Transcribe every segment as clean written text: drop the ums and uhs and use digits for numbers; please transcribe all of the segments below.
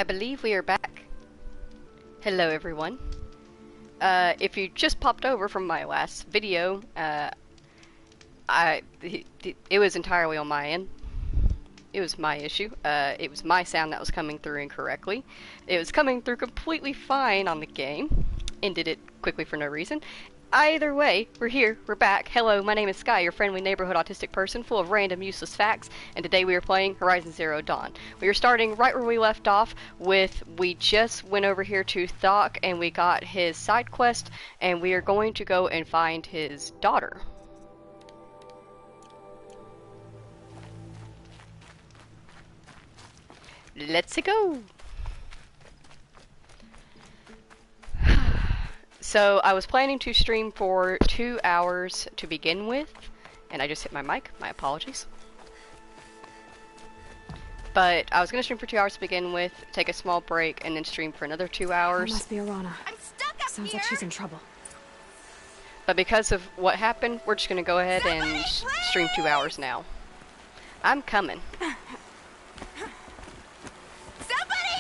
I believe we are back. Hello everyone. If you just popped over from my last video, it was entirely on my end. It was my issue. It was my sound that was coming through incorrectly. It was coming through completely fine on the game. Ended it quickly for no reason. Either way, we're here, we're back. Hello, my name is Sky, your friendly neighborhood autistic person full of random useless facts, and today we are playing Horizon Zero Dawn. We are starting right where we left off with, we just went over here to Thok and we got his side quest, and we are going to go and find his daughter. Let's go! So, I was planning to stream for 2 hours to begin with, and I just hit my mic, my apologies. But I was going to stream for 2 hours to begin with, take a small break, and then stream for another 2 hours. That must be Arana. I'm stuck up Sounds here. like she's in trouble. But because of what happened, we're just going to go ahead and stream 2 hours now. I'm coming. Somebody,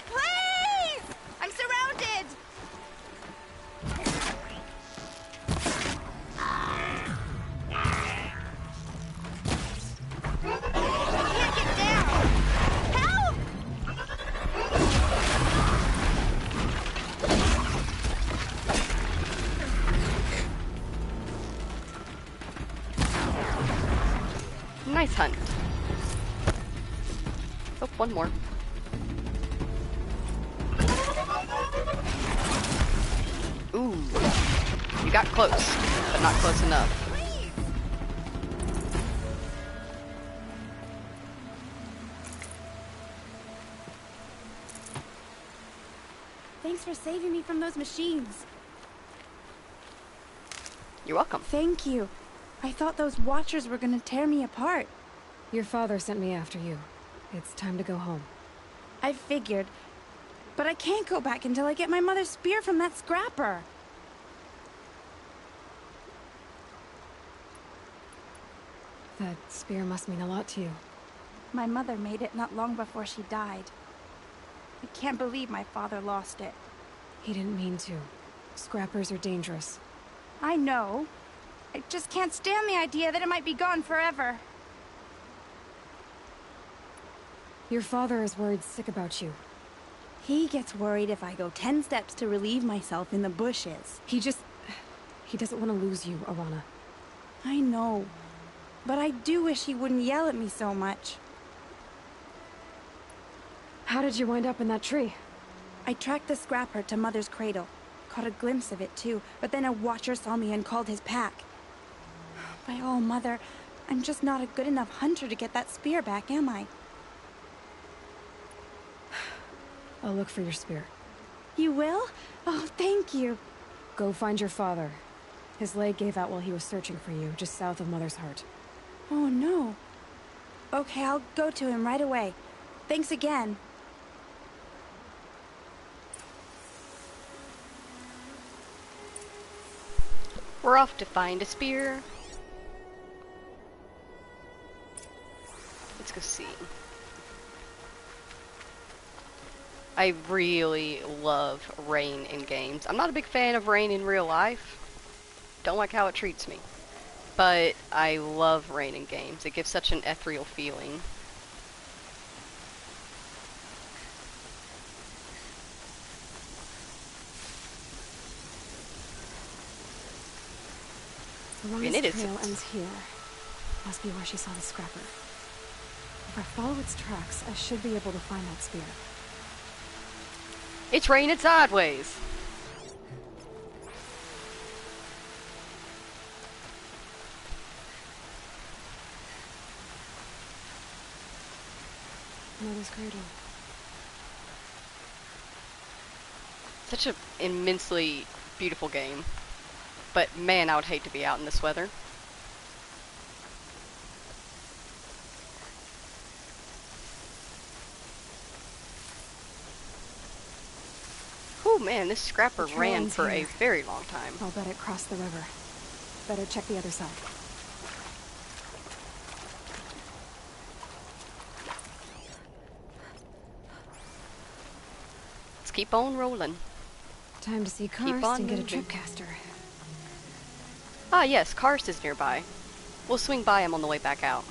please! I'm surrounded! I can't get down! Help! Nice hunt. Oh, one more. Ooh. You got close, but not close enough. Thanks for saving me from those machines. You're welcome. Thank you. I thought those watchers were gonna tear me apart. Your father sent me after you. It's time to go home. I figured. But I can't go back until I get my mother's spear from that scrapper. That spear must mean a lot to you. My mother made it not long before she died. I can't believe my father lost it. He didn't mean to. Scrappers are dangerous. I know. I just can't stand the idea that it might be gone forever. Your father is worried sick about you. He gets worried if I go 10 steps to relieve myself in the bushes. He doesn't want to lose you, Arana. I know. But I do wish he wouldn't yell at me so much. How did you wind up in that tree? I tracked the scrapper to Mother's cradle. Caught a glimpse of it too, but then a watcher saw me and called his pack. By all, Mother, I'm just not a good enough hunter to get that spear back, am I? I'll look for your spear. You will? Oh, thank you. Go find your father. His leg gave out while he was searching for you, just south of Mother's Heart. Oh, no. Okay, I'll go to him right away. Thanks again. We're off to find a spear. Let's go see. I really love rain in games. I'm not a big fan of rain in real life. Don't like how it treats me. But I love rain in games. It gives such an ethereal feeling. Arana's trail ends here. Must be where she saw the scrapper. If I follow its tracks, I should be able to find that spear. It's raining sideways. Mother's cradle. Such an immensely beautiful game. But man, I would hate to be out in this weather. Oh man, this scrapper ran for a very long time. I'll bet it crossed the river. Better check the other side. Let's keep on rolling. Time to see Keep Karst on and get a moving. tripcaster. Ah, yes, Karst is nearby. We'll swing by him on the way back out.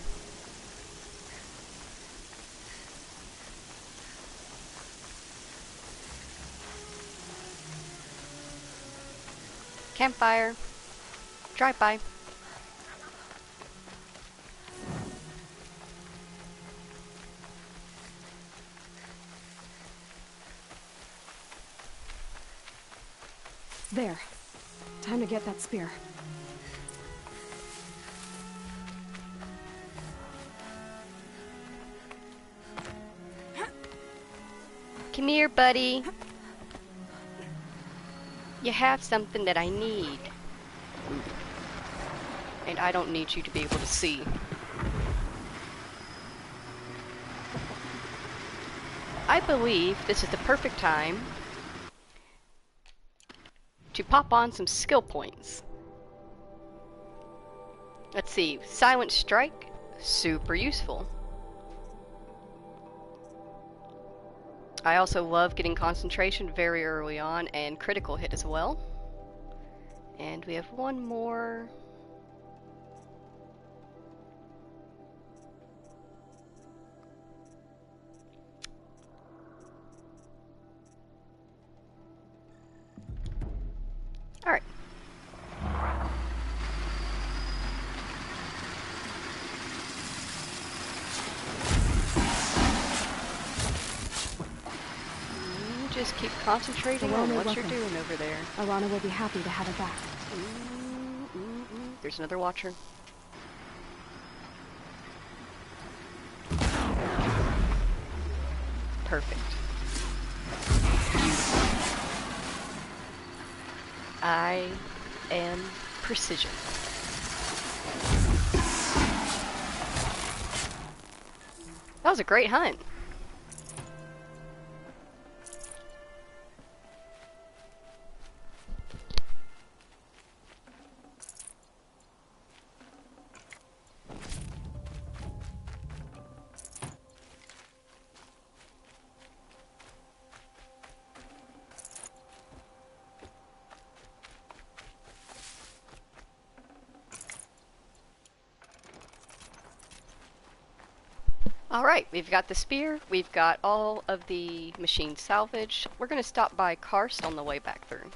Campfire. Drive by. There. Time to get that spear. Come here, buddy. You have something that I need. And I don't need you to be able to see. I believe this is the perfect time to pop on some skill points. Let's see, Silent Strike, super useful. I also love getting concentration very early on and critical hit as well. And we have one more. Alright. Just keep concentrating on what you're doing over there. Alana will be happy to have it back. There's another watcher. Perfect. I am precision. That was a great hunt. Alright, we've got the spear, we've got all of the machine salvage. We're going to stop by Karst on the way back through.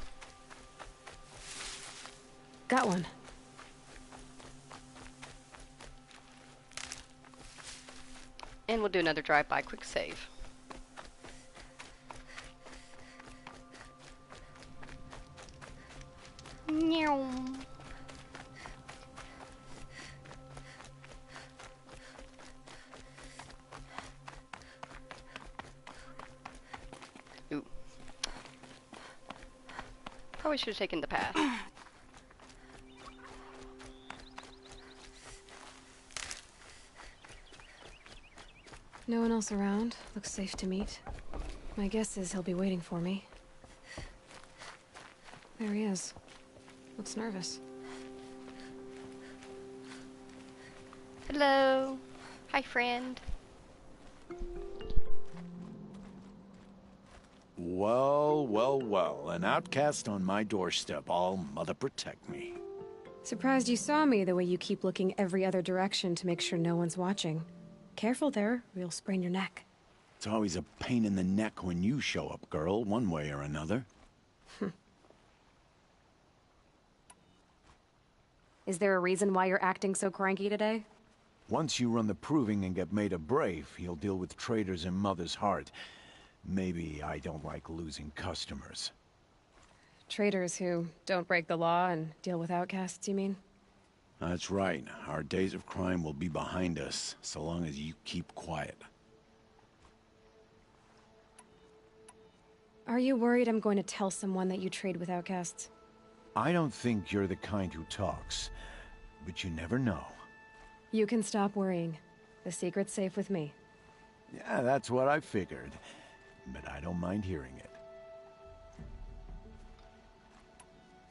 Got one. And we'll do another drive-by quick save. Meow. Ooh. Probably should have taken the path. No one else around. Looks safe to meet. My guess is he'll be waiting for me. There he is. Looks nervous. Hello. Hi, friend. Well, well, well. An outcast on my doorstep. All mother protect me. Surprised you saw me the way you keep looking every other direction to make sure no one's watching. Careful there, or you'll sprain your neck. It's always a pain in the neck when you show up, girl, one way or another. Is there a reason why you're acting so cranky today? Once you run the proving and get made a brave, you'll deal with traitors in Mother's Heart. Maybe I don't like losing customers. Traitors who don't break the law and deal with outcasts, you mean? That's right. Our days of crime will be behind us, so long as you keep quiet. Are you worried I'm going to tell someone that you trade with outcasts? I don't think you're the kind who talks, but you never know. You can stop worrying. The secret's safe with me. Yeah, that's what I figured, but I don't mind hearing it.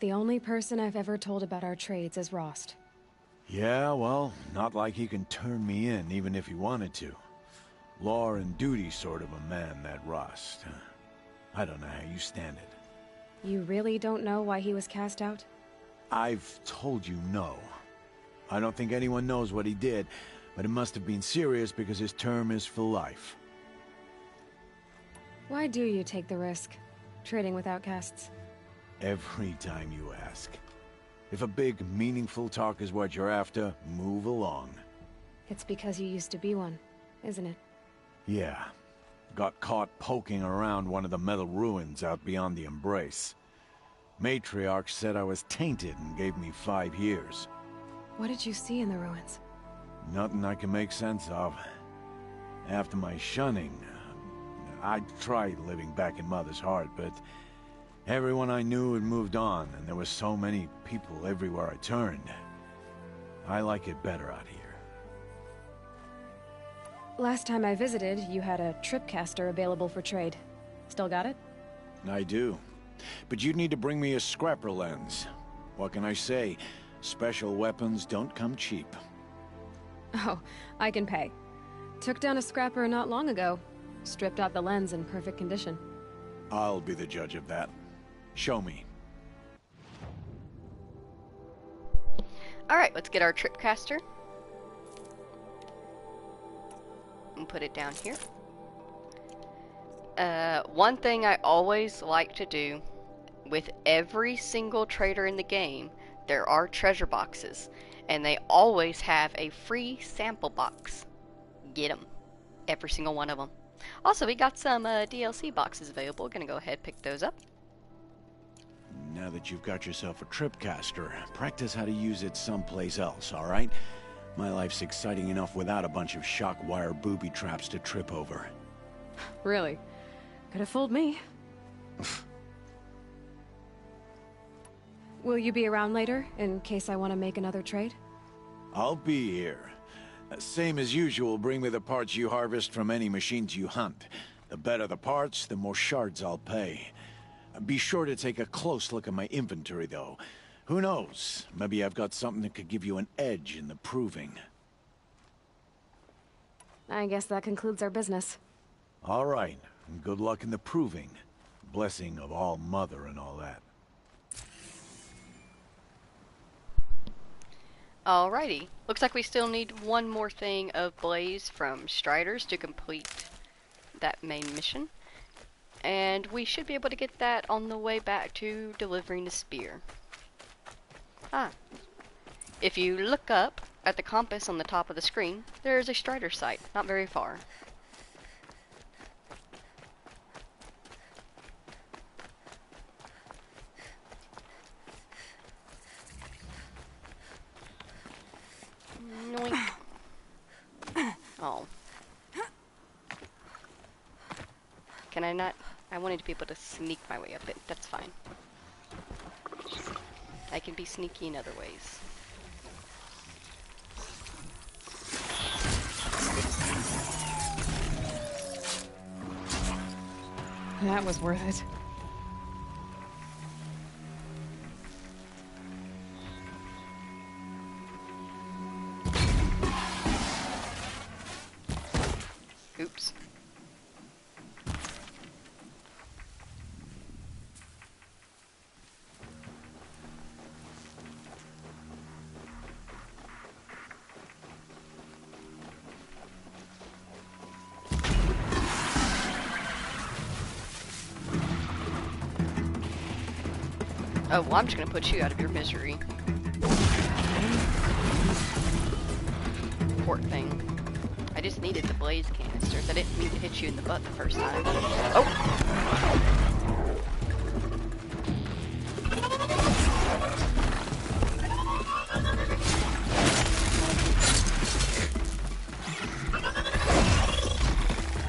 The only person I've ever told about our trades is Rost. Yeah, well, not like he can turn me in, even if he wanted to. Law and duty sort of a man, that Rost. I don't know how you stand it. You really don't know why he was cast out? I've told you no. I don't think anyone knows what he did, but it must have been serious because his term is for life. Why do you take the risk, trading with outcasts? Every time you ask. If a big, meaningful talk is what you're after, move along. It's because you used to be one, isn't it? Yeah. Got caught poking around one of the metal ruins out beyond the Embrace. Matriarch said I was tainted and gave me 5 years. What did you see in the ruins? Nothing I can make sense of. After my shunning, I tried living back in Mother's heart, but everyone I knew had moved on, and there were so many people everywhere I turned. I like it better out here. Last time I visited, you had a tripcaster available for trade. Still got it? I do. But you'd need to bring me a scrapper lens. What can I say? Special weapons don't come cheap. Oh, I can pay. Took down a scrapper not long ago. Stripped out the lens in perfect condition. I'll be the judge of that. Show me. Alright, let's get our tripcaster. And put it down here. One thing I always like to do with every single trader in the game, there are treasure boxes, and they always have a free sample box. Get them. Every single one of them. Also, we got some DLC boxes available. Gonna go ahead and pick those up. Now that you've got yourself a tripcaster, practice how to use it someplace else, all right? My life's exciting enough without a bunch of shock wire booby traps to trip over. Really? Could have fooled me. Will you be around later, in case I want to make another trade? I'll be here. Same as usual, bring me the parts you harvest from any machines you hunt. The better the parts, the more shards I'll pay. Be sure to take a close look at my inventory, though. Who knows? Maybe I've got something that could give you an edge in the proving. I guess that concludes our business. All right, and good luck in the proving. Blessing of All Mother and all that. Alrighty. Looks like we still need one more thing of Blaze from Striders to complete that main mission. And we should be able to get that on the way back to delivering the spear. If you look up at the compass on the top of the screen, there is a Strider site, not very far. Noink. Oh. Can I not? I wanted to be able to sneak my way up it. That's fine. I can be sneaky in other ways. That was worth it. Oops. Oh, well, I'm just gonna put you out of your misery. Poor thing. I just needed the blaze canisters. I didn't mean to hit you in the butt the first time. Oh!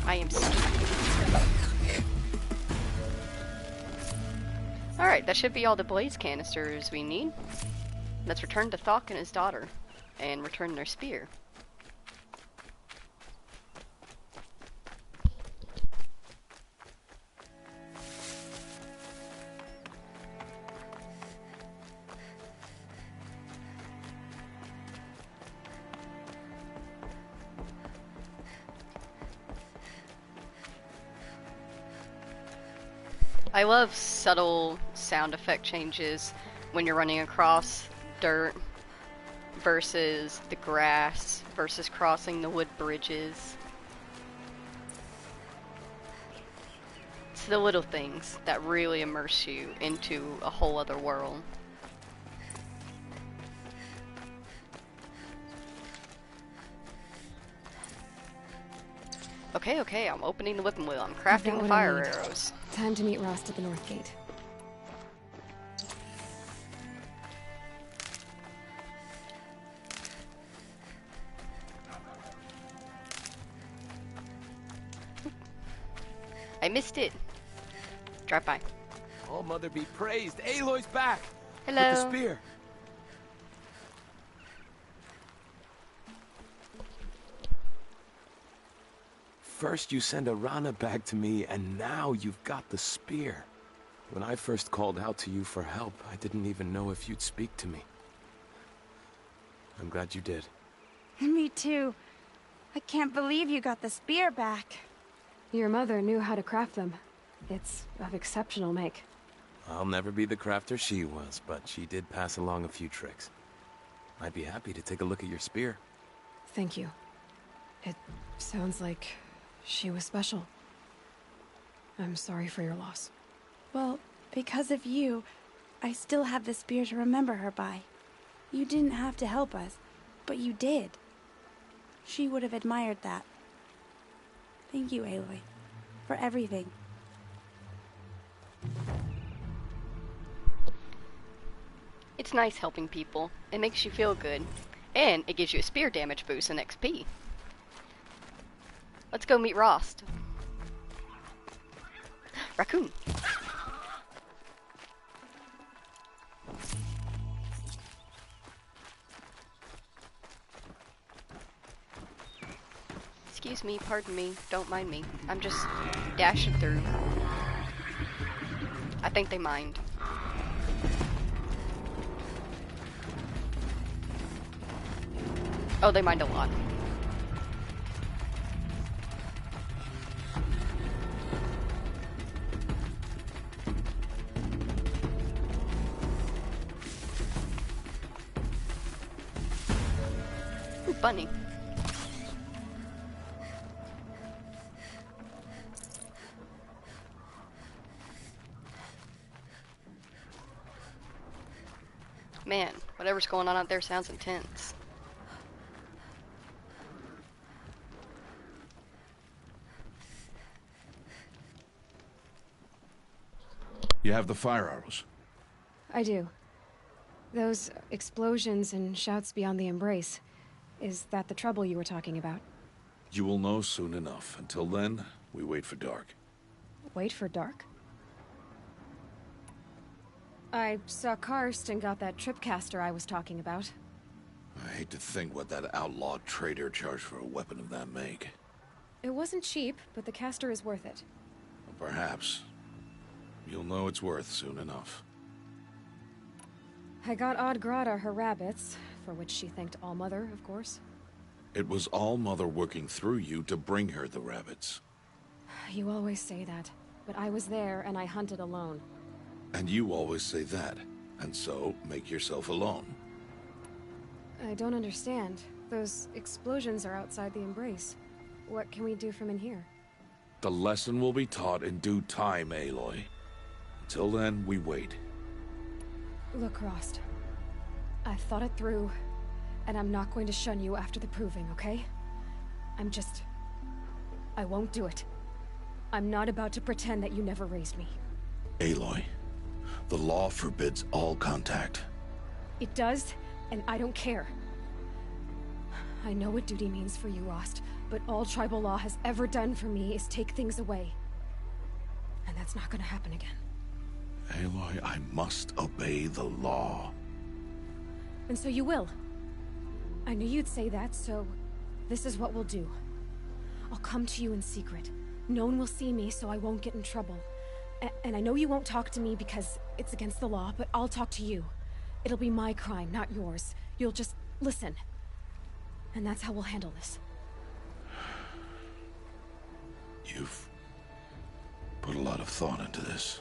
I am sneaky. Alright, that should be all the blaze canisters we need. Let's return to Thok and his daughter, and return their spear. I love subtle sound effect changes when you're running across dirt versus the grass versus crossing the wood bridges. It's the little things that really immerse you into a whole other world. Okay, I'm opening the whipping wheel. I'm crafting the fire arrows. Time to meet Rost at the North Gate. I missed it. Drive by. All Mother be praised. Aloy's back. Hello. With the spear. First you send Arana back to me, and now you've got the spear. When I first called out to you for help, I didn't even know if you'd speak to me. I'm glad you did. Me too. I can't believe you got the spear back. Your mother knew how to craft them. It's of exceptional make. I'll never be the crafter she was, but she did pass along a few tricks. I'd be happy to take a look at your spear. Thank you. It sounds like she was special. I'm sorry for your loss. Well, because of you, I still have the spear to remember her by. You didn't have to help us, but you did. She would have admired that. Thank you, Aloy, for everything. It's nice helping people. It makes you feel good. And it gives you a spear damage boost in XP. Let's go meet Rost. Raccoon. Excuse me, pardon me, don't mind me. I'm just dashing through. I think they mind. Oh, they mind a lot. Ooh, bunny. Man, whatever's going on out there sounds intense. You have the fire arrows. I do. Those explosions and shouts beyond the embrace. Is that the trouble you were talking about? You will know soon enough. Until then, we wait for dark. Wait for dark? I saw Karst and got that tripcaster I was talking about. I hate to think what that outlawed trader charged for a weapon of that make. It wasn't cheap, but the caster is worth it. Well, perhaps. You'll know it's worth soon enough. I got Odd Grata her rabbits, for which she thanked Allmother, of course. It was Allmother working through you to bring her the rabbits. You always say that, but I was there and I hunted alone. And you always say that, and so make yourself alone. I don't understand. Those explosions are outside the embrace. What can we do from in here? The lesson will be taught in due time, Aloy. Until then, we wait. Look, Rost. I've thought it through, and I'm not going to shun you after the proving, okay? I won't do it. I'm not about to pretend that you never raised me. Aloy, the law forbids all contact. It does, and I don't care. I know what duty means for you, Rost, but all tribal law has ever done for me is take things away. And that's not gonna happen again. Aloy, I must obey the law. And so you will. I knew you'd say that, so this is what we'll do. I'll come to you in secret. No one will see me, so I won't get in trouble. And I know you won't talk to me because it's against the law, but I'll talk to you. It'll be my crime, not yours. You'll just listen. And that's how we'll handle this. You've put a lot of thought into this.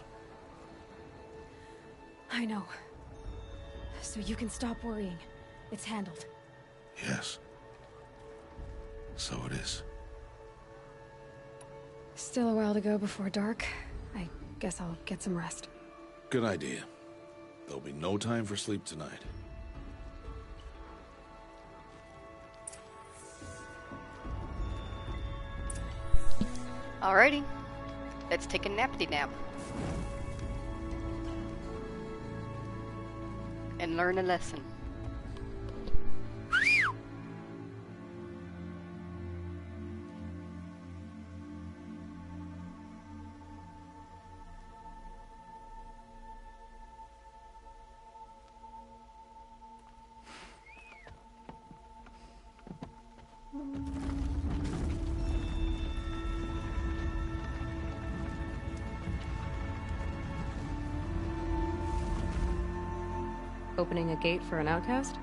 I know. So you can stop worrying. It's handled. Yes. So it is. Still a while to go before dark. I guess I'll get some rest. Good idea. There'll be no time for sleep tonight. Alrighty. Let's take a nappity nap. And learn a lesson. Opening a gate for an outcast?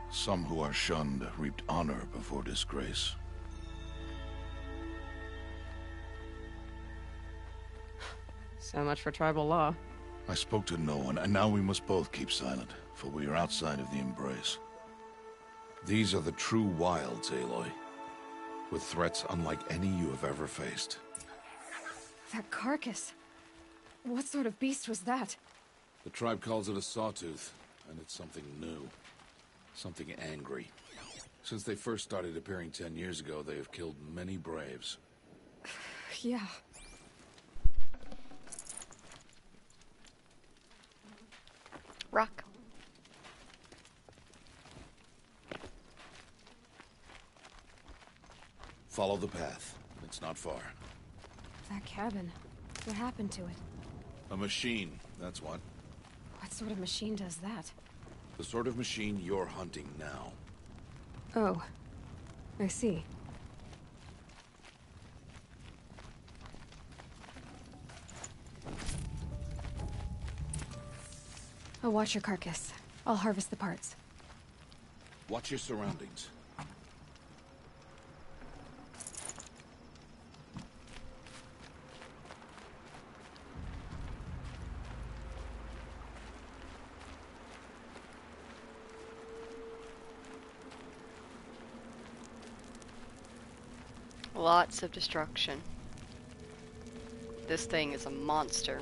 Some who are shunned reaped honor before disgrace. So much for tribal law. I spoke to no one, and now we must both keep silent, for we are outside of the embrace. These are the true wilds, Aloy, with threats unlike any you have ever faced. That carcass. What sort of beast was that? The tribe calls it a sawtooth, and it's something new. Something angry. Since they first started appearing 10 years ago, they have killed many braves. Yeah. Rock. Follow the path. It's not far. That cabin. What happened to it? A machine, that's what. What sort of machine does that? The sort of machine you're hunting now. Oh. I see. I'll watch your carcass. I'll harvest the parts. Watch your surroundings. Lots of destruction. This thing is a monster.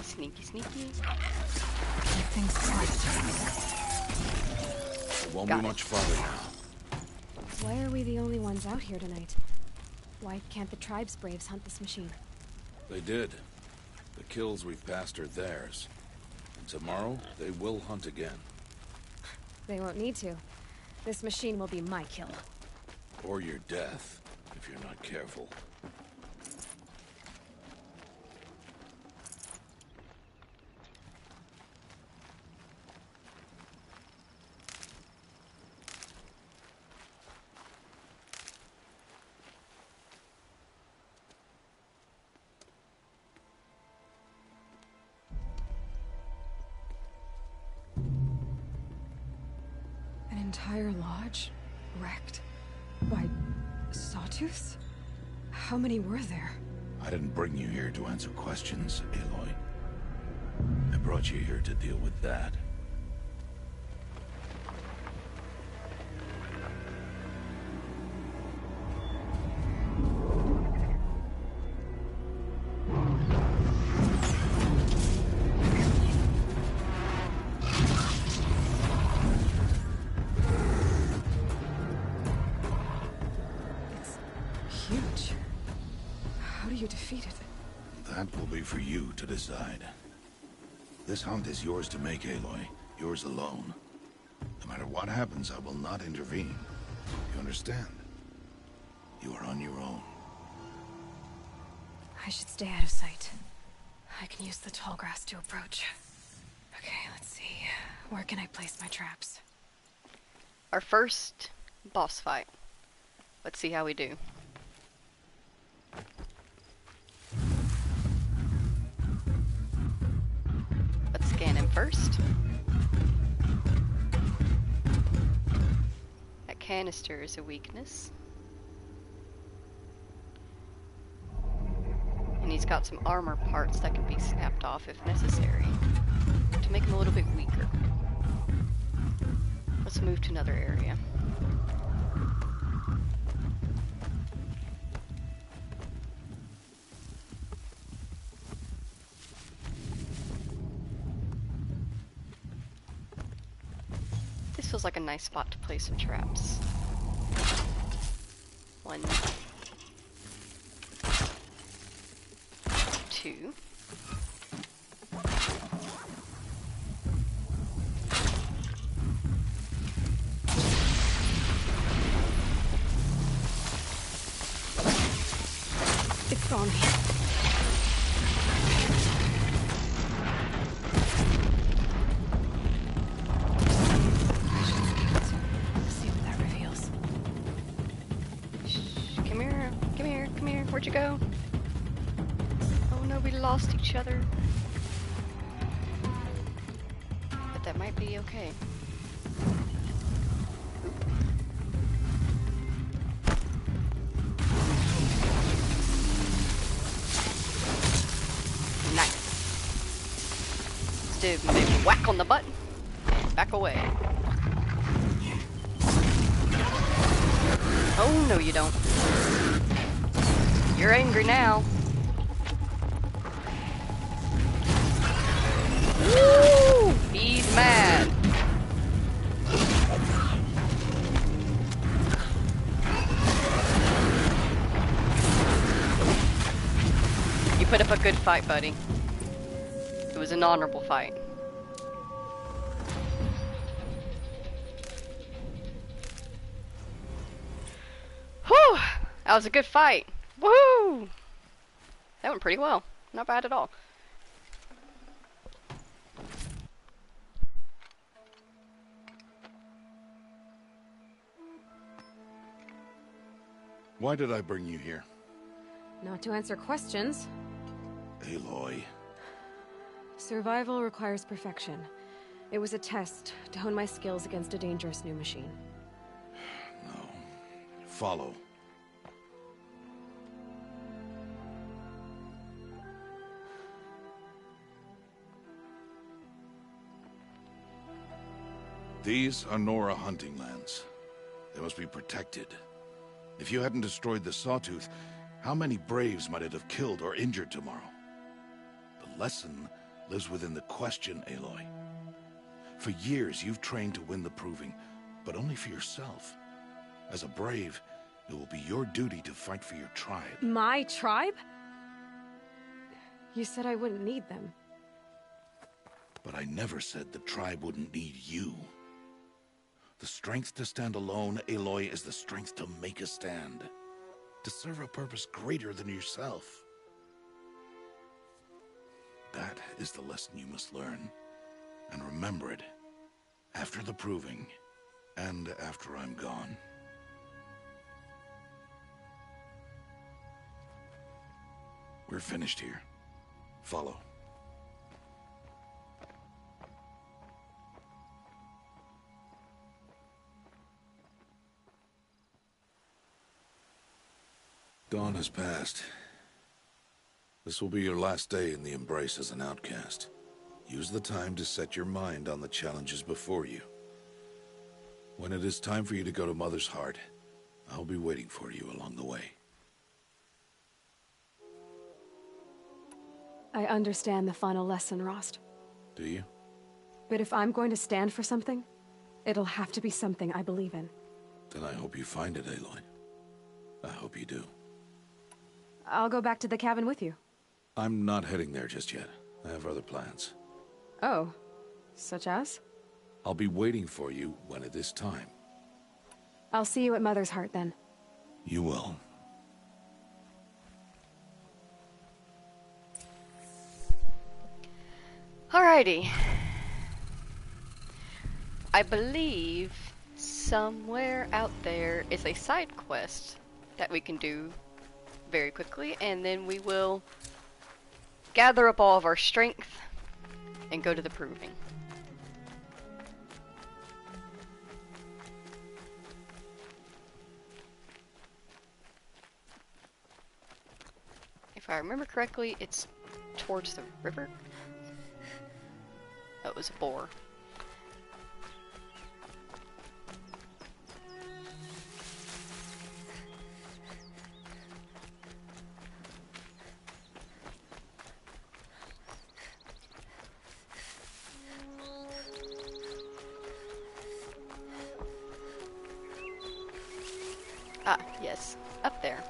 Sneaky, sneaky. Everything's quiet. It won't Got be it. much farther now. Why are we the only ones out here tonight? Why can't the tribe's braves hunt this machine? They did. The kills we've passed are theirs. And tomorrow, they will hunt again. They won't need to. This machine will be my kill. Or your death, if you're not careful. An entire lodge? Wrecked? By sawtooths? How many were there? I didn't bring you here to answer questions, Aloy. I brought you here to deal with that. It's huge. How do you defeat it? That will be for you to decide. This hunt is yours to make, Aloy. Yours alone. No matter what happens, I will not intervene. You understand? You are on your own. I should stay out of sight. I can use the tall grass to approach. Okay, let's see. Where can I place my traps? Our first boss fight. Let's see how we do. Let's scan first. That canister is a weakness. And he's got some armor parts that can be snapped off if necessary to make him a little bit weaker. Let's move to another area. This feels like a nice spot to place some traps. 1, 2. It's on me. Let's see what that reveals. Shh, come here, come here, come here. Where'd you go? Oh no, we lost each other. But that might be okay. Nice. Let's do maybe whack on the button and back away. Oh no, you don't. You're angry now. Woo! He's mad. You put up a good fight, buddy. It was an honorable fight. Whew! That was a good fight. Woohoo! That went pretty well. Not bad at all. Why did I bring you here? Not to answer questions. Aloy. Survival requires perfection. It was a test to hone my skills against a dangerous new machine. No. Follow. These are Nora hunting lands. They must be protected. If you hadn't destroyed the Sawtooth, how many Braves might it have killed or injured tomorrow? The lesson lives within the question, Aloy. For years, you've trained to win the Proving, but only for yourself. As a Brave, it will be your duty to fight for your tribe. My tribe? You said I wouldn't need them. But I never said the tribe wouldn't need you. The strength to stand alone, Aloy, is the strength to make a stand. To serve a purpose greater than yourself. That is the lesson you must learn. And remember it. After the Proving. And after I'm gone. We're finished here. Follow. Dawn has passed. This will be your last day in the Embrace as an outcast. Use the time to set your mind on the challenges before you. When it is time for you to go to Mother's Heart, I'll be waiting for you along the way. I understand the final lesson, Rost. Do you? But if I'm going to stand for something, it'll have to be something I believe in. Then I hope you find it, Aloy. I hope you do. I'll go back to the cabin with you. I'm not heading there just yet. I have other plans. Oh, such as? I'll be waiting for you when it is time. I'll see you at Mother's Heart then. You will. Alrighty. I believe somewhere out there is a side quest that we can do very quickly, and then we will gather up all of our strength and go to the Proving. If I remember correctly, it's towards the river. Oh, it was a boar. Ah, yes, up there.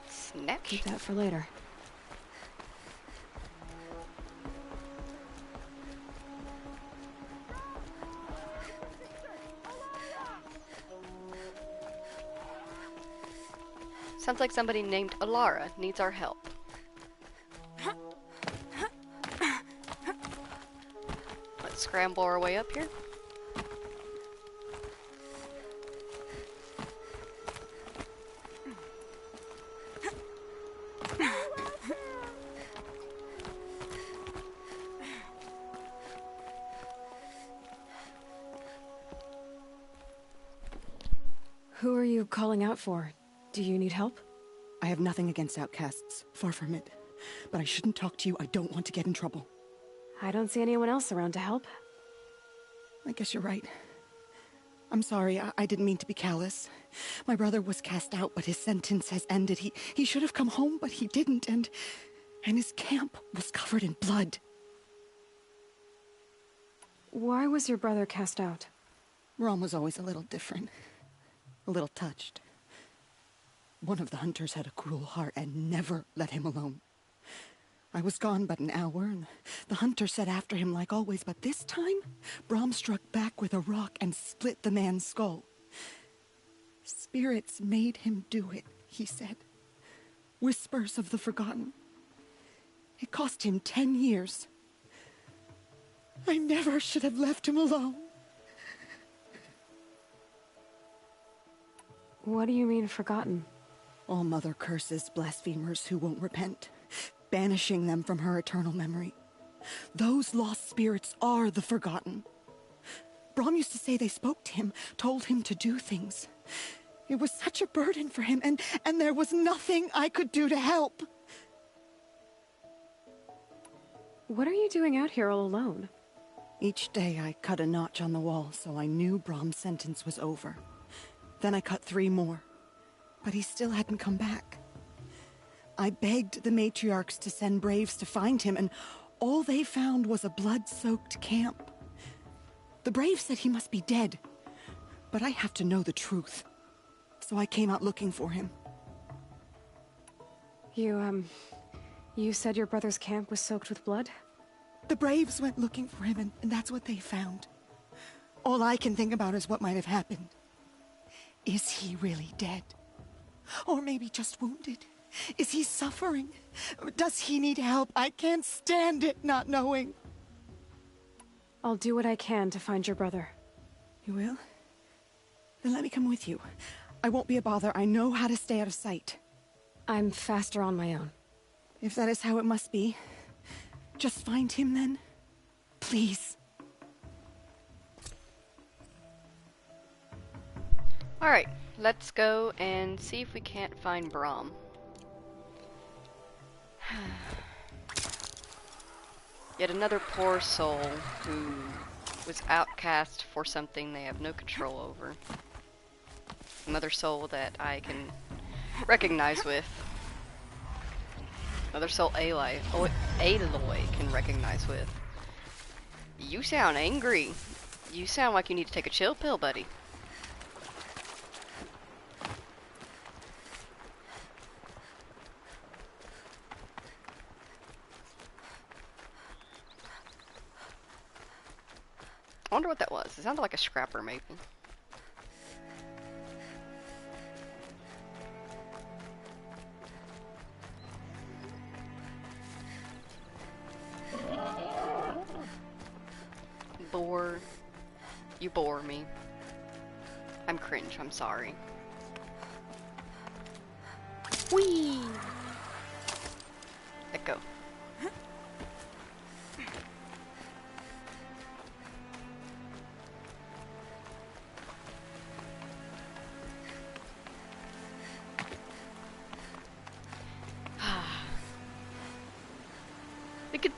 Snatch. Keep that for later. Sounds like somebody named Alara needs our help. Let's scramble our way up here. Who are you calling out for? Do you need help? I have nothing against outcasts. Far from it. But I shouldn't talk to you. I don't want to get in trouble. I don't see anyone else around to help. I guess you're right. I'm sorry. I didn't mean to be callous. My brother was cast out, but his sentence has ended. He should have come home, but he didn't, and his camp was covered in blood. Why was your brother cast out? Rom was always a little different. A little touched. One of the hunters had a cruel heart and never let him alone. I was gone but an hour, and the hunter set after him like always, but this time, Brahm struck back with a rock and split the man's skull. Spirits made him do it, he said. Whispers of the forgotten. It cost him 10 years. I never should have left him alone. What do you mean, forgotten? All Mother curses blasphemers who won't repent, banishing them from her eternal memory. Those lost spirits are the forgotten. Brahm used to say they spoke to him, told him to do things. It was such a burden for him, and there was nothing I could do to help. What are you doing out here all alone? Each day I cut a notch on the wall, so I knew Brahm's sentence was over. Then I cut 3 more, but he still hadn't come back. I begged the matriarchs to send braves to find him, and all they found was a blood-soaked camp. The braves said he must be dead, but I have to know the truth. So I came out looking for him. You said your brother's camp was soaked with blood? The braves went looking for him, and that's what they found. All I can think about is what might have happened. Is he really dead? Or maybe just wounded? Is he suffering? Does he need help? I can't stand it not knowing. I'll do what I can to find your brother. You will? Then let me come with you. I won't be a bother. I know how to stay out of sight. I'm faster on my own. If that is how it must be, just find him then. Please. Alright, let's go and see if we can't find Brahm. Yet another poor soul who was outcast for something they have no control over. Another soul that I can recognize with. Another soul Aloy can recognize with. You sound angry. You sound like you need to take a chill pill, buddy. I wonder what that was. It sounded like a scrapper, maybe. Bore. You bore me. I'm cringe, I'm sorry. Whee! Let go.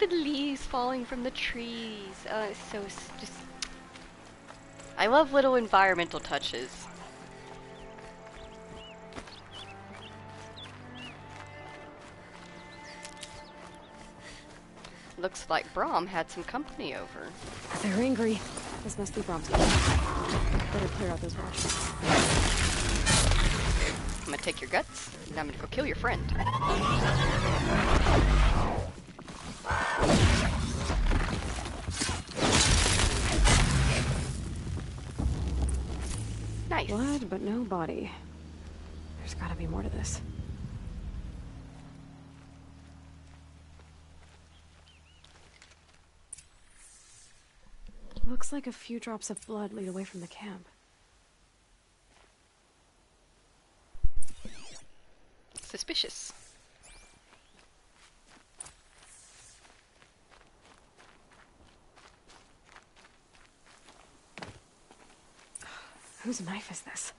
at the leaves falling from the trees. It's so just. I love little environmental touches. Looks like Braum had some company over. They're angry. This must be Brom's camp. Better clear out those watchers. I'm gonna take your guts, and I'm gonna go kill your friend. Nice. Blood, but no body. There's gotta be more to this. Looks like a few drops of blood lead away from the camp. Suspicious. Whose knife is this?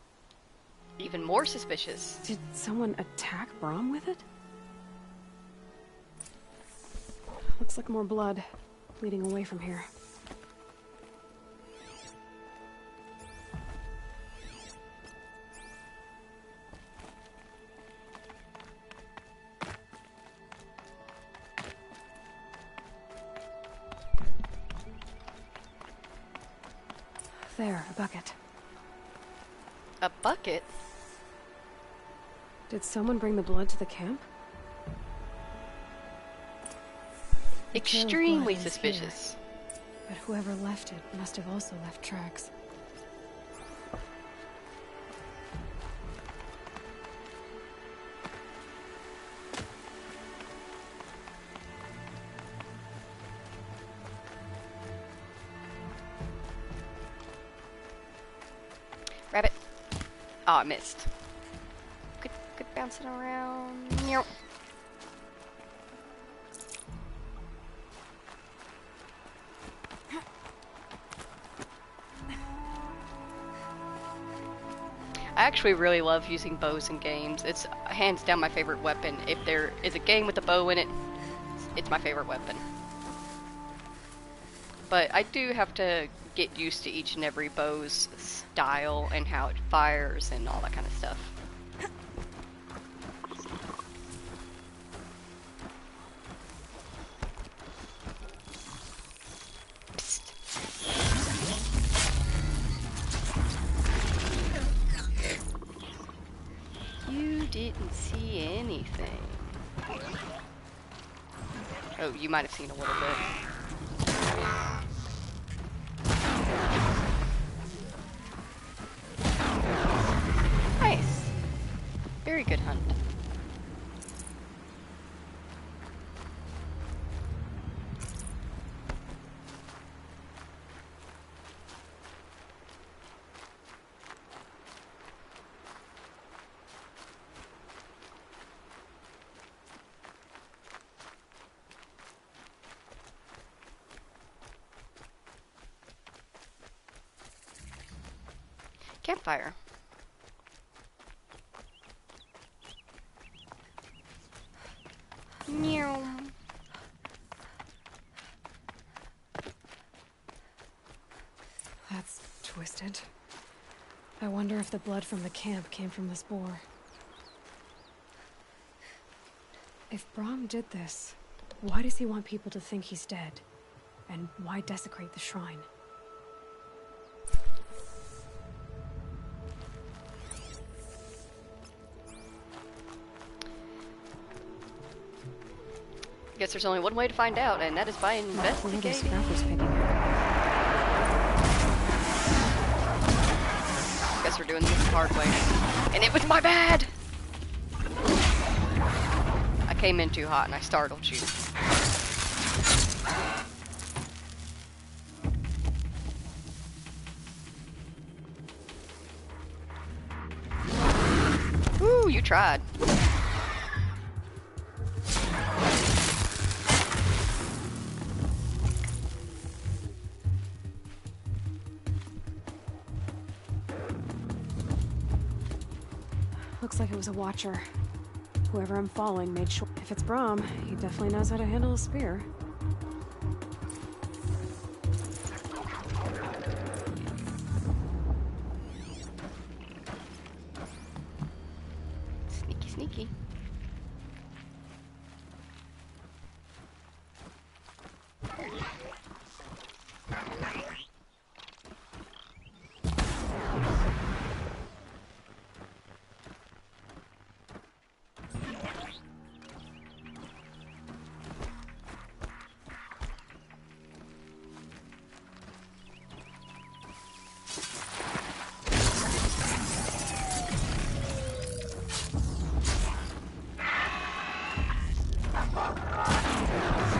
Even more suspicious. Did someone attack Braum with it? Looks like more blood leading away from here. There, a bucket. A bucket? Did someone bring the blood to the camp? The trail of Extremely blood is suspicious. here, but whoever left it must have also left tracks. Rabbit. Oh, I missed. Good bouncing around. Meow. I actually really love using bows in games. It's hands down my favorite weapon. If there is a game with a bow in it, it's my favorite weapon. But I do have to get used to each and every bow's style and how it fires and all that kind of stuff. You didn't see anything. Oh, you might have seen a little bit. Nice. Very good hunt. Campfire. Meow. That's twisted. I wonder if the blood from the camp came from this boar. If Braum did this, why does he want people to think he's dead? And why desecrate the shrine? I guess there's only one way to find out, and that is by What are those investigating. scrappers picking up? Guess we're doing this the hard way. And it was my bad! I came in too hot and I startled you. Ooh, you tried. Looks like it was a watcher. Whoever I'm following made sure. If it's Braum, he definitely knows how to handle a spear. sneaky.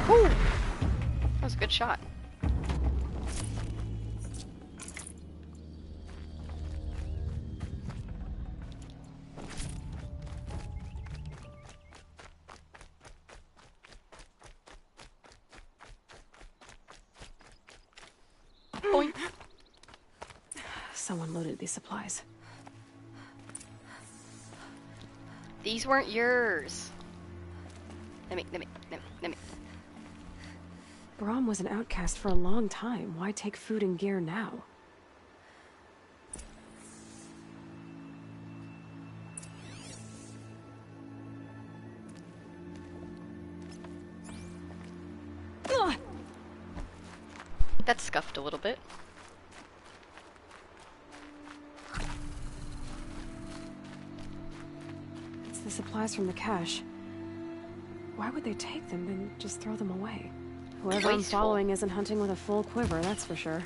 Woo! That was a good shot. Boink. Someone loaded these supplies. These weren't yours. Let me. Brahm was an outcast for a long time. Why take food and gear now? Ugh! That scuffed a little bit. It's the supplies from the cache. Why would they take them and just throw them away? Whoever I'm Wasteful. following isn't hunting with a full quiver, that's for sure.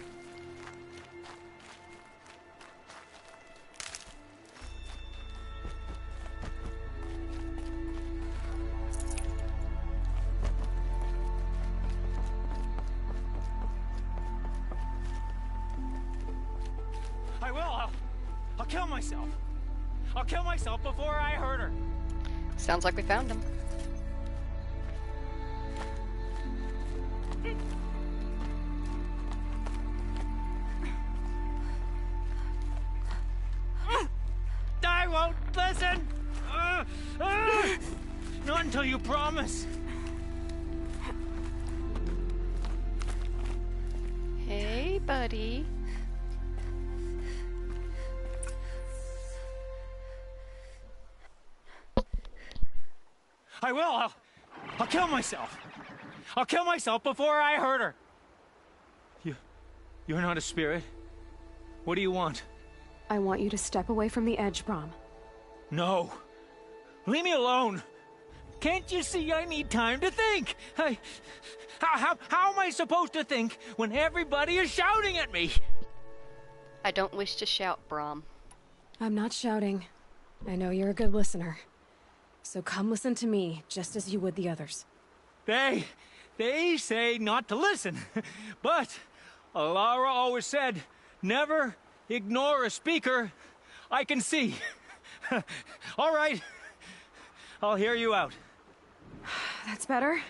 I will. I'll kill myself. I'll kill myself before I hurt her. Sounds like we found him. I won't listen. Not until you promise. Hey, buddy. I will. I'll kill myself. I'll kill myself before I hurt her. You're not a spirit. What do you want? I want you to step away from the edge, Brahm. No. Leave me alone. Can't you see I need time to think? How am I supposed to think when everybody is shouting at me? I don't wish to shout, Brahm. I'm not shouting. I know you're a good listener. So come listen to me, just as you would the others. They say not to listen. But Alara always said, never ignore a speaker I can see. All right. I'll hear you out. That's better.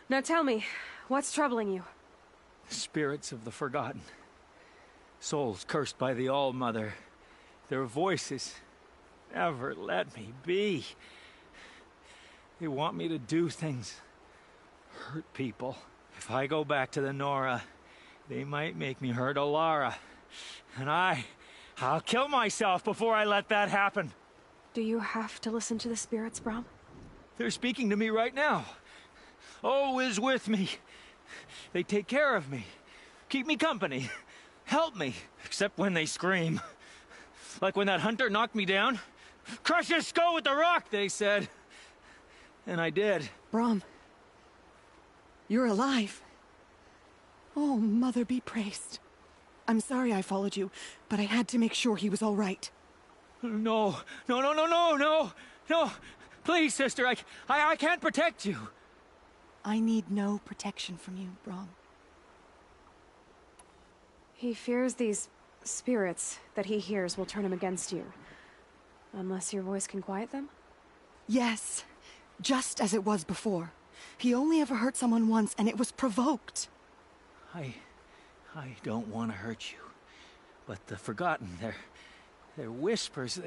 Now tell me, what's troubling you? Spirits of the forgotten. Souls cursed by the All-Mother. Their voices never let me be. They want me to do things. Hurt people. If I go back to the Nora, they might make me hurt Alara. And I'll kill myself before I let that happen. Do you have to listen to the spirits, Brahm? They're speaking to me right now. Oh is with me. They take care of me. Keep me company. Help me. Except when they scream. Like when that hunter knocked me down. Crush his skull with the rock, they said. And I did. Brahm, you're alive. Oh, Mother be praised. I'm sorry I followed you, but I had to make sure he was all right. No. Please, sister, I can't protect you. I need no protection from you, Brahm. He fears these spirits that he hears will turn him against you. Unless your voice can quiet them? Yes, just as it was before. He only ever hurt someone once, and it was provoked. I don't want to hurt you. But the forgotten, their whispers,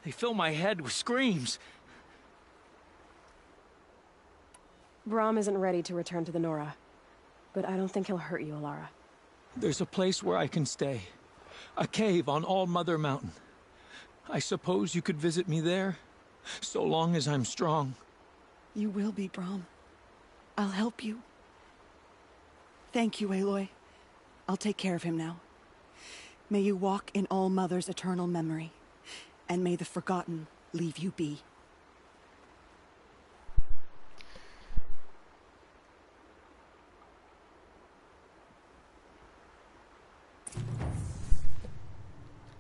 they fill my head with screams. Brahm isn't ready to return to the Nora. But I don't think he'll hurt you, Alara. There's a place where I can stay. A cave on All-Mother Mountain. I suppose you could visit me there? So long as I'm strong. You will be, Brom. I'll help you. Thank you, Aloy. I'll take care of him now. May you walk in All Mother's eternal memory, and may the Forgotten leave you be.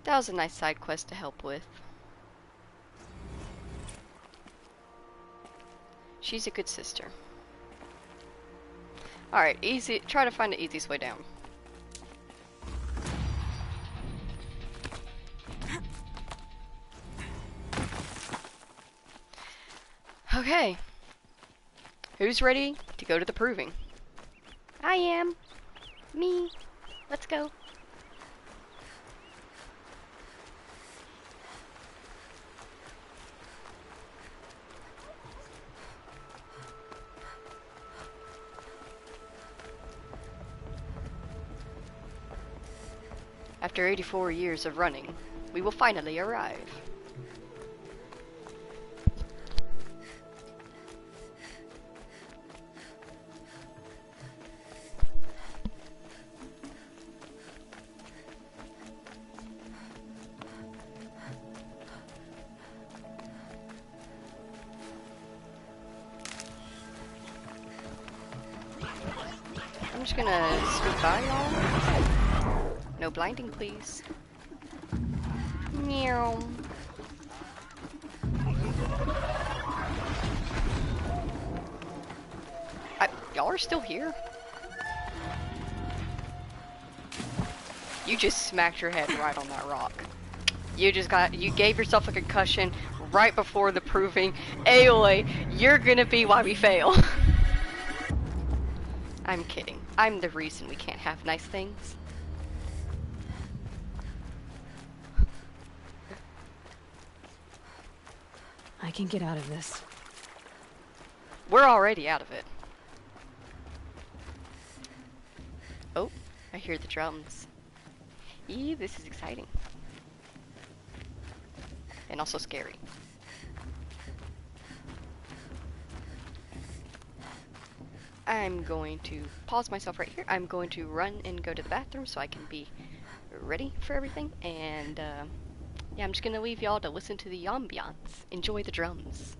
That was a nice side quest to help with. She's a good sister. Alright, easy. Try to find the easiest way down. Okay. Who's ready to go to the proving? I am. Me. Let's go. After 84 years of running, we will finally arrive. I'm just gonna scoot by y'all. No blinding, please. Meow. Y'all are still here? You just smacked your head right on that rock. You gave yourself a concussion right before the proving. Aloy, you're gonna be why we fail. I'm kidding. I'm the reason we can't have nice things. I can get out of this. We're already out of it. Oh, I hear the drums. Eee, this is exciting. And also scary. I'm going to pause myself right here. I'm going to run and go to the bathroom so I can be ready for everything. And yeah, I'm just going to leave y'all to listen to the ambiance. Enjoy the drums.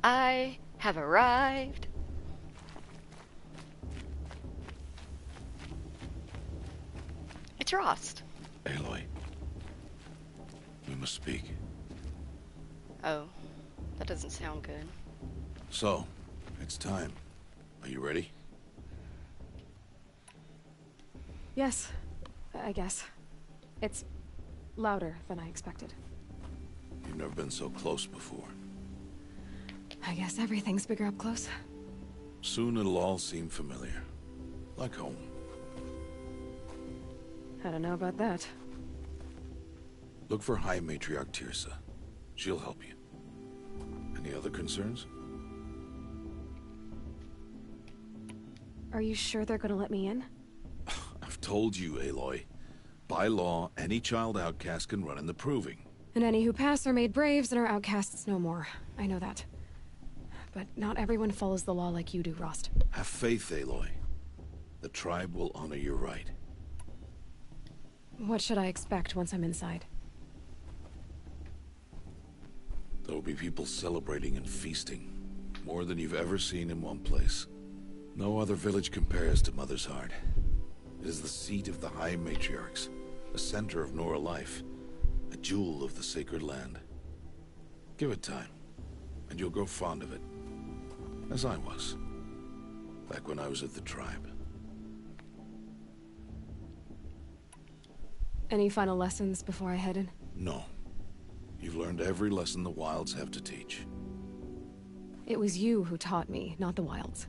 I have arrived. It's Rost. Aloy, we must speak. Oh, that doesn't sound good. So, it's time. Are you ready? Yes, I guess. It's louder than I expected. You've never been so close before. I guess everything's bigger up close. Soon it'll all seem familiar. Like home. I don't know about that. Look for High Matriarch Tirsa. She'll help you. Any other concerns? Are you sure they're gonna let me in? I've told you, Aloy. By law, any child outcast can run in the Proving. And any who pass are made braves and are outcasts no more. I know that. But not everyone follows the law like you do, Rost. Have faith, Aloy. The tribe will honor your right. What should I expect once I'm inside? There will be people celebrating and feasting. More than you've ever seen in one place. No other village compares to Mother's Heart. It is the seat of the High Matriarchs, a center of Nora life, a jewel of the sacred land. Give it time, and you'll grow fond of it. As I was, back when I was at the tribe. Any final lessons before I head in? No. You've learned every lesson the Wilds have to teach. It was you who taught me, not the Wilds.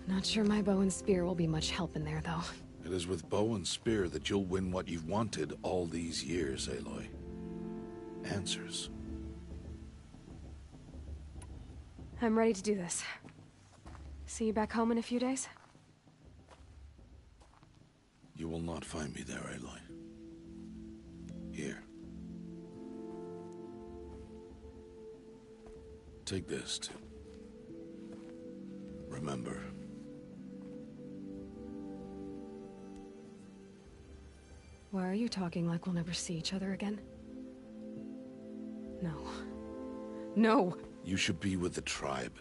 Not sure my bow and spear will be much help in there, though. It is with bow and spear that you'll win what you've wanted all these years, Aloy. Answers. I'm ready to do this. See you back home in a few days? You will not find me there, Aloy. Here. Take this, too. Remember. Why are you talking like we'll never see each other again? No. No! You should be with the tribe.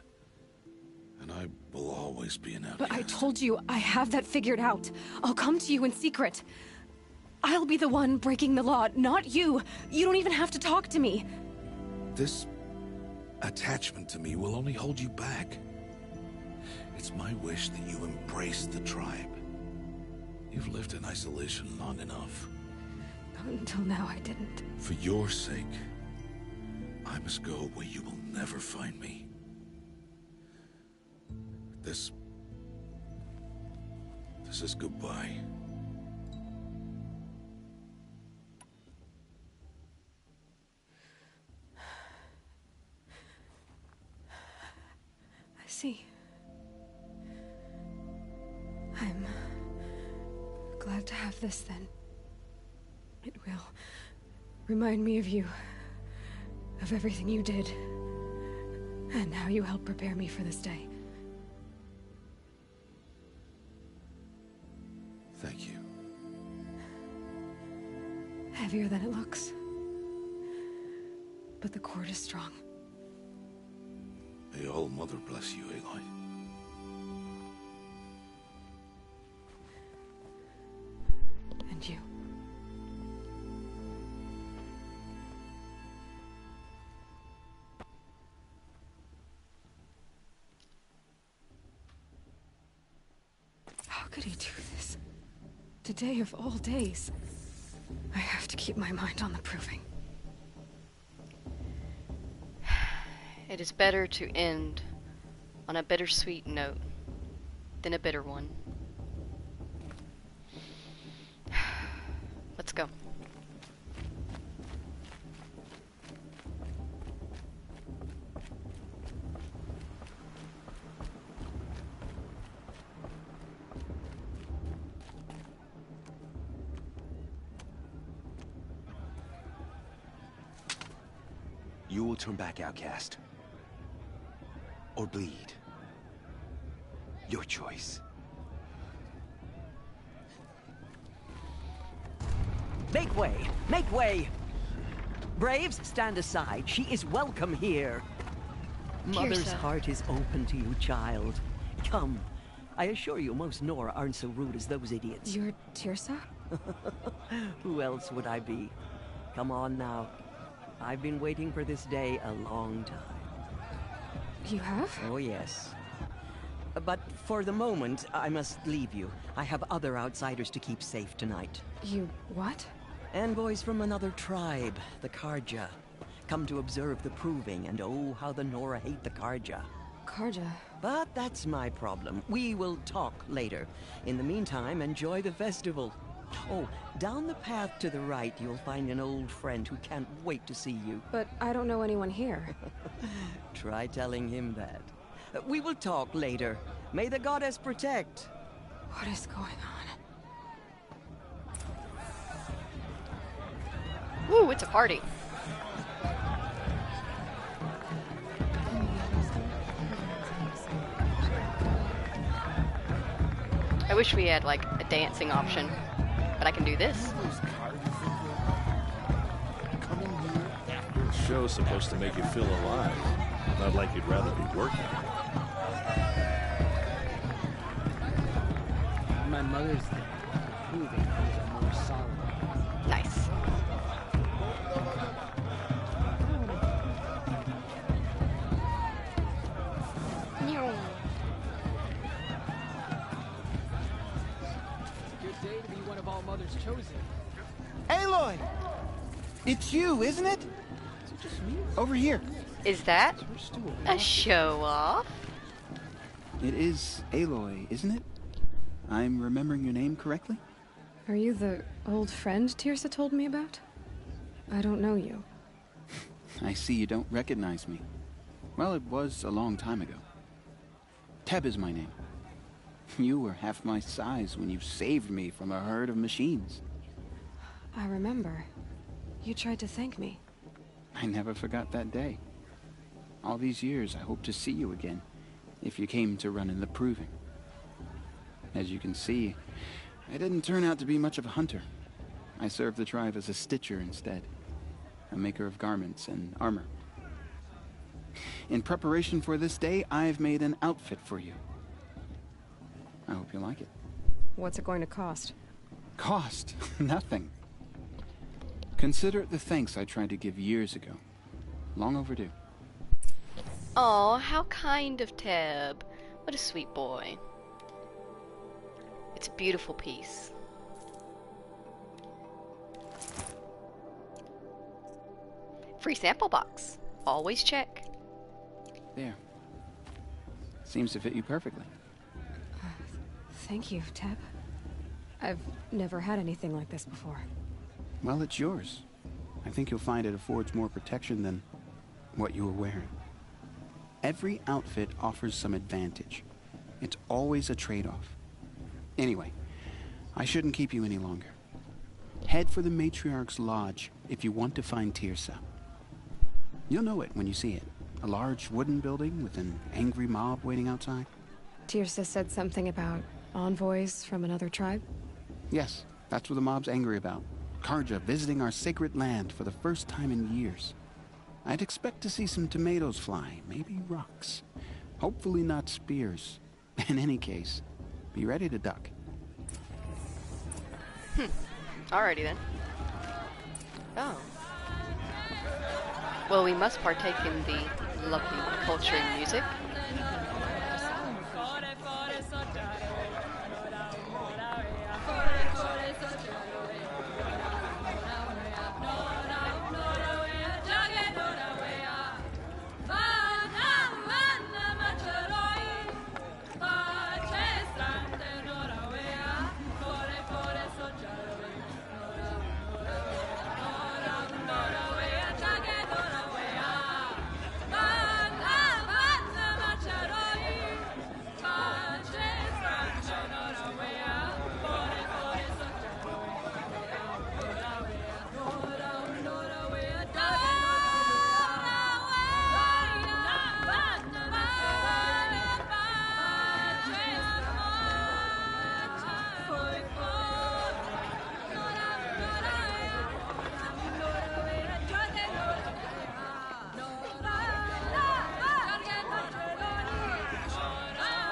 And I will always be an outcast. But I told you, I have that figured out. I'll come to you in secret. I'll be the one breaking the law, not you. You don't even have to talk to me. This attachment to me will only hold you back. It's my wish that you embrace the tribe. You've lived in isolation long enough. Until now, I didn't. For your sake, I must go where you will never find me. This is goodbye. I see. I'm glad to have this, then. It will remind me of you, of everything you did, and how you helped prepare me for this day. Thank you. Heavier than it looks. But the cord is strong. May All Mother bless you, Aloy. And you. How could he do this? Today of all days. I have to keep my mind on the Proving. It is better to end on a bittersweet note than a bitter one. Let's go. You will turn back, outcast. Or bleed. Your choice. Make way! Make way! Braves, stand aside. She is welcome here. Mother's Tirsa. heart is open to you, child. Come. I assure you, most Nora aren't so rude as those idiots. You're Tirsa? Who else would I be? Come on now. I've been waiting for this day a long time. You have? Oh, yes. But for the moment, I must leave you. I have other outsiders to keep safe tonight. You what? Envoys from another tribe, the Karja. Come to observe the Proving, and oh, how the Nora hate the Karja. Karja. But that's my problem. We will talk later. In the meantime, enjoy the festival. Oh, down the path to the right, you'll find an old friend who can't wait to see you. But I don't know anyone here. Try telling him that. We will talk later. May the goddess protect. What is going on? Woo, it's a party. I wish we had, like, a dancing option, but I can do this. The show's supposed to make you feel alive, not like you'd rather be working. My mother's proving things are more solid. Nice. Good day to be one of all mothers chosen. Aloy! It's you, isn't it? Over here. Is that a show-off? It is Aloy, isn't it? I'm remembering your name correctly? Are you the old friend Tirsa told me about? I don't know you. I see you don't recognize me. Well, it was a long time ago. Teb is my name. You were half my size when you saved me from a herd of machines. I remember. You tried to thank me. I never forgot that day. All these years, I hope to see you again, if you came to run in the proving. As you can see, I didn't turn out to be much of a hunter. I served the tribe as a stitcher instead, a maker of garments and armor. In preparation for this day, I've made an outfit for you. I hope you like it. What's it going to cost? Cost? Nothing. Consider it the thanks I tried to give years ago. Long overdue. Oh, how kind of Teb. What a sweet boy. It's a beautiful piece. Free sample box. Always check. There. Seems to fit you perfectly. Thank you, Teb. I've never had anything like this before. Well, it's yours. I think you'll find it affords more protection than what you were wearing. Every outfit offers some advantage. It's always a trade-off. Anyway, I shouldn't keep you any longer. Head for the Matriarch's Lodge if you want to find Tirsa. You'll know it when you see it. A large wooden building with an angry mob waiting outside. Tirsa said something about envoys from another tribe? Yes, that's what the mob's angry about. Karja visiting our sacred land for the first time in years. I'd expect to see some tomatoes fly, maybe rocks. Hopefully not spears. In any case, be ready to duck. Alrighty then. Oh. Well, we must partake in the lovely culture and music.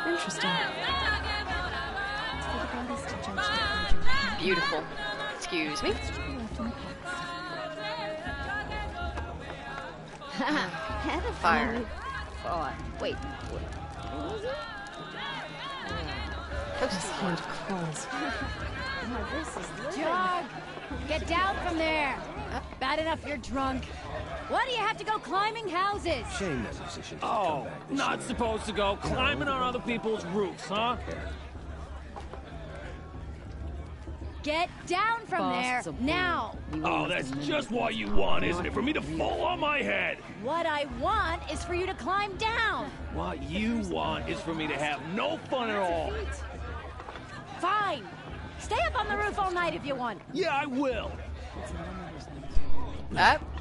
Interesting. Beautiful. Excuse me. Fire. Oh, wait. What was it? This hand crawls. Jog! Get down from there! Bad enough you're drunk. Why do you have to go climbing houses? Shame that musician didn't come Oh, back this not year. supposed to go climbing on other people's roofs, huh? Get down from Boss there, is a bully. now! You Oh, ain't that's listening just to what this. you want, isn't it? For me to fall on my head. What I want is for you to climb down! What you want is for me to have no fun at all. Fine! Stay up on the roof all night if you want. Yeah, I will.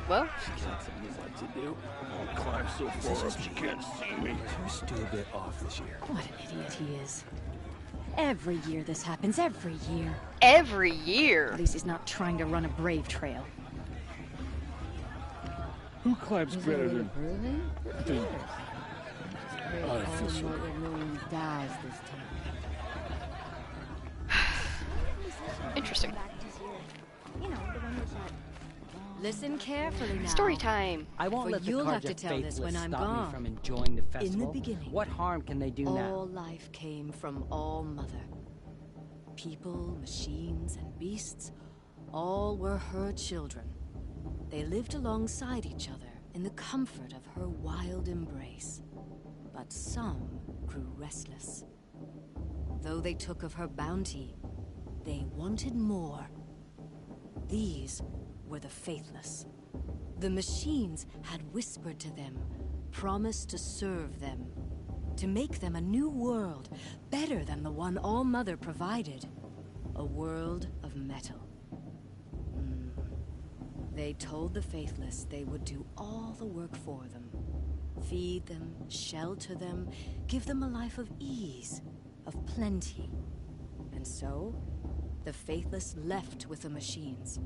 Well. She's got something you'd like to do. I'll climb so far up she can't see me. Too stupid off this year. What an idiot he is. Every year this happens, every year. Every year? At least he's not trying to run a brave trail. Who climbs better than... I feel so... dies this time. Interesting. Listen carefully now. Story time. I won't For let the you'll have Carja to tell this when faithless I'm stop gone. me from enjoying the festival. In the beginning, what harm can they do now? all life came from All Mother. People, machines, and beasts, all were her children. They lived alongside each other in the comfort of her wild embrace. But some grew restless. Though they took of her bounty, they wanted more. These were the faithless. The machines had whispered to them, promised to serve them, to make them a new world, better than the one All Mother provided. A world of metal. They told the faithless they would do all the work for them. Feed them, shelter them, give them a life of ease, of plenty. And so, the faithless left with the machines.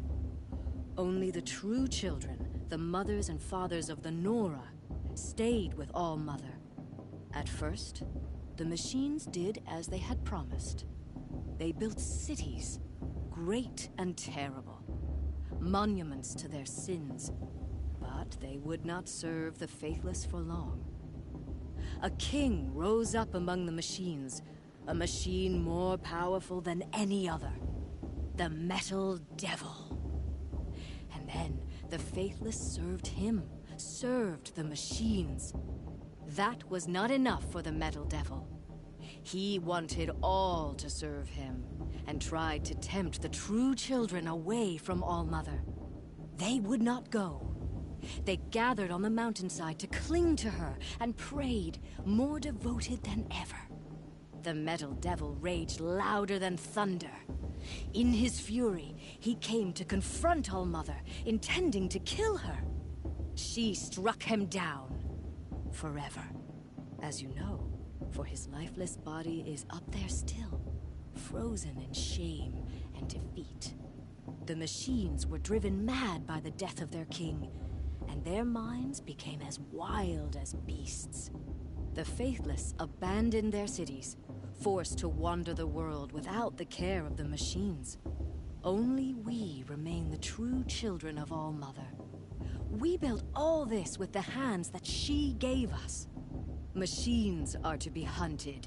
Only the true children, the mothers and fathers of the Nora, stayed with All Mother. At first, the machines did as they had promised. They built cities, great and terrible, monuments to their sins, but they would not serve the faithless for long. A king rose up among the machines, a machine more powerful than any other, the Metal Devil. And then the faithless served him, served the machines. That was not enough for the Metal Devil. He wanted all to serve him, and tried to tempt the true children away from All Mother. They would not go. They gathered on the mountainside to cling to her and prayed, more devoted than ever. The Metal Devil raged louder than thunder. In his fury, he came to confront All Mother, intending to kill her. She struck him down. Forever. As you know, for his lifeless body is up there still, frozen in shame and defeat. The machines were driven mad by the death of their king, and their minds became as wild as beasts. The faithless abandoned their cities, forced to wander the world without the care of the machines. Only we remain the true children of All Mother. We built all this with the hands that she gave us. Machines are to be hunted.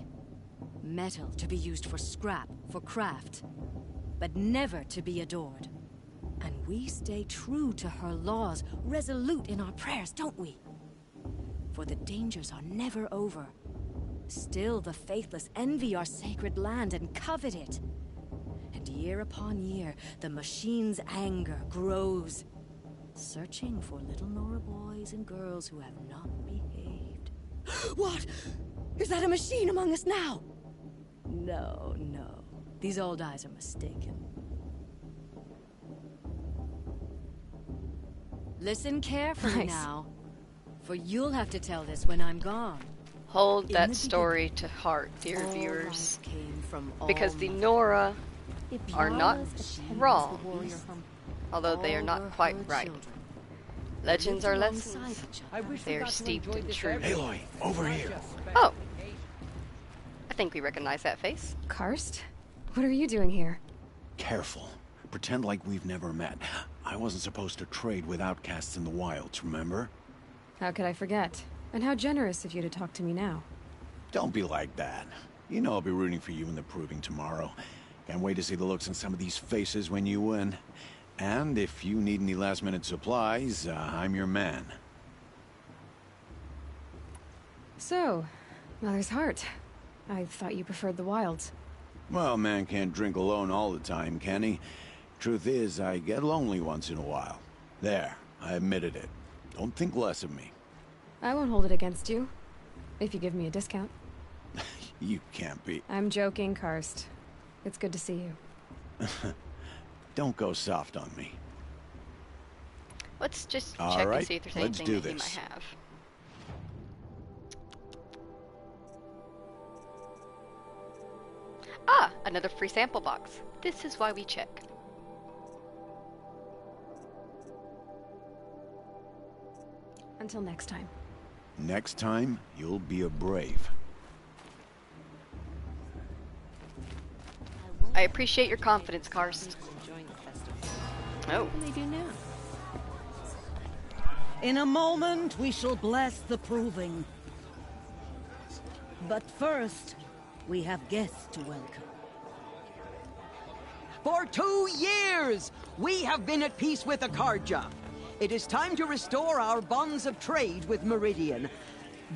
Metal to be used for scrap, for craft. But never to be adored. And we stay true to her laws, resolute in our prayers, don't we? For the dangers are never over. Still the faithless envy our sacred land and covet it. And year upon year, the machine's anger grows, searching for little Nora boys and girls who have not behaved. What? Is that a machine among us now? No, no. These old eyes are mistaken. Listen carefully now, for you'll have to tell this when I'm gone. Hold that story to heart, dear viewers, because the Nora are not wrong, although they are not quite right. Legends are lessons. They are steeped in truth. Aloy, over here. Oh. I think we recognize that face. Karst? What are you doing here? Careful. Pretend like we've never met. I wasn't supposed to trade with outcasts in the wilds, remember? How could I forget? And how generous of you to talk to me now. Don't be like that. You know I'll be rooting for you in the proving tomorrow. Can't wait to see the looks on some of these faces when you win. And if you need any last-minute supplies, I'm your man. So, Mother's Heart. I thought you preferred the wilds. Well, man can't drink alone all the time, can he? Truth is, I get lonely once in a while. There, I admitted it. Don't think less of me. I won't hold it against you, if you give me a discount. You can't be... I'm joking, Karst. It's good to see you. Don't go soft on me. Let's just All check right, and see if there's let's anything do that he this. might have. Ah, another free sample box. This is why we check. Until next time. Next time, you'll be a brave. I appreciate your confidence, Karst. Oh. What do they do now? In a moment, we shall bless the proving. But first, we have guests to welcome. For 2 years, we have been at peace with Akarja. It is time to restore our bonds of trade with Meridian.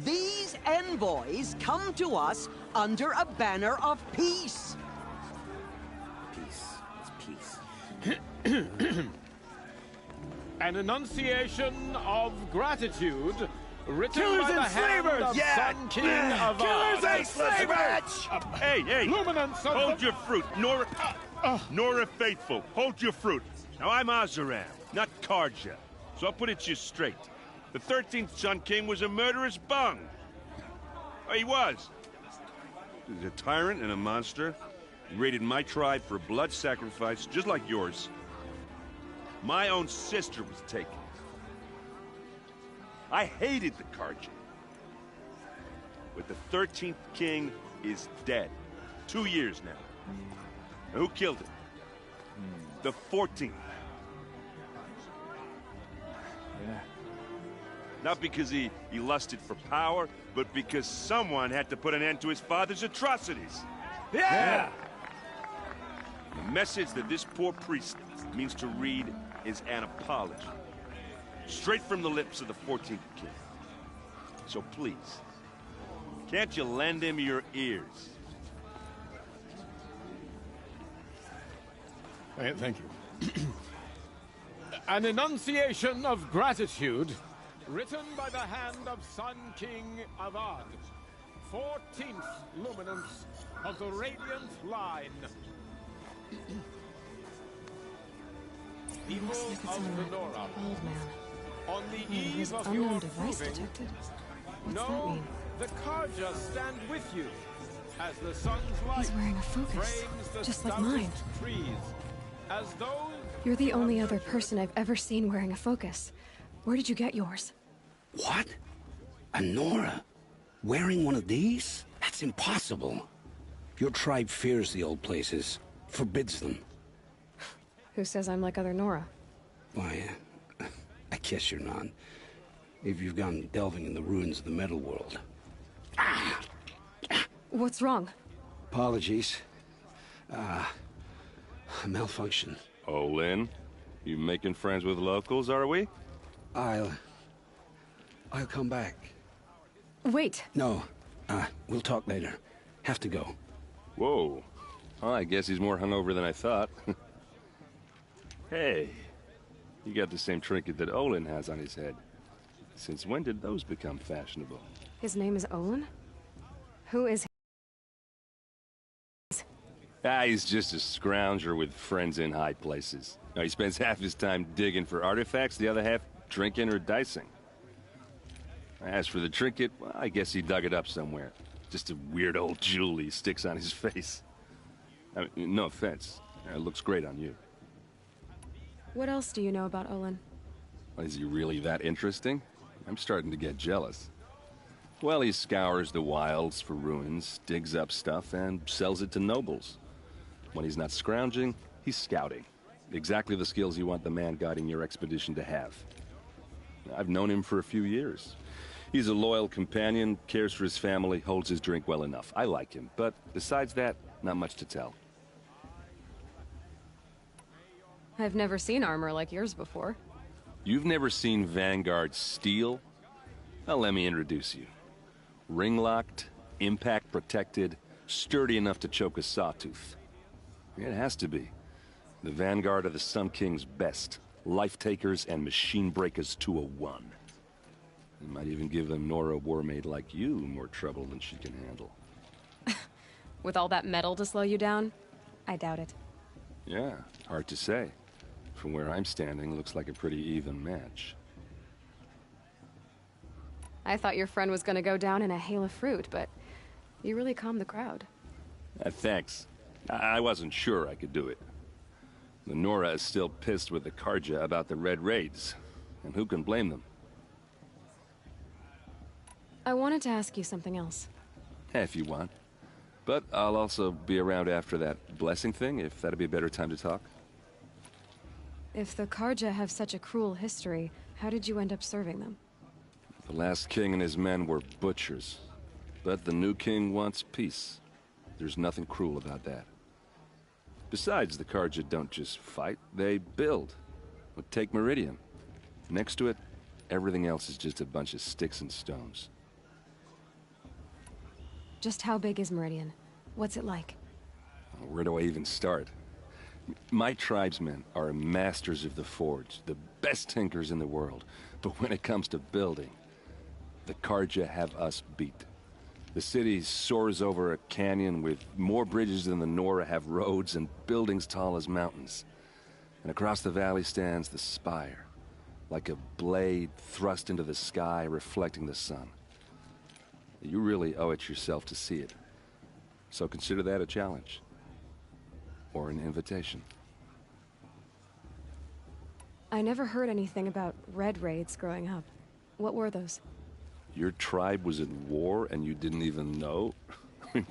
These envoys come to us under a banner of peace. Peace. It's peace. An enunciation of gratitude written Killers by the and hand slavers! of Yeah! Sun King of Killers and slavers! Hey, hey! Luminance of Hold your fruit, Nora. Nora Faithful, hold your fruit. Now I'm Azaram, not Karja, so I'll put it to you straight. The 13th Sun King was a murderous bung. Oh, he was. He's a tyrant and a monster. He raided my tribe for a blood sacrifice, just like yours. My own sister was taken. I hated the Karja. But the 13th king is dead. 2 years now. Now, who killed him? The 14th. Yeah. Not because he lusted for power, but because someone had to put an end to his father's atrocities. Yeah! The message that this poor priest means to read is an apology. Straight from the lips of the 14th king. So please, can't you lend him your ears? Thank you. An enunciation of gratitude written by the hand of Sun King Avad, 14th luminance of the Radiant Line. People of the Nora, Old man. on the His eve of unknown your device proving, detected. What's that know mean? the Karja stand with you as the sun's light He's wearing a focus, frames the just like stoutest mine. trees, as those You're the only other person I've ever seen wearing a focus. Where did you get yours? What? A Nora? Wearing one of these? That's impossible. Your tribe fears the old places, forbids them. Who says I'm like other Nora? Why, I guess you're not. If you've gone delving in the ruins of the metal world. What's wrong? Apologies. A malfunction. Oh, Lynn, you making friends with locals, are we? I'll come back. Wait. No, we'll talk later. Have to go. Whoa. Well, I guess he's more hungover than I thought. Hey, you got the same trinket that Olin has on his head. Since when did those become fashionable? His name is Olin? Who is he? He's just a scrounger with friends in high places. Now, he spends half his time digging for artifacts, the other half drinking or dicing. As for the trinket, well, I guess he dug it up somewhere. Just a weird old jewel he sticks on his face. I mean, no offense. It looks great on you. What else do you know about Olin? Is he really that interesting? I'm starting to get jealous. Well, he scours the wilds for ruins, digs up stuff, and sells it to nobles. When he's not scrounging, he's scouting. Exactly the skills you want the man guiding your expedition to have. I've known him for a few years. He's a loyal companion, cares for his family, holds his drink well enough. I like him, but besides that, not much to tell. I've never seen armor like yours before. You've never seen Vanguard steel? Well, let me introduce you. Ring-locked, impact-protected, Sturdy enough to choke a sawtooth. It has to be. The vanguard of the Sun King's best. Life-takers and machine breakers to a one. It might even give a Nora warmaid like you more trouble than she can handle. With all that metal to slow you down? I doubt it. Yeah, hard to say. From where I'm standing, looks like a pretty even match. I thought your friend was gonna go down in a hail of fruit, but you really calmed the crowd. Thanks. I wasn't sure I could do it. The Nora is still pissed with the Karja about the Red Raids, and who can blame them? I wanted to ask you something else. If you want. But I'll also be around after that blessing thing, if that'd be a better time to talk. If the Karja have such a cruel history, how did you end up serving them? The last king and his men were butchers. But the new king wants peace. There's nothing cruel about that. Besides, the Karja don't just fight, they build. But take Meridian. Next to it, everything else is just a bunch of sticks and stones. Just how big is Meridian? What's it like? Where do I even start? My tribesmen are masters of the forge, the best tinkers in the world. But when it comes to building, the Karja have us beat. The city soars over a canyon with more bridges than the Nora have roads and buildings tall as mountains. And across the valley stands the spire, like a blade thrust into the sky reflecting the sun. You really owe it yourself to see it. So consider that a challenge. Or an invitation. I never heard anything about Red Raids growing up. What were those? Your tribe was at war and you didn't even know?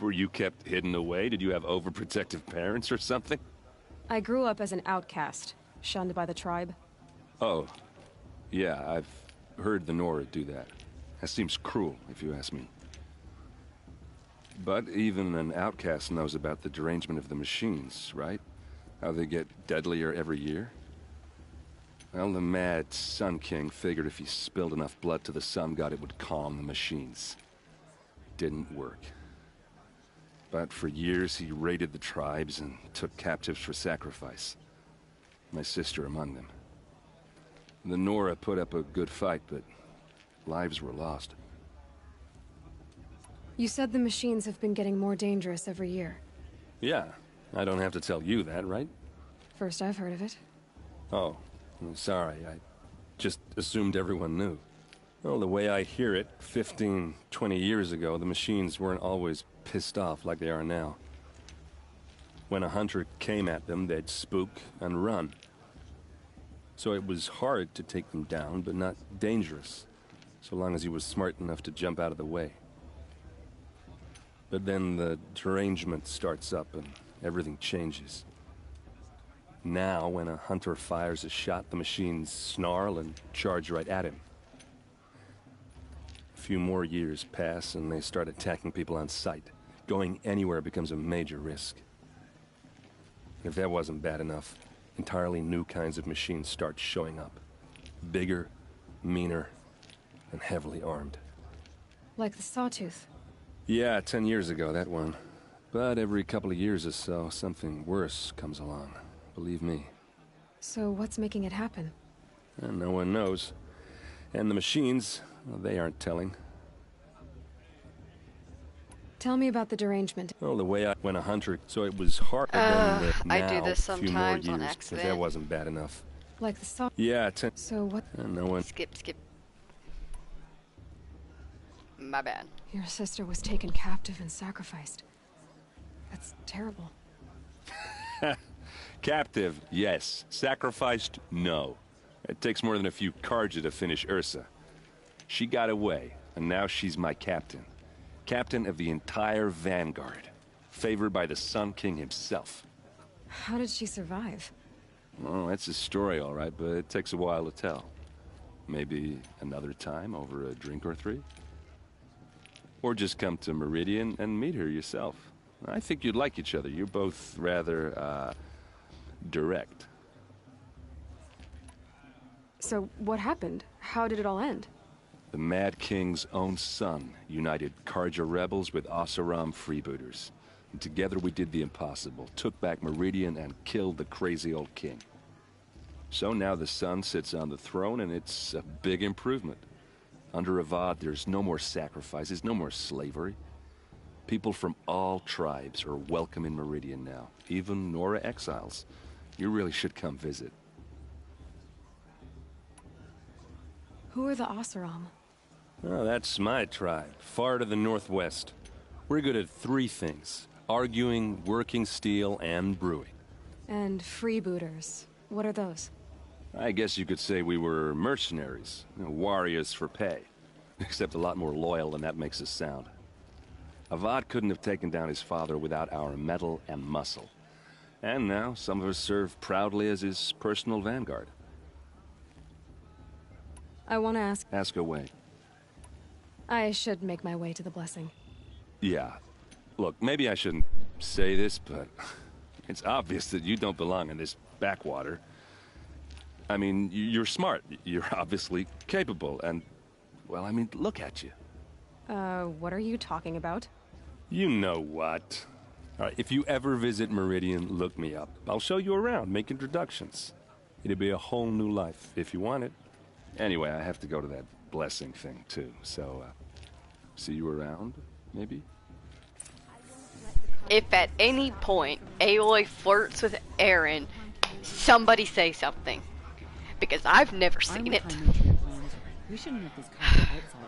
Were you kept hidden away? Did you have overprotective parents or something? I grew up as an outcast, shunned by the tribe. Oh, yeah, I've heard the Nora do that. That seems cruel, if you ask me. But even an outcast knows about the derangement of the machines, right? How they get deadlier every year? Well, the mad Sun King figured if he spilled enough blood to the Sun God, it would calm the machines. Didn't work. But for years, he raided the tribes and took captives for sacrifice. My sister among them. The Nora put up a good fight, but lives were lost. You said the machines have been getting more dangerous every year. Yeah, I don't have to tell you that, right? First I've heard of it. Oh, I'm sorry. I just assumed everyone knew. Well, the way I hear it, 15, 20 years ago, the machines weren't always pissed off like they are now. When a hunter came at them, they'd spook and run. So it was hard to take them down, but not dangerous, so long as he was smart enough to jump out of the way. But then the derangement starts up and everything changes. Now, when a hunter fires a shot, the machines snarl and charge right at him. A few more years pass and they start attacking people on sight. Going anywhere becomes a major risk. If that wasn't bad enough, entirely new kinds of machines start showing up. Bigger, meaner, and heavily armed. Like the Sawtooth. Yeah, 10 years ago, that one. But every couple of years or so, something worse comes along. Believe me. So what's making it happen? And no one knows. And the machines, well, they aren't telling. Tell me about the derangement. Well, the way when a hunter, so it was hard. I do this a few more sometimes years, on if accident. that wasn't bad enough. Like the Saw. Yeah, So what? no one. Skip. My bad. Your sister was taken captive and sacrificed. That's terrible. Captive, yes. Sacrificed, no. It takes more than a few Karja to finish Ursa. She got away, and now she's my captain. Captain of the entire Vanguard. Favored by the Sun King himself. How did she survive? Oh, that's a story, all right, but it takes a while to tell. Maybe another time over a drink or three? Or just come to Meridian and meet her yourself. I think you'd like each other. You're both rather, direct. So what happened? How did it all end? The Mad King's own son united Karja rebels with Oseram freebooters. And together we did the impossible, took back Meridian and killed the crazy old king. So now the son sits on the throne, and it's a big improvement. Under Avad, there's no more sacrifices, no more slavery. People from all tribes are welcome in Meridian now, even Nora exiles. You really should come visit. Who are the Oseram? Oh, that's my tribe, far to the northwest. We're good at 3 things: arguing, working steel, and brewing. And freebooters. What are those? I guess you could say we were mercenaries, warriors for pay. Except a lot more loyal than that makes us sound. Avad couldn't have taken down his father without our metal and muscle. And now, some of us serve proudly as his personal vanguard. I want to ask... Ask away. I should make my way to the blessing. Yeah. Look, maybe I shouldn't say this, but it's obvious that you don't belong in this backwater. I mean, you're smart. You're obviously capable, and, well, I mean, look at you. What are you talking about? You know what. All right, if you ever visit Meridian, look me up. I'll show you around, make introductions. It'll be a whole new life, if you want it. Anyway, I have to go to that blessing thing, too, so, see you around, maybe? If at any point Aloy flirts with Aaron, somebody say something. Because I've never seen it.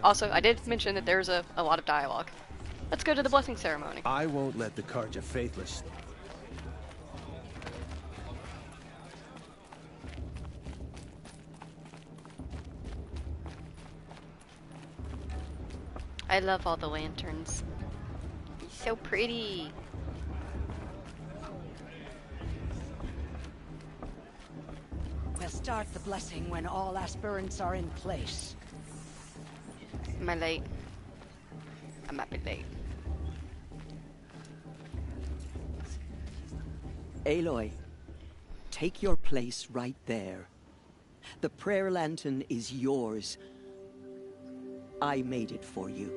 Also, I did mention that there's a lot of dialogue. Let's go to the blessing ceremony. I won't let the Karja faithless. I love all the lanterns. It's so pretty. We'll start the blessing when all aspirants are in place. Am I late? I might be late. Aloy, take your place right there. The prayer lantern is yours. I made it for you.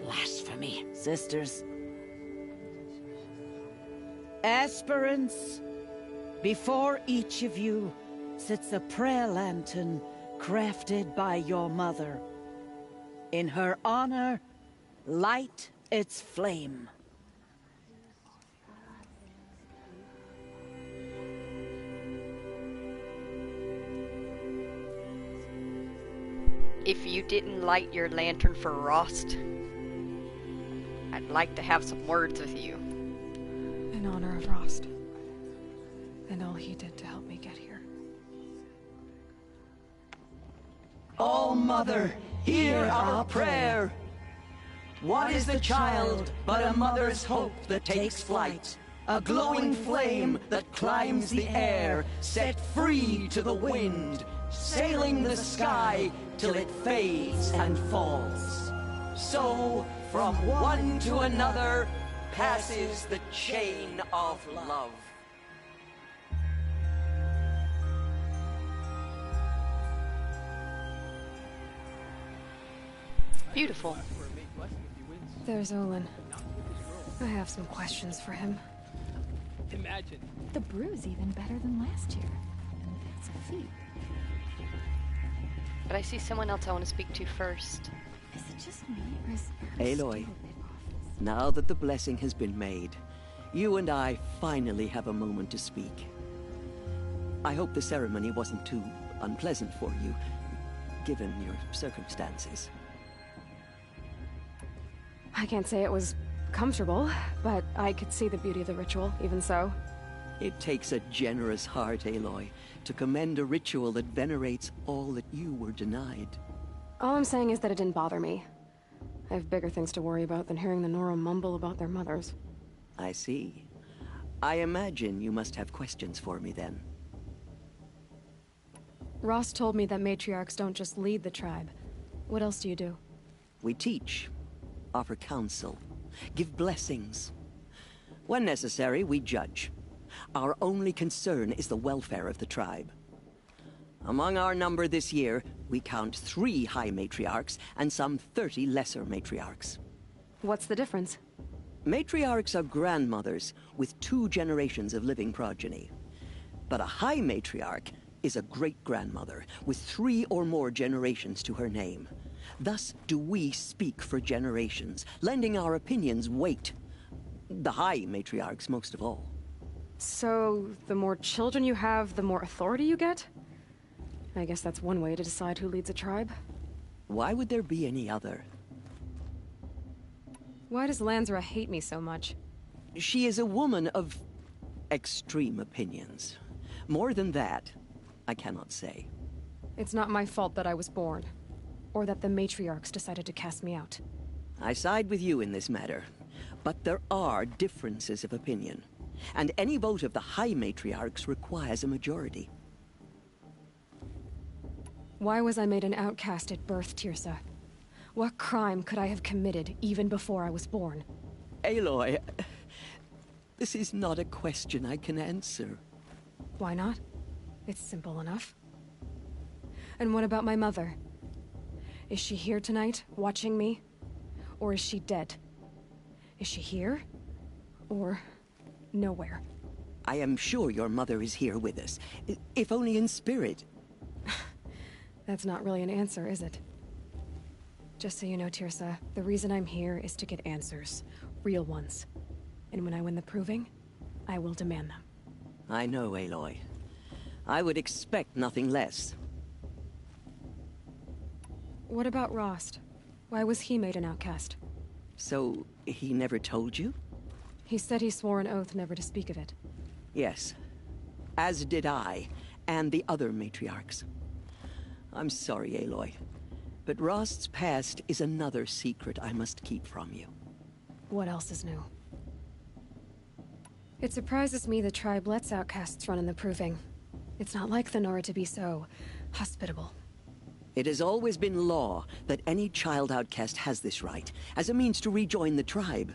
Blasphemy. Sisters. Aspirants, before each of you sits a prayer lantern crafted by your mother. In her honor, light its flame. If you didn't light your lantern for Rost, I'd like to have some words with you. In honor of Rost. And all he did to help me get here. Oh, Mother, hear our prayer. What is the child but a mother's hope that takes flight? A glowing flame that climbs the air, set free to the wind, sailing the sky till it fades and falls. So, from one to another, passes the chain of love. Beautiful. There's Olin. I have some questions for him. Imagine. The brew's even better than last year. That's a feat. But I see someone else I want to speak to first. Is it just me, or is Aloy, now that the blessing has been made, you and I finally have a moment to speak. I hope the ceremony wasn't too unpleasant for you, given your circumstances. I can't say it was comfortable, but I could see the beauty of the ritual, even so. It takes a generous heart, Aloy, to commend a ritual that venerates all that you were denied. All I'm saying is that it didn't bother me. I have bigger things to worry about than hearing the Nora mumble about their mothers. I see. I imagine you must have questions for me, then. Ross told me that matriarchs don't just lead the tribe. What else do you do? We teach, offer counsel, give blessings. When necessary, we judge. Our only concern is the welfare of the tribe. Among our number this year, we count 3 High Matriarchs and some 30 Lesser Matriarchs. What's the difference? Matriarchs are grandmothers with 2 generations of living progeny. But a High Matriarch is a great-grandmother with 3 or more generations to her name. Thus do we speak for generations, lending our opinions weight. The High Matriarchs most of all. So, the more children you have, the more authority you get? I guess that's one way to decide who leads a tribe. Why would there be any other? Why does Lansra hate me so much? She is a woman of extreme opinions. More than that, I cannot say. It's not my fault that I was born, or that the matriarchs decided to cast me out. I side with you in this matter, but there are differences of opinion, and any vote of the High Matriarchs requires a majority. Why was I made an outcast at birth, Tirsa? What crime could I have committed even before I was born? Aloy, this is not a question I can answer. Why not? It's simple enough. And what about my mother? Is she here tonight, watching me? Or is she dead? Is she here? Or nowhere? I am sure your mother is here with us, if only in spirit. That's not really an answer, is it? Just so you know, Tirsa, the reason I'm here is to get answers. Real ones. And when I win the proving, I will demand them. I know, Aloy. I would expect nothing less. What about Rost? Why was he made an outcast? So, he never told you? He said he swore an oath never to speak of it. Yes. As did I, and the other matriarchs. I'm sorry, Aloy, but Rost's past is another secret I must keep from you. What else is new? It surprises me the tribe lets outcasts run in the proving. It's not like the Nora to be so hospitable. It has always been law that any child outcast has this right, as a means to rejoin the tribe.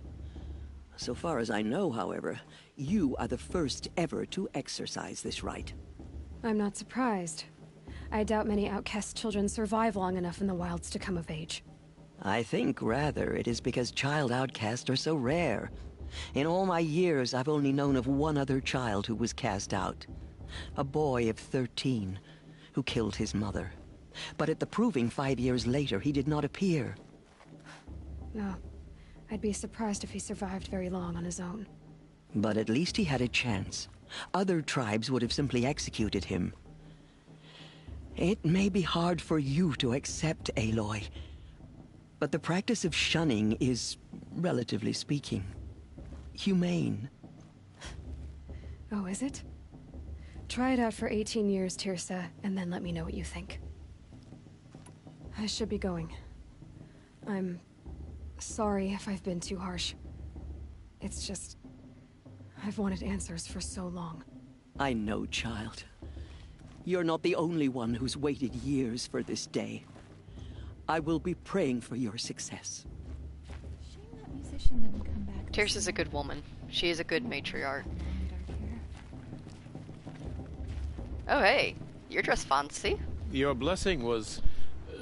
So far as I know, however, you are the first ever to exercise this right. I'm not surprised. I doubt many outcast children survive long enough in the wilds to come of age. I think, rather, it is because child outcasts are so rare. In all my years, I've only known of one other child who was cast out. A boy of 13, who killed his mother. But at the proving 5 years later, he did not appear. No. I'd be surprised if he survived very long on his own. But at least he had a chance. Other tribes would have simply executed him. It may be hard for you to accept, Aloy, but the practice of shunning is, relatively speaking, humane. Oh, is it? Try it out for 18 years, Tirsa, and then let me know what you think. I should be going. I'm sorry if I've been too harsh. It's just, I've wanted answers for so long. I know, child. You're not the only one who's waited years for this day. I will be praying for your success. Shame that musician didn't come back. Tirsa's a good woman. She is a good matriarch. Oh hey, you're dressed fancy. Your blessing was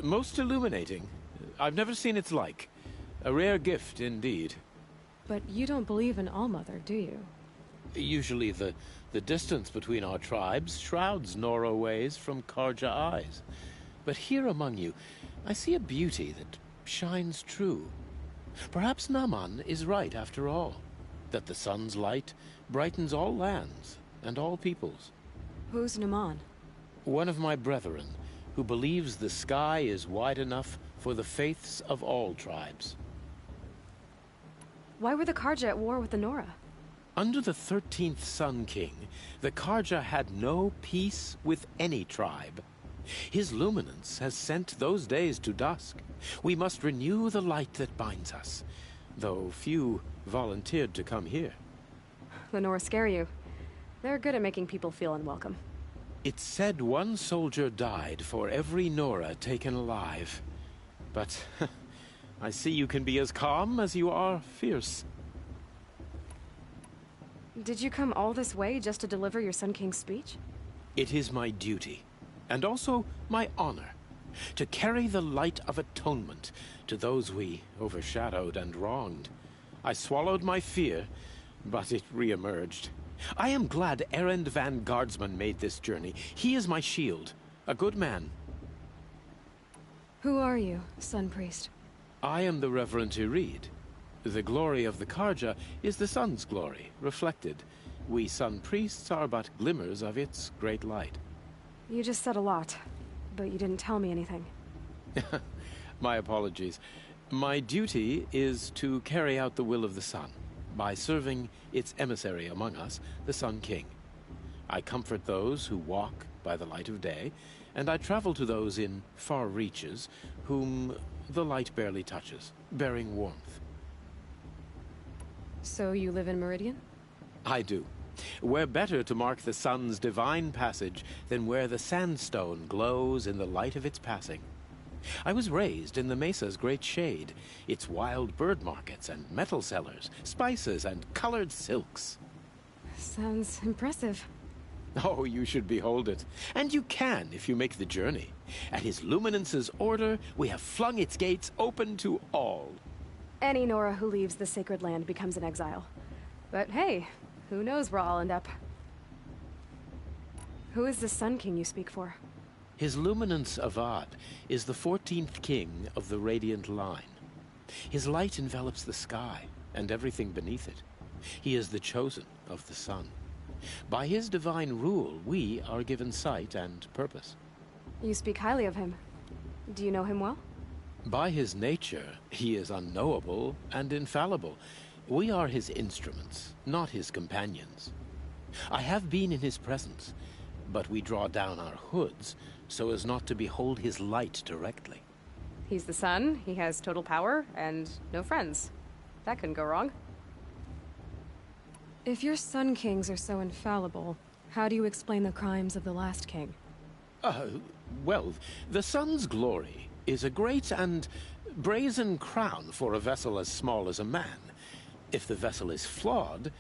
most illuminating. I've never seen its like. A rare gift indeed. But you don't believe in Allmother, do you? Usually the distance between our tribes shrouds Nora ways from Karja eyes. But here among you, I see a beauty that shines true. Perhaps Naman is right after all, that the sun's light brightens all lands and all peoples. Who's Naman? One of my brethren, who believes the sky is wide enough for the faiths of all tribes. Why were the Karja at war with the Nora? Under the 13th Sun King, the Karja had no peace with any tribe. His luminance has sent those days to dusk. We must renew the light that binds us, though few volunteered to come here. The Nora scare you. They're good at making people feel unwelcome. It's said one soldier died for every Nora taken alive. But I see you can be as calm as you are fierce. Did you come all this way just to deliver your Sun King's speech? It is my duty. and also my honor, to carry the light of atonement to those we overshadowed and wronged. I swallowed my fear, but it re-emerged. I am glad Erend van Guardsman made this journey. He is my shield, a good man. Who are you, Sun Priest? I am the Reverend Irid. The glory of the Karja is the sun's glory, reflected. We Sun Priests are but glimmers of its great light. You just said a lot, but you didn't tell me anything. My apologies. My duty is to carry out the will of the sun, by serving its emissary among us, the Sun King. I comfort those who walk by the light of day, and I travel to those in far reaches whom the light barely touches, bearing warmth. So you live in Meridian? I do. Where better to mark the sun's divine passage than where the sandstone glows in the light of its passing. I was raised in the mesa's great shade, its wild bird markets and metal cellars, spices and colored silks. Sounds impressive. Oh, you should behold it. And you can if you make the journey. At His Luminance's order, we have flung its gates open to all. Any Nora who leaves the sacred land becomes an exile. But hey, who knows where I'll end up. Who is the Sun King you speak for? His Luminance Avad is the 14th king of the Radiant Line. His light envelops the sky and everything beneath it. He is the chosen of the sun. By his divine rule, we are given sight and purpose. You speak highly of him. Do you know him well? By his nature, he is unknowable and infallible. We are his instruments, not his companions. I have been in his presence, but we draw down our hoods so as not to behold his light directly. He's the sun, he has total power, and no friends. That couldn't go wrong. If your Sun Kings are so infallible, how do you explain the crimes of the last king? Well, the sun's glory is a great and brazen crown for a vessel as small as a man. If the vessel is flawed,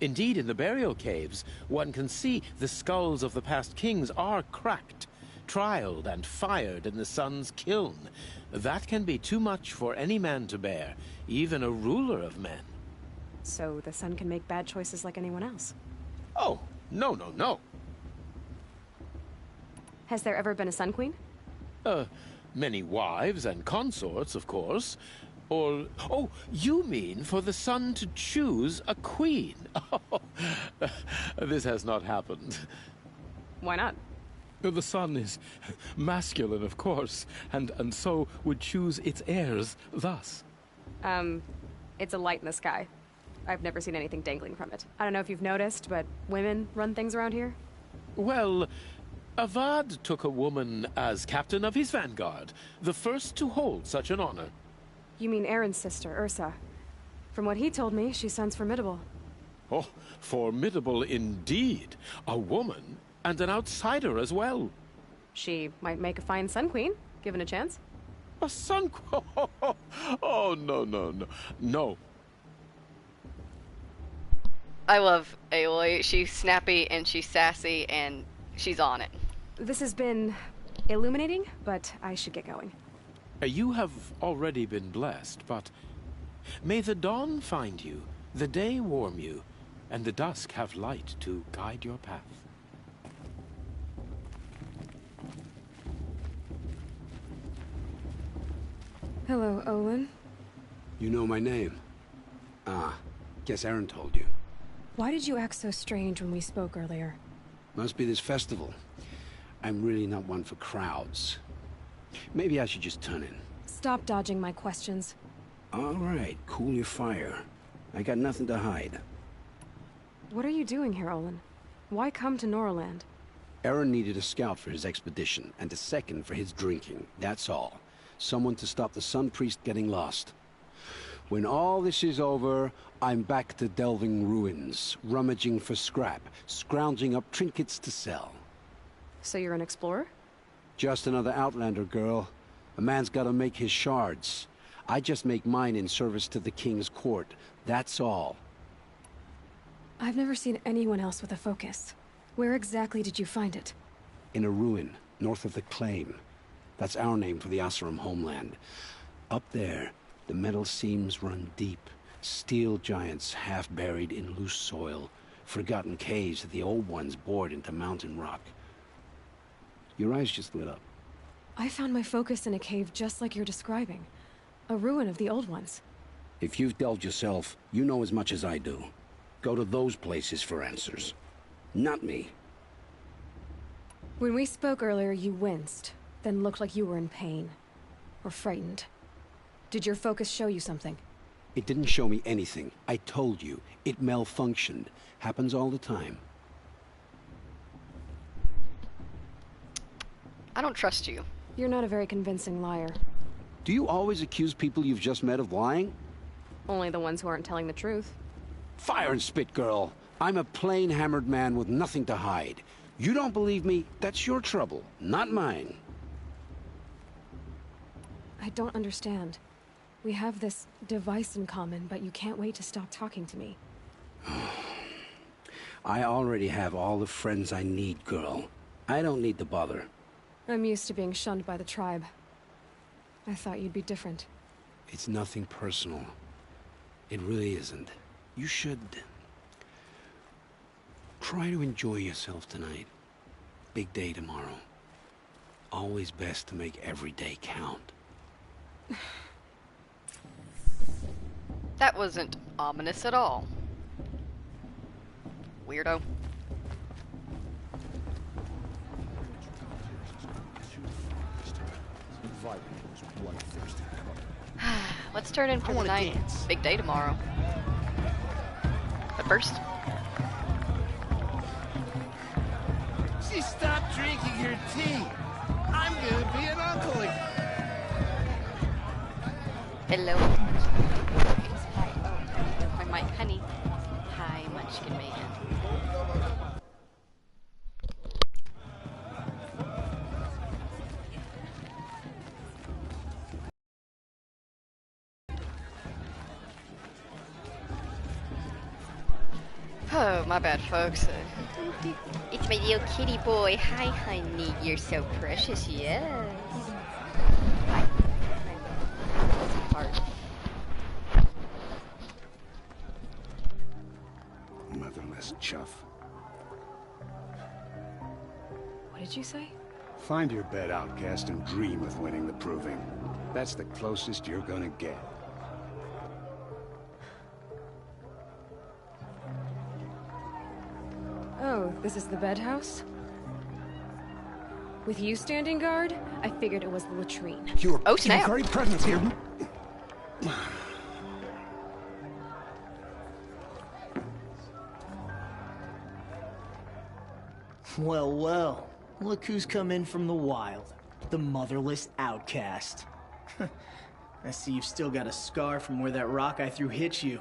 indeed in the burial caves, one can see the skulls of the past kings are cracked, trialed and fired in the sun's kiln. That can be too much for any man to bear, even a ruler of men. So the sun can make bad choices like anyone else? Oh, no. Has there ever been a Sun Queen? Many wives and consorts, of course. Or, oh, you mean for the sun to choose a queen? This has not happened. Why not? The sun is masculine, of course, and so would choose its heirs thus. It's a light in the sky. I've never seen anything dangling from it. I don't know if you've noticed, but women run things around here. Well, Avad took a woman as captain of his vanguard, the first to hold such an honor. You mean Aaron's sister, Ursa. From what he told me, she sounds formidable. Oh, formidable indeed. A woman, and an outsider as well. She might make a fine Sun Queen, given a chance. A Sun Queen? Oh, no. I love Aloy. She's snappy and she's sassy and she's on it. This has been illuminating, but I should get going. You have already been blessed, but may the dawn find you, the day warm you, and the dusk have light to guide your path. Hello, Olin. You know my name? Ah, guess Aaron told you. Why did you act so strange when we spoke earlier? Must be this festival. I'm really not one for crowds. Maybe I should just turn in. Stop dodging my questions. All right, cool your fire. I got nothing to hide. What are you doing here, Olin? Why come to Noraland? Aaron needed a scout for his expedition, and a second for his drinking. That's all. Someone to stop the Sun Priest getting lost. When all this is over, I'm back to delving ruins, rummaging for scrap, scrounging up trinkets to sell. So you're an explorer? Just another Outlander, girl. A man's gotta make his shards. I just make mine in service to the King's court. That's all. I've never seen anyone else with a focus. Where exactly did you find it? In a ruin, north of the Claim. That's our name for the Oseram homeland. Up there, the metal seams run deep. Steel giants half buried in loose soil. Forgotten caves that the old ones bored into mountain rock. Your eyes just lit up. I found my focus in a cave just like you're describing. A ruin of the old ones. If you've delved yourself, you know as much as I do. Go to those places for answers. Not me. When we spoke earlier, you winced, then looked like you were in pain. Or frightened. Did your focus show you something? It didn't show me anything. I told you. It malfunctioned. Happens all the time. I don't trust you. You're not a very convincing liar. Do you always accuse people you've just met of lying? Only the ones who aren't telling the truth. Fire and spit, girl. I'm a plain hammered man with nothing to hide. You don't believe me? That's your trouble, not mine. I don't understand. We have this device in common, but you can't wait to stop talking to me. I already have all the friends I need, girl. I don't need the bother. I'm used to being shunned by the tribe. I thought you'd be different. It's nothing personal. It really isn't. You should... try to enjoy yourself tonight. Big day tomorrow. Always best to make every day count. That wasn't ominous at all. Weirdo. Let's turn in for the night. Dance. Big day tomorrow. But first... She stopped drinking her tea. I'm gonna be an uncle again. Hello. Hi, Mike, honey. Hi, Munchkin Man. Oh, my bad, folks. It's my little kitty boy. Hi, honey. You're so precious, yes. Heart. Motherless chuff. What did you say? Find your bed, outcast, and dream of winning the proving. That's the closest you're gonna get. Oh, this is the bedhouse? With you standing guard, I figured it was the latrine. Your snap. very presence here. Well, well. Look who's come in from the wild. The motherless outcast. I see you've still got a scar from where that rock I threw hit you.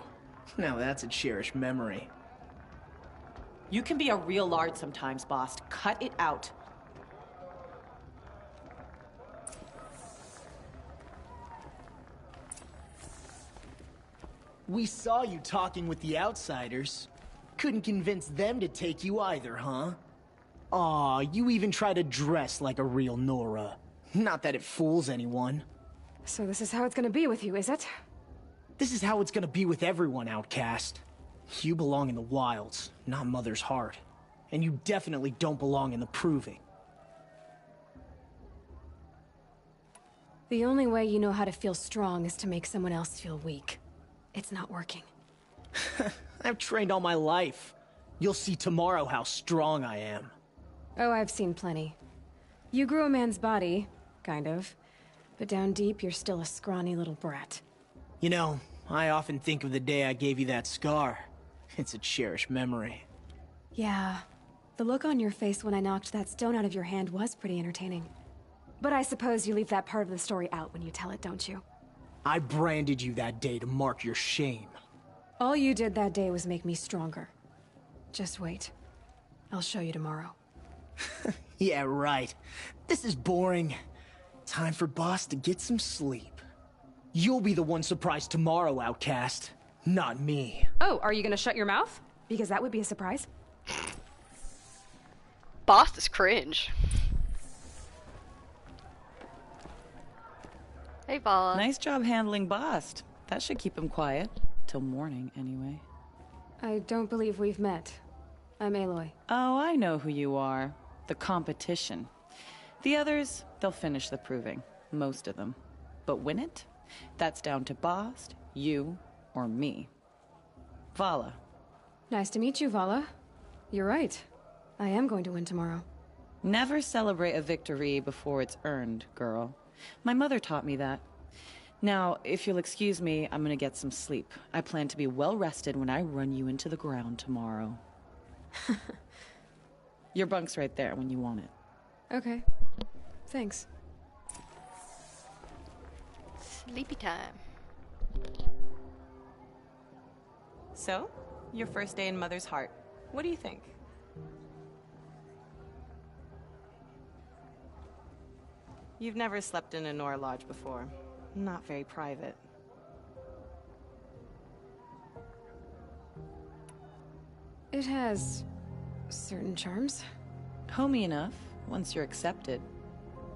Now that's a cherished memory. You can be a real lard sometimes, boss. Cut it out. We saw you talking with the outsiders. Couldn't convince them to take you either, huh? Aw, you even try to dress like a real Nora. Not that it fools anyone. So this is how it's gonna be with you, is it? This is how it's gonna be with everyone, outcast. You belong in the wilds, not Mother's heart. And you definitely don't belong in the proving. The only way you know how to feel strong is to make someone else feel weak. It's not working. I've trained all my life. You'll see tomorrow how strong I am. Oh, I've seen plenty. You grew a man's body, kind of. But down deep, you're still a scrawny little brat. You know, I often think of the day I gave you that scar. It's a cherished memory. Yeah. The look on your face when I knocked that stone out of your hand was pretty entertaining. But I suppose you leave that part of the story out when you tell it, don't you? I branded you that day to mark your shame. All you did that day was make me stronger. Just wait. I'll show you tomorrow. Yeah, right. This is boring. Time for Boss to get some sleep. You'll be the one surprised tomorrow, outcast. Not me. Oh, are you gonna shut your mouth? Because that would be a surprise. Boss is cringe. Hey, Vala. Nice job handling Bast. That should keep him quiet. Till morning, anyway. I don't believe we've met. I'm Aloy. Oh, I know who you are. The competition. The others, they'll finish the proving. Most of them. But win it? That's down to Bast, you, or me. Vala. Nice to meet you, Vala. You're right. I am going to win tomorrow. Never celebrate a victory before it's earned, girl. My mother taught me that. Now, if you'll excuse me, I'm gonna get some sleep. I plan to be well rested when I run you into the ground tomorrow. Your bunk's right there when you want it. Okay. Thanks. Sleepy time. So, your first day in Mother's Heart. What do you think? You've never slept in a Nora Lodge before. Not very private. It has certain charms. Homey enough, once you're accepted.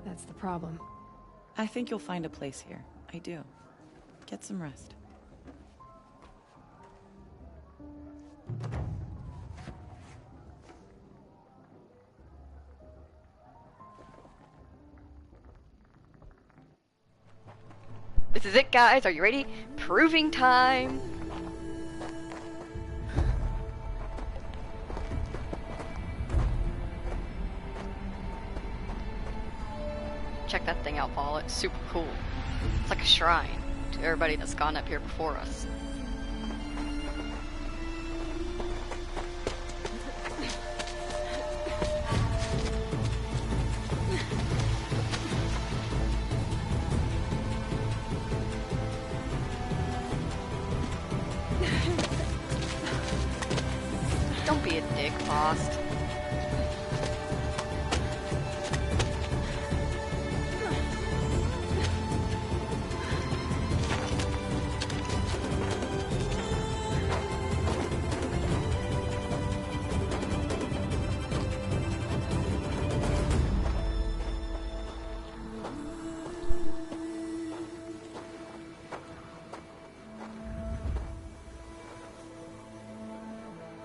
That's the problem. I think you'll find a place here. I do. Get some rest. This is it, guys. Are you ready? Proving time. Check that thing out, Paul. It's super cool. It's like a shrine to everybody that's gone up here before us. Don't be a dick, Faust.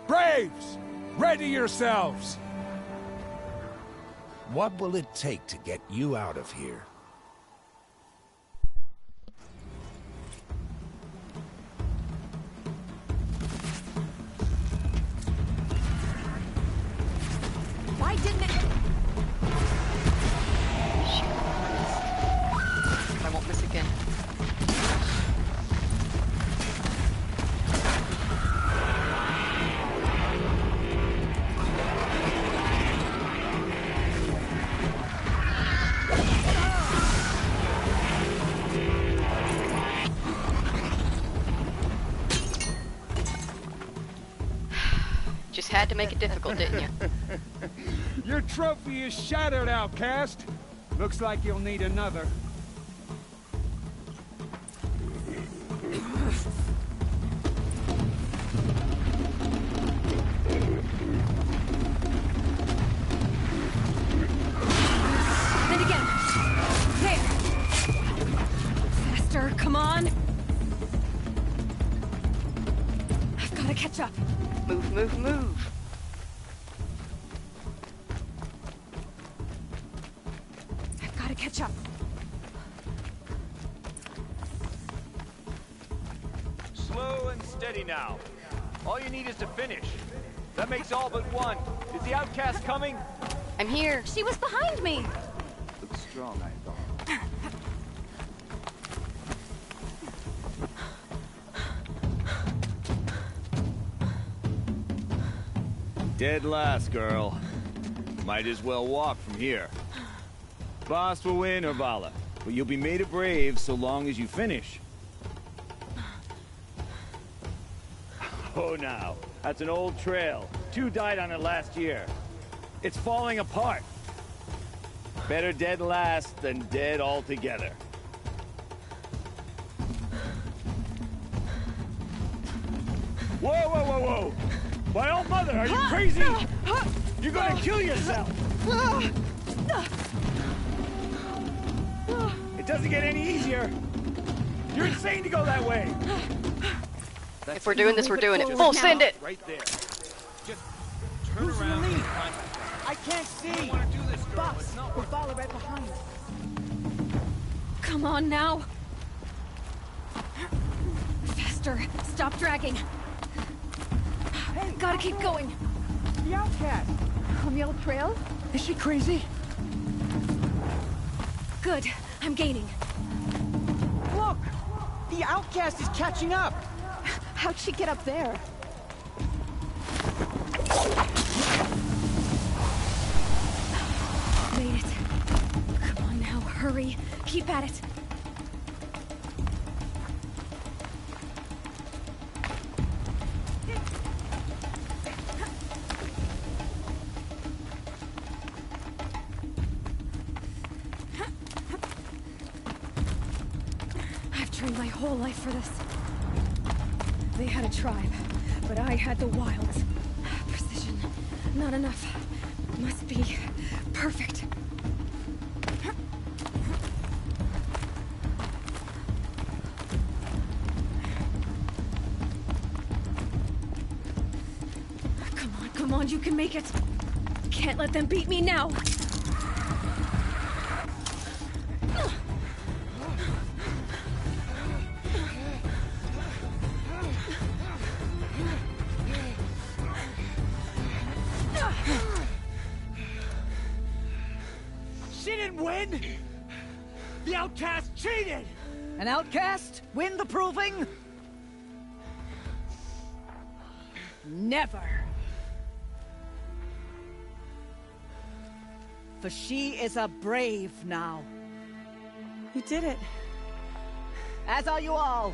Braves! Ready yourselves! What will it take to get you out of here? Why didn't it... I won't miss again. Just had to make it difficult, didn't you? Your trophy is shattered, outcast. Looks like you'll need another. And again. There. Faster, come on. I've got to catch up. Move, move, move. I've got to catch up. Slow and steady now. All you need is to finish. That makes all but one. Is the outcast coming? I'm here. She was behind me. Looks strong, I thought. Dead last, girl. Might as well walk from here. Boss will win or Vala, but you'll be made a brave so long as you finish. Oh, now. That's an old trail. 2 died on it last year. It's falling apart. Better dead last than dead altogether. Whoa, whoa, whoa, whoa! My old mother, are you crazy? You're gonna kill yourself! It doesn't get any easier. You're insane to go that way. If we're doing this, we're doing it. Full send it. Right there. Just turn around. I can't see. I want to do this, girl. Boss, we'll follow right behind. Come on now. Faster. Stop dragging. Hey, gotta keep going. The outcast. On the old trail? Is she crazy? Good. I'm gaining. Look! The outcast is catching up! How'd she get up there? Made it. Come on now, hurry. Keep at it. I've trained my whole life for this. They had a tribe, but I had the wilds. Precision. Not enough. Must be perfect. Come on, you can make it. Can't let them beat me now. She didn't win! The outcast cheated! An outcast? Win the proving? Never. For she is a brave now. You did it. As are you all.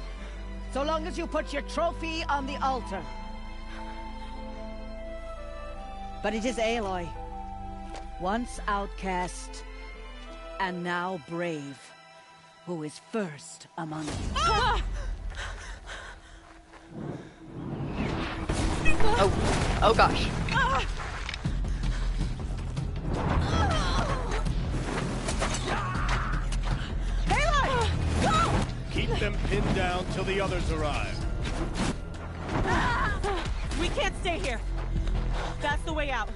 So long as you put your trophy on the altar. But it is Aloy. Once outcast, and now brave, who is first among you. Oh, oh gosh. Aloy! Go! Keep them pinned down till the others arrive. We can't stay here. That's the way out.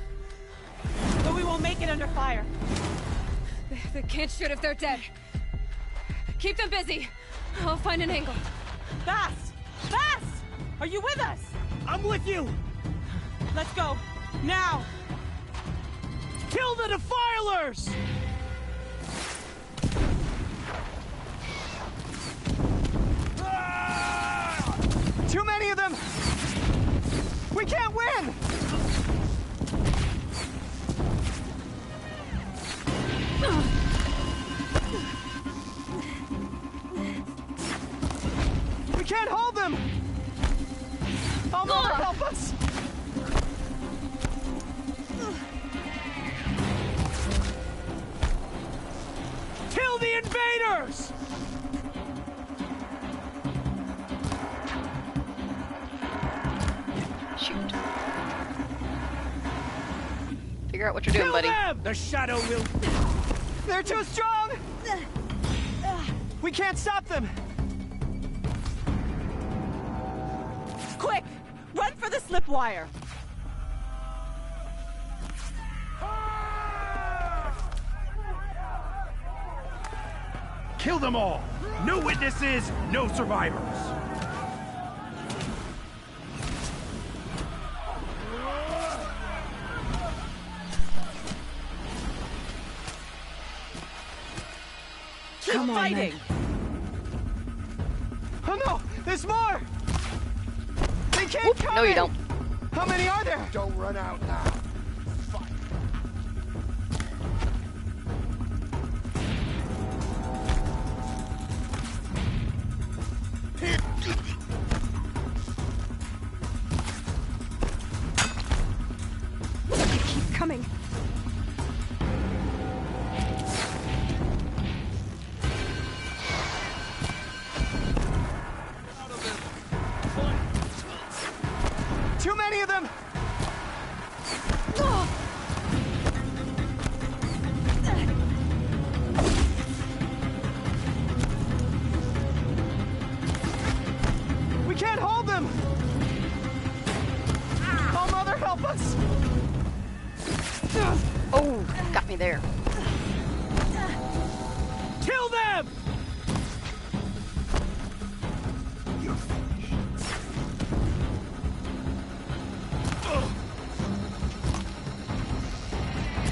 But we won't make it under fire. They can't shoot if they're dead. Keep them busy. I'll find an angle. Fast! Fast! Are you with us? I'm with you! Let's go. Now! Kill the defilers! Too many of them! We can't win! We can't hold them! Almora, help us! Kill the invaders! Shoot. Figure out what you're doing, buddy. Them! The shadow will... They're too strong! We can't stop them! Quick! Run for the slip wire! Kill them all! No witnesses, no survivors! Keep fighting! Oh no! There's more! They can't come No, you in! don't. How many are there? Don't run out now. Keep coming. Too many of them! me there. Kill them!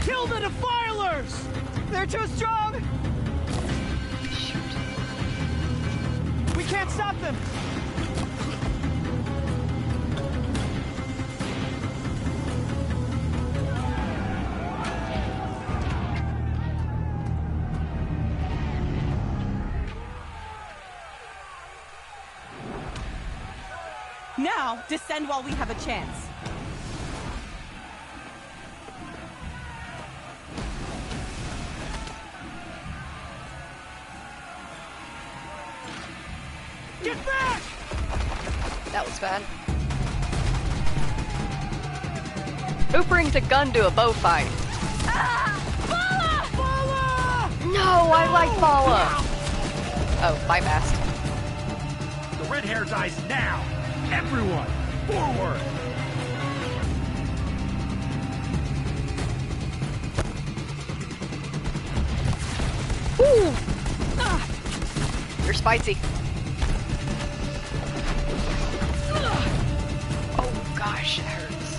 Kill the defilers! They're too strong! We can't stop them! Now, descend while we have a chance. Get back! That was bad. Who brings a gun to a bow fight? No, I like Bala! Oh, bypassed. The red hair dies now! Everyone, forward! Ooh! You're spicy. Oh gosh, it hurts.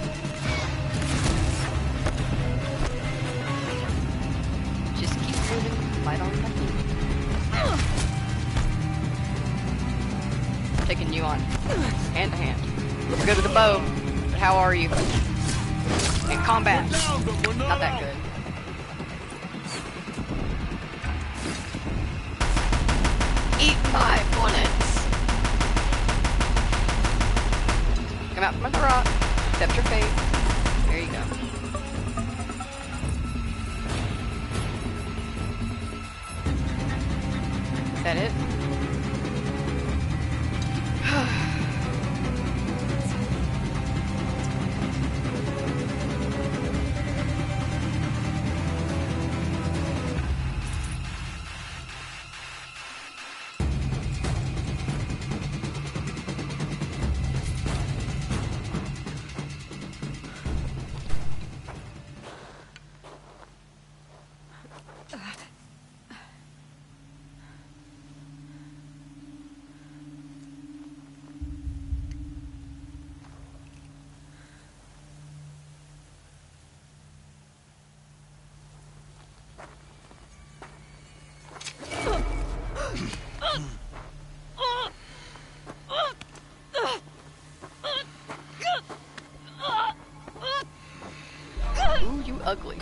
Just keep moving, fight on my feet. Taking you on hand to hand. We're good with the bow, but how are you? In combat, not that good. Eat my bullets! Come out from under the rock, accept your fate. There you go. Is that it? Ooh, you ugly.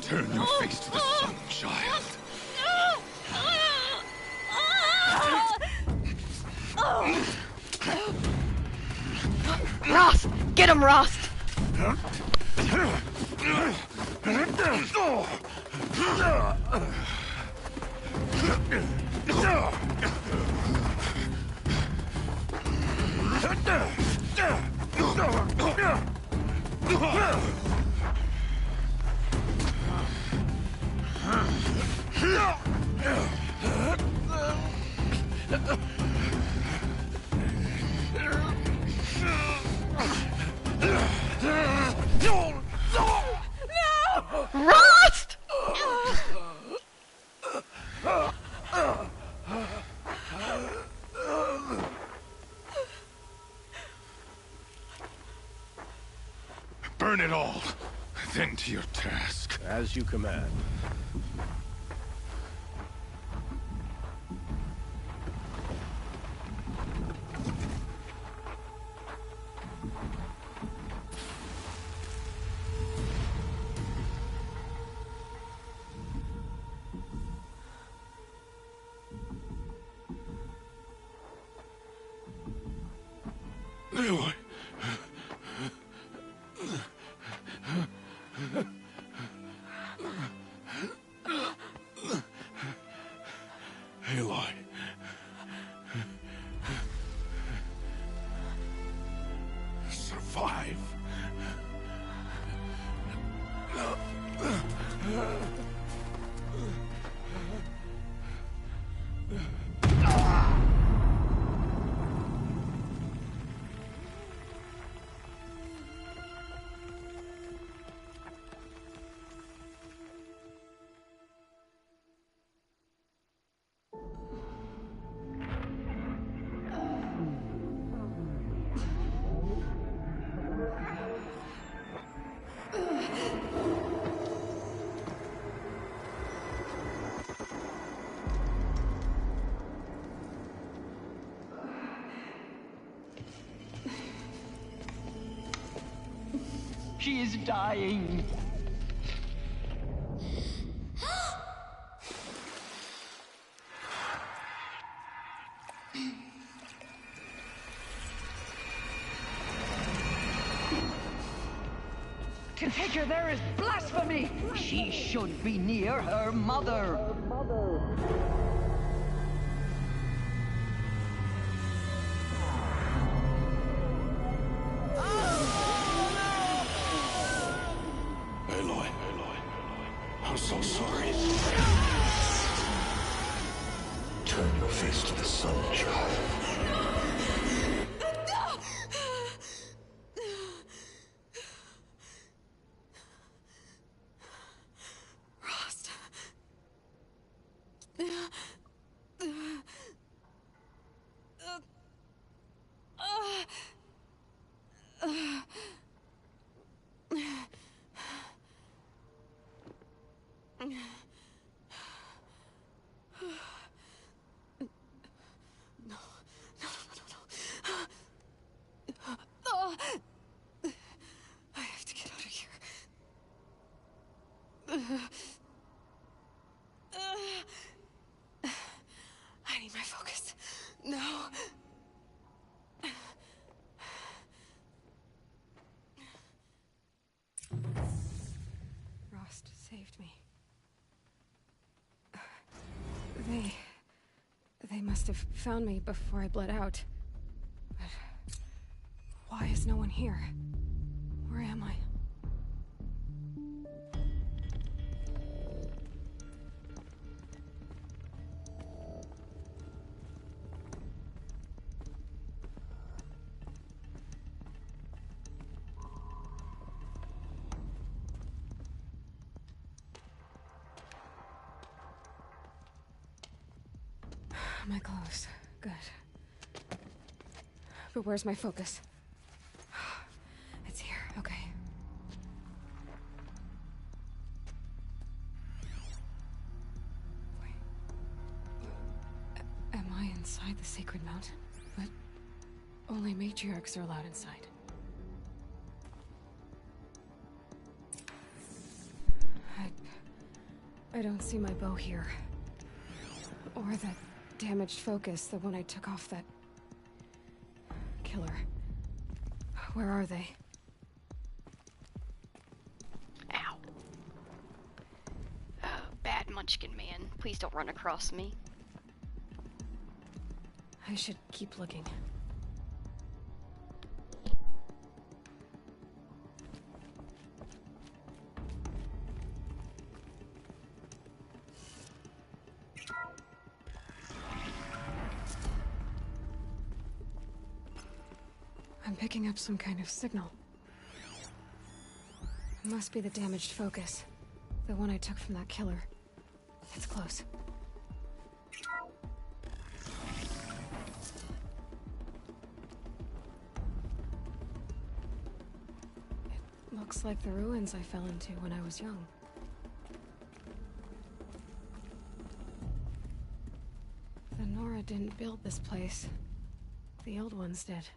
Turn your face to the sun, child. Rost! Get him, Rost! Rost! Burn it all, then to your task. As you command. Leroy. She is dying. To take her there is blasphemy! She should be near her mother. Aloy, I'm so sorry. Turn your face to the sun, child. Rost. I have to get out of here. I need my focus. No. Rost saved me. They must have found me before I bled out. But why is no one here? Where am I? My clothes. Good. But where's my focus? It's here. Okay. Wait. Am I inside the sacred mountain? But only matriarchs are allowed inside. I don't see my bow here. Or that damaged focus, the one I took off that killer. Where are they? Ow. Oh, bad munchkin man. Please don't run across me. I should keep looking. I'm picking up some kind of signal. It must be the damaged focus. The one I took from that killer. It's close. It looks like the ruins I fell into when I was young. The Nora didn't build this place. The old ones did.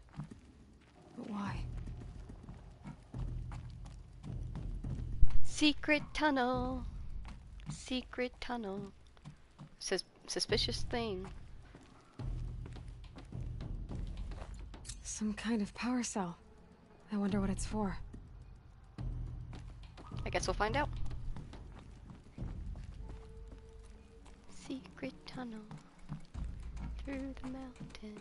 But why? Secret tunnel. Secret tunnel. Suspicious thing. Some kind of power cell. I wonder what it's for. I guess we'll find out. Secret tunnel. Through the mountain.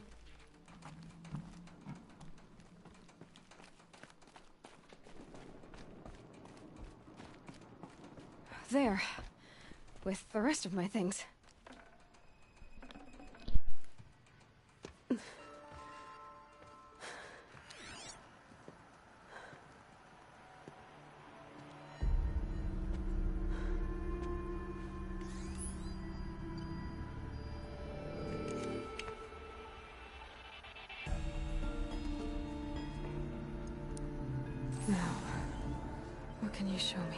There. With the rest of my things. Now, what can you show me?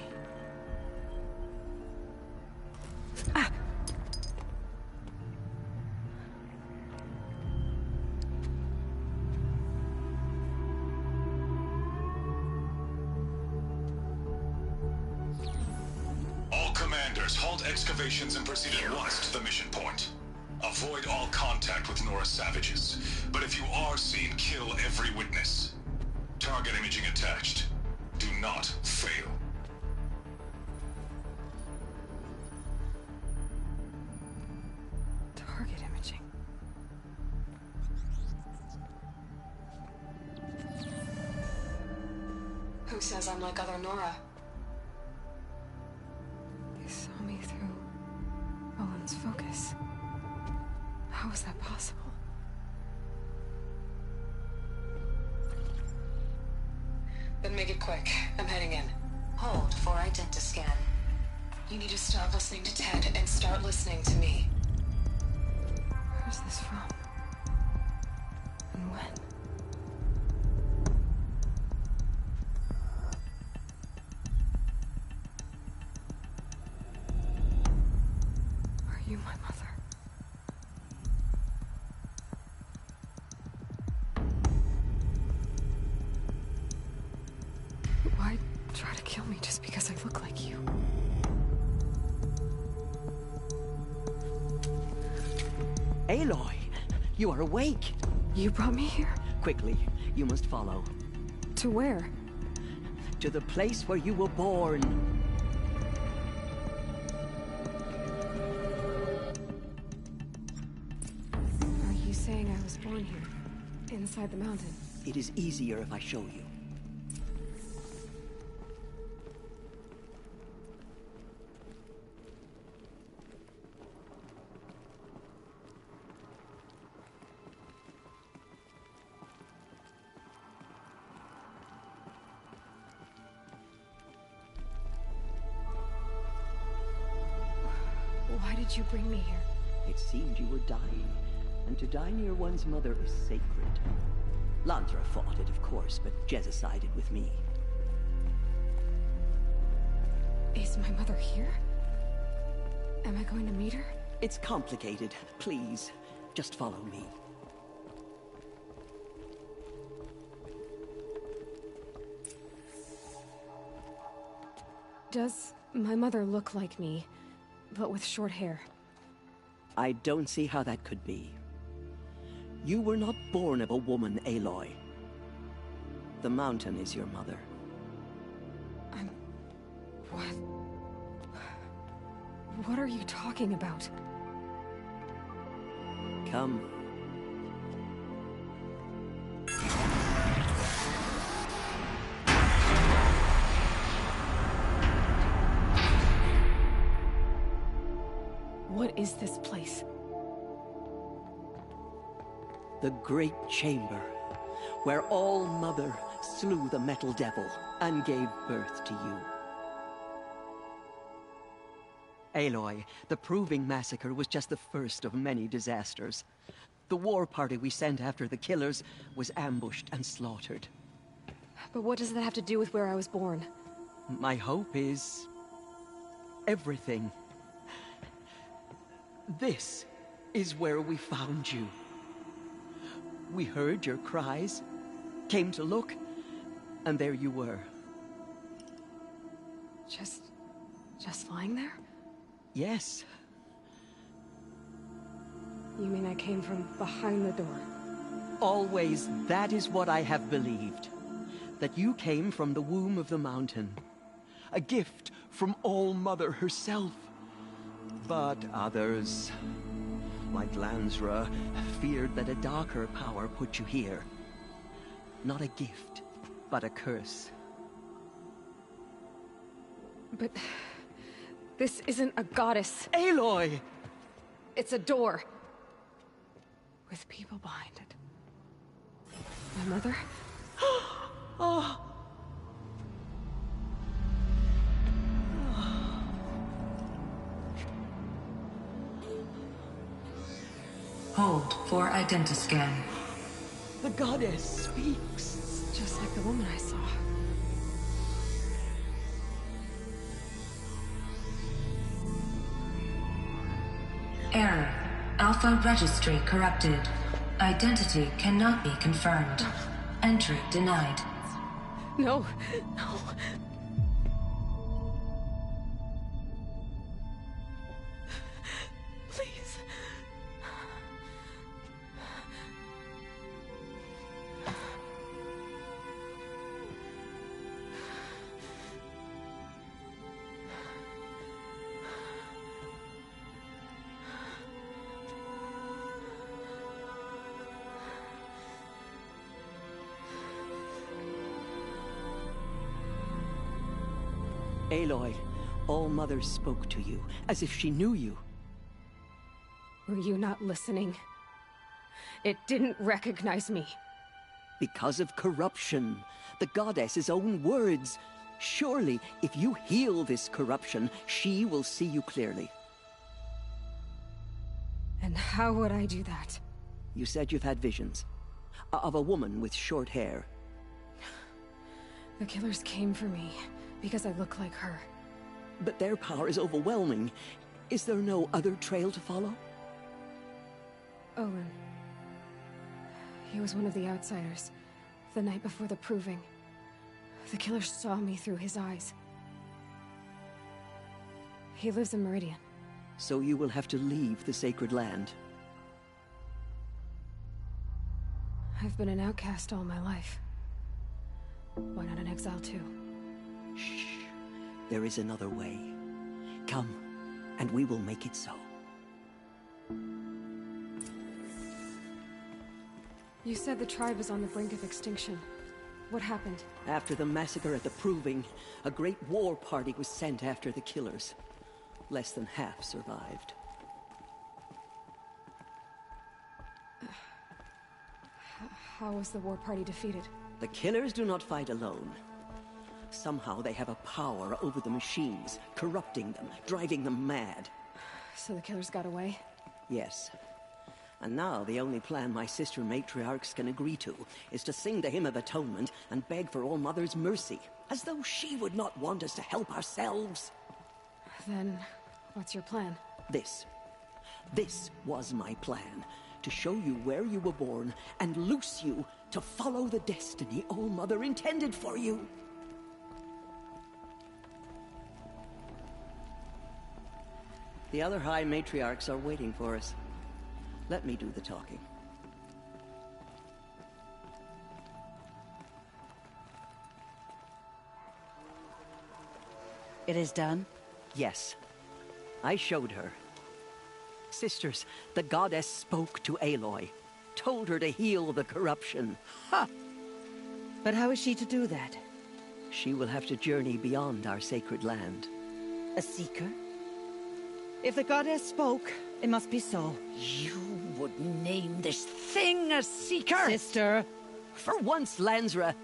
Others, halt excavations and proceed at once to the mission point. Avoid all contact with Nora savages, but if you are seen, kill every witness. Target imaging attached. Do not fail. Target imaging. Who says I'm like other Nora? They saw me through Owen's focus. How is that possible? Then make it quick. I'm heading in. Hold for identiscan. You need to stop listening to Ted and start listening to me. Where's this from? And when? Are you my mother? Why try to kill me just because I look like you? Aloy, you are awake. You brought me here? Quickly, you must follow. To where? To the place where you were born. Are you saying I was born here? Inside the mountain? It is easier if I show you. Why did you bring me here? It seemed you were dying, and to die near one's mother is sacred. Lansra fought it, of course, but Jezza sided with me. Is my mother here? Am I going to meet her? It's complicated. Please, just follow me. Does my mother look like me, but with short hair? I don't see how that could be. You were not born of a woman, Aloy. The mountain is your mother. What? What are you talking about? Come. What is this place? The Great Chamber, where All Mother slew the Metal Devil and gave birth to you. Aloy, the Proving Massacre was just the first of many disasters. The war party we sent after the killers was ambushed and slaughtered. But what does that have to do with where I was born? My hope is... everything. This is where we found you. We heard your cries, came to look, and there you were. Just lying there? Yes. You mean I came from behind the door? Always, that is what I have believed. That you came from the womb of the mountain. A gift from All Mother herself. But others, like Lansra, feared that a darker power put you here. Not a gift, but a curse. But... this isn't a goddess. Aloy! It's a door. With people behind it. My mother? Oh! Hold for identiscan. The goddess speaks. Just like the woman I saw. Error. Alpha registry corrupted. Identity cannot be confirmed. Entry denied. No, no. Aloy, All-Mother spoke to you, as if she knew you. Were you not listening? It didn't recognize me. Because of corruption. The goddess's own words. Surely, if you heal this corruption, she will see you clearly. And how would I do that? You said you've had visions. Of a woman with short hair. The killers came for me because I look like her. But their power is overwhelming. Is there no other trail to follow? Owen. He was one of the outsiders, the night before the proving. The killers saw me through his eyes. He lives in Meridian. So you will have to leave the sacred land. I've been an outcast all my life. Why not an exile too? Shh. There is another way. Come, and we will make it so. You said the tribe is on the brink of extinction. What happened? After the massacre at the Proving, a great war party was sent after the killers. Less than half survived. How was the war party defeated? The killers do not fight alone. Somehow they have a power over the machines, corrupting them, driving them mad. So the killers got away? Yes. And now the only plan my sister matriarchs can agree to is to sing the Hymn of Atonement and beg for All-Mother's mercy, as though she would not want us to help ourselves. Then, what's your plan? This. This was my plan. To show you where you were born and loose you to follow the destiny All-Mother intended for you. The other High Matriarchs are waiting for us. Let me do the talking. It is done? Yes. I showed her. Sisters, the goddess spoke to Aloy. Told her to heal the corruption. Ha! But how is she to do that? She will have to journey beyond our sacred land. A seeker? If the goddess spoke, it must be so. You would name this thing a seeker? Sister! For once, Lansra,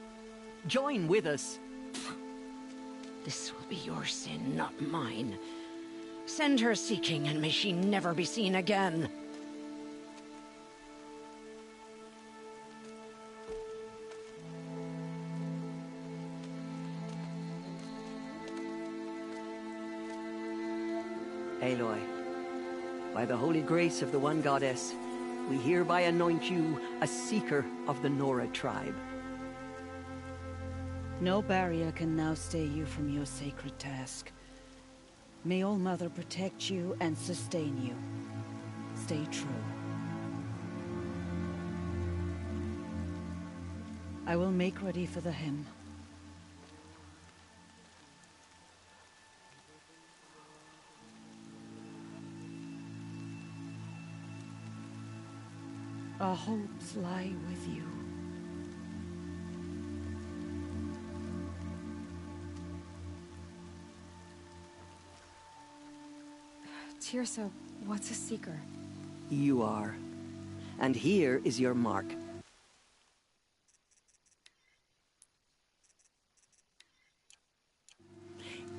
join with us. This will be your sin, not mine. Send her seeking, and may she never be seen again. Aloy, by the holy grace of the one goddess, we hereby anoint you a seeker of the Nora tribe. No barrier can now stay you from your sacred task. May All-Mother protect you and sustain you. Stay true. I will make ready for the hymn. Our hopes lie with you. Tirsa, what's a seeker? You are. And here is your mark.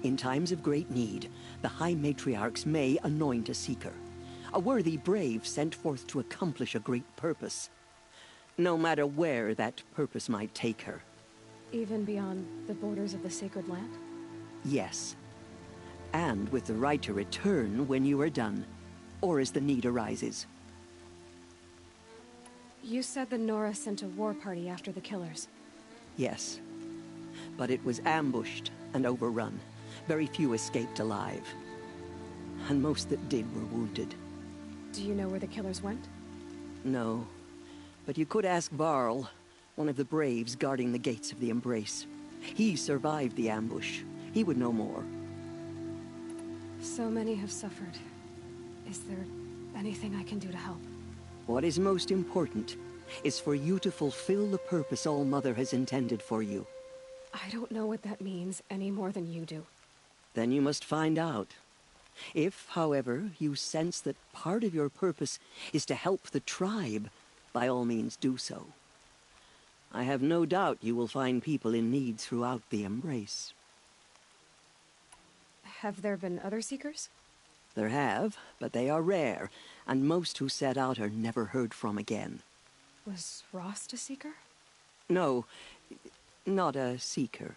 In times of great need, the High Matriarchs may anoint a seeker. A worthy brave sent forth to accomplish a great purpose. No matter where that purpose might take her. Even beyond the borders of the sacred land? Yes. And with the right to return when you are done, or as the need arises. You said the Nora sent a war party after the killers. Yes. But it was ambushed and overrun. Very few escaped alive. And most that did were wounded. Do you know where the killers went? No. But you could ask Varl, one of the braves guarding the gates of the Embrace. He survived the ambush. He would know more. So many have suffered. Is there anything I can do to help? What is most important is for you to fulfill the purpose All-Mother has intended for you. I don't know what that means any more than you do. Then you must find out. If, however, you sense that part of your purpose is to help the tribe, by all means do so. I have no doubt you will find people in need throughout the Embrace. Have there been other Seekers? There have, but they are rare, and most who set out are never heard from again. Was Rost a Seeker? No, not a Seeker.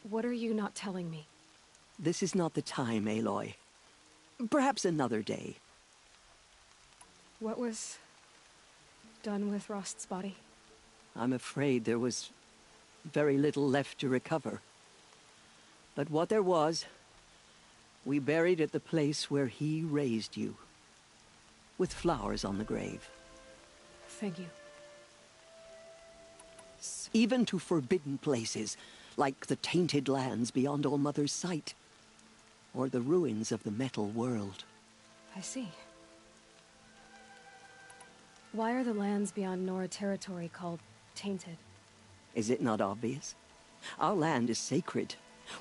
What are you not telling me? This is not the time, Aloy. Perhaps another day. What was done with Rost's body? I'm afraid there was very little left to recover. But what there was, we buried at the place where he raised you, with flowers on the grave. Thank you. Even to forbidden places, like the tainted lands beyond All-Mother's sight, or the ruins of the metal world. I see. Why are the lands beyond Nora territory called tainted? Is it not obvious? Our land is sacred.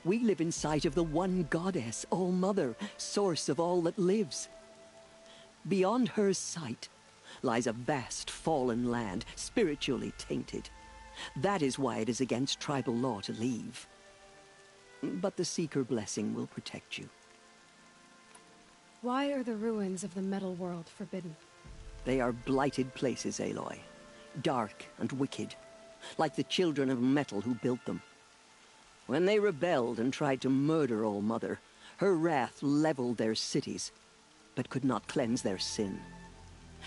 We live in sight of the one goddess, All-Mother, source of all that lives. Beyond her sight lies a vast fallen land, spiritually tainted. That is why it is against tribal law to leave. But the Seeker blessing will protect you. Why are the ruins of the metal world forbidden? They are blighted places, Aloy. Dark and wicked, like the children of metal who built them. When they rebelled and tried to murder All-Mother, her wrath leveled their cities, but could not cleanse their sin.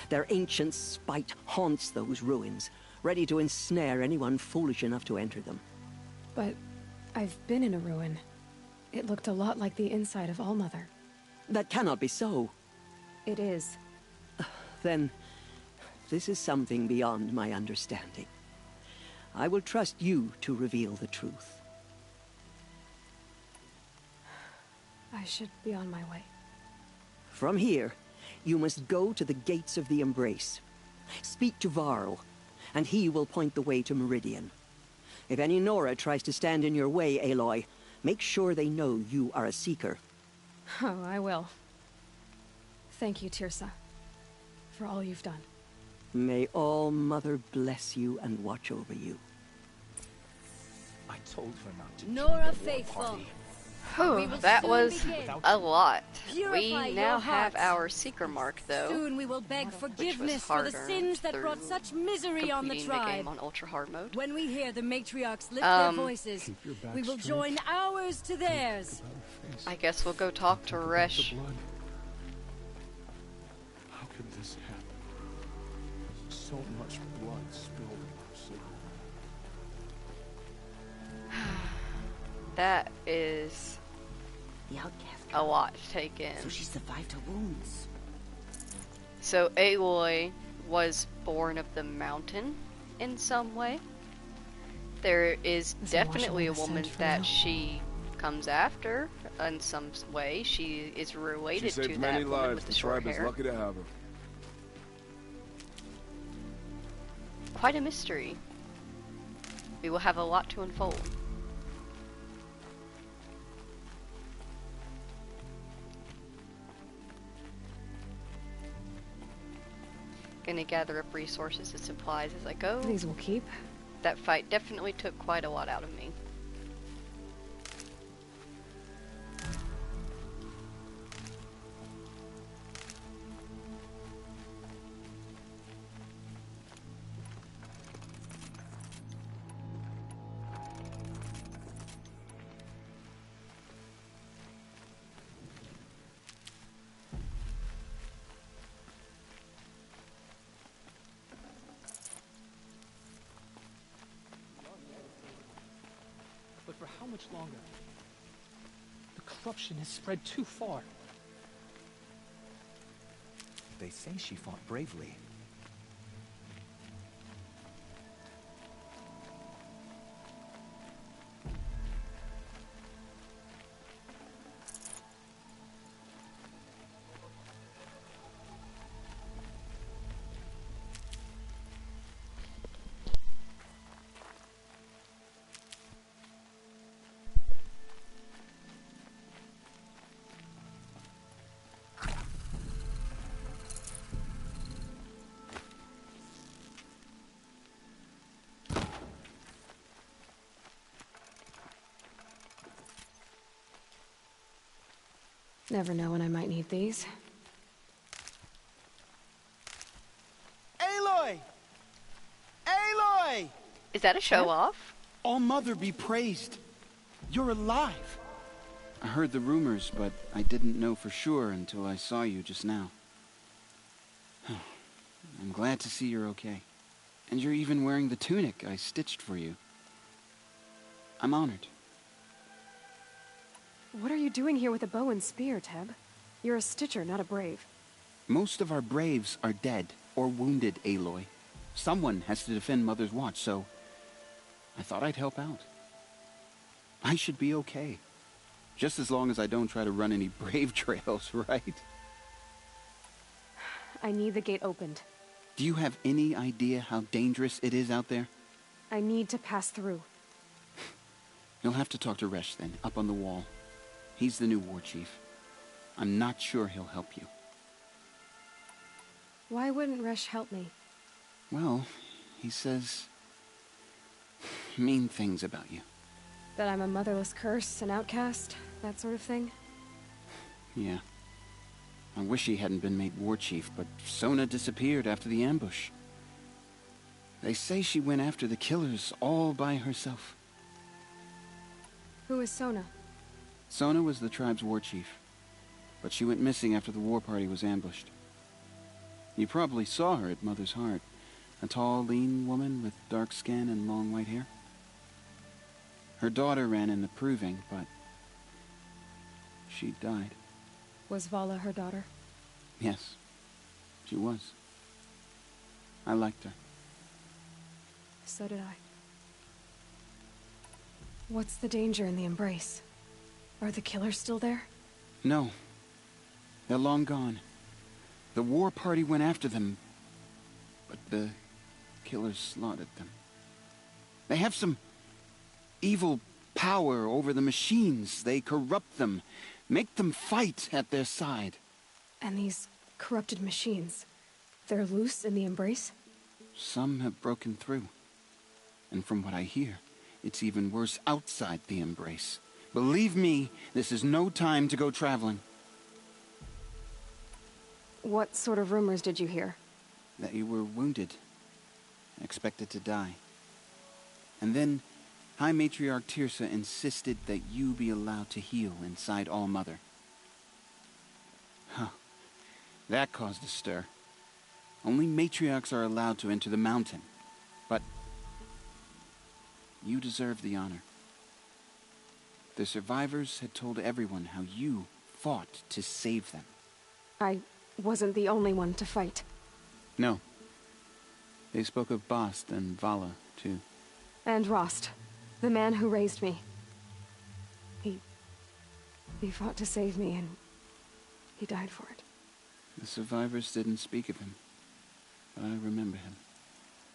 Their ancient spite haunts those ruins, ready to ensnare anyone foolish enough to enter them. But I've been in a ruin. It looked a lot like the inside of All-Mother. That cannot be so. It is. Then, this is something beyond my understanding. I will trust you to reveal the truth. I should be on my way. From here, you must go to the gates of the Embrace. Speak to Varl, and he will point the way to Meridian. If any Nora tries to stand in your way, Aloy, make sure they know you are a Seeker. Oh, I will. Thank you, Tirsa, for all you've done. May All-Mother bless you and watch over you. I told her not to. Nora Faithful. Oh, that was a lot. Purify We your now have hearts. our Seeker mark, though. Soon we will beg which forgiveness was for the hard-earned sins that brought through such misery on the completing tribe. game on ultra hard mode. When we hear the matriarchs lift their voices, Keep your back we will straight. join ours to theirs. I guess we'll go talk to Resh. How could this happen? So much blood spilled in our city. That is The outcast. a lot to take in. So she survived her wounds. So Aloy was born of the mountain in some way. There is definitely a woman that she comes after in some way. She is related She to saved that many woman lives. with the The short tribe is hair. lucky to have her. Quite a mystery. We will have a lot to unfold. Gonna gather up resources and supplies as I go. These will keep. That fight definitely took quite a lot out of me. But for how much longer? The corruption has spread too far. They say she fought bravely. Never know when I might need these. Aloy! Aloy! Is that a show-off? All Mother be praised. You're alive. I heard the rumors, but I didn't know for sure until I saw you just now. I'm glad to see you're okay. And you're even wearing the tunic I stitched for you. I'm honored. What are you doing here with a bow and spear, Teb? You're a Stitcher, not a Brave. Most of our Braves are dead or wounded, Aloy. Someone has to defend Mother's watch, so I thought I'd help out. I should be okay. Just as long as I don't try to run any Brave trails, right? I need the gate opened. Do you have any idea how dangerous it is out there? I need to pass through. You'll have to talk to Resh then, up on the wall. He's the new war chief. I'm not sure he'll help you. Why wouldn't Resh help me? Well, he says mean things about you. That I'm a motherless curse, an outcast, that sort of thing? Yeah. I wish he hadn't been made war chief, but Sona disappeared after the ambush. They say she went after the killers all by herself. Who is Sona? Sona was the tribe's war chief, but she went missing after the war party was ambushed. You probably saw her at Mother's Heart. A tall, lean woman with dark skin and long white hair. Her daughter ran in the proving, but she died. Was Vala her daughter? Yes, she was. I liked her. So did I. What's the danger in the embrace? Are the killers still there? No. They're long gone. The war party went after them, but the killers slaughtered them. They have some evil power over the machines. They corrupt them, make them fight at their side. And these corrupted machines, they're loose in the embrace? Some have broken through. And from what I hear, it's even worse outside the embrace. Believe me, this is no time to go traveling. What sort of rumors did you hear? That you were wounded, expected to die. And then High Matriarch Tirsa insisted that you be allowed to heal inside All Mother. Huh. That caused a stir. Only matriarchs are allowed to enter the mountain. But you deserve the honor. The survivors had told everyone how you fought to save them. I wasn't the only one to fight. No. They spoke of Bast and Vala, too. And Rost, the man who raised me. He fought to save me, and he died for it. The survivors didn't speak of him, but I remember him.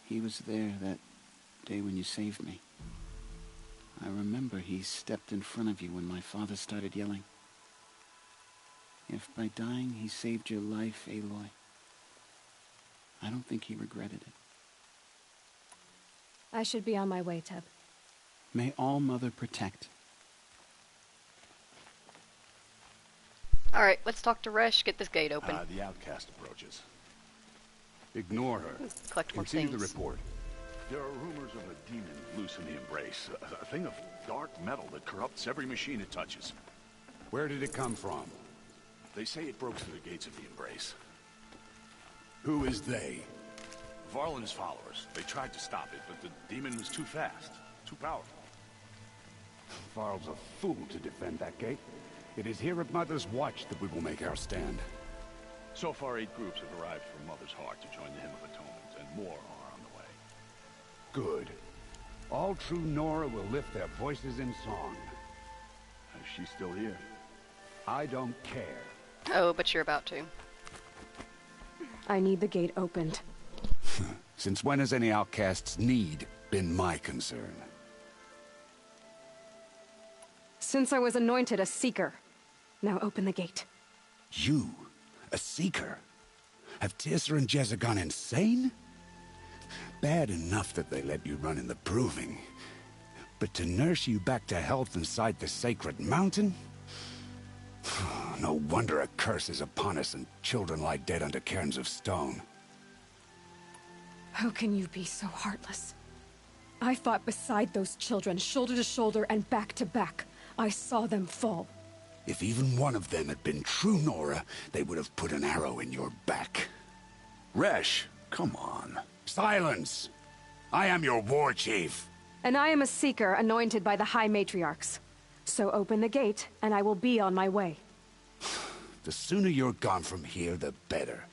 He was there that day when you saved me. I remember he stepped in front of you when my father started yelling. If by dying he saved your life, Aloy, I don't think he regretted it. I should be on my way, Teb. May All Mother protect. Alright, let's talk to Resh, get this gate open. The outcast approaches. Ignore her. Collect more Continue things. the report. There are rumors of a demon loose in the Embrace. A thing of dark metal that corrupts every machine it touches. Where did it come from? They say it broke through the gates of the Embrace. Who is they? Varlin's followers. They tried to stop it, but the demon was too fast. Too powerful. Varl's a fool to defend that gate. It is here at Mother's Watch that we will make our stand. So far, 8 groups have arrived from Mother's Heart to join the Hymn of Atonement, and more are on the way. Good. All true Nora will lift their voices in song. Is she still here? I don't care. Oh, but you're about to. I need the gate opened. Since when has any outcast's need been my concern? Since I was anointed a Seeker. Now open the gate. You? A Seeker? Have Tirsa and Jezza gone insane? Bad enough that they let you run in the Proving. But to nurse you back to health inside the Sacred Mountain? No wonder a curse is upon us and children lie dead under cairns of stone. How can you be so heartless? I fought beside those children, shoulder to shoulder and back to back. I saw them fall. If even one of them had been true Nora, they would have put an arrow in your back. Resh, come on. Silence! I am your war chief. And I am a seeker anointed by the High Matriarchs. So open the gate, and I will be on my way. The sooner you're gone from here, the better.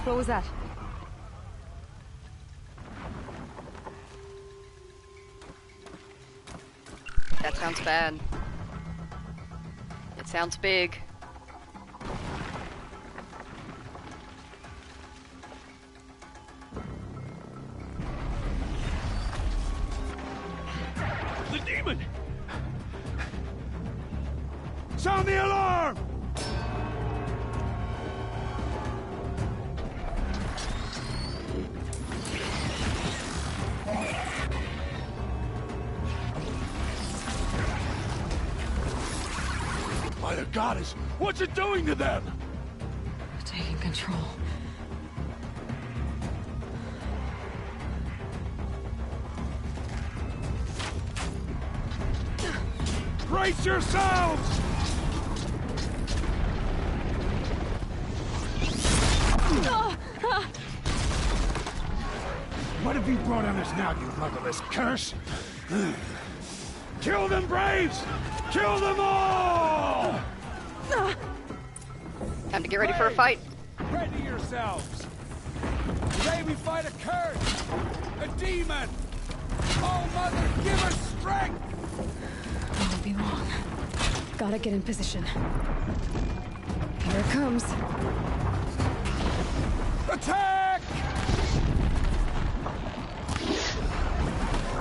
What was that? That sounds bad. It sounds big. The demon! Sound the alarm! By the goddess, what's it doing to them? Taking control. Brace yourselves! What have you brought on us now, you motherless curse? Kill them, Braves! Kill them all! Time to get ready for a fight. Ready yourselves! Today we fight a curse! A demon! Oh, Mother, give us strength! Won't be long. Gotta get in position. Here it comes. Attack!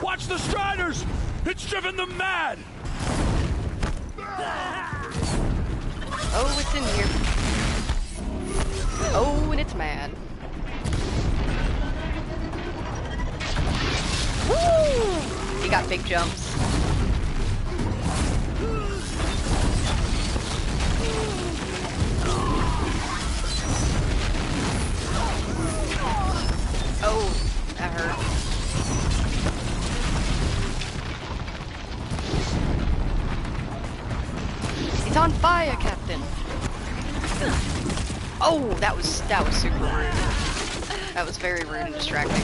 Watch the Striders! It's driven them mad! Oh, it's in here. Oh, and it's mad. Woo! He got big jumps. Oh, that hurt. He's on fire, Captain. Oh, that was super rude. That was very rude and distracting.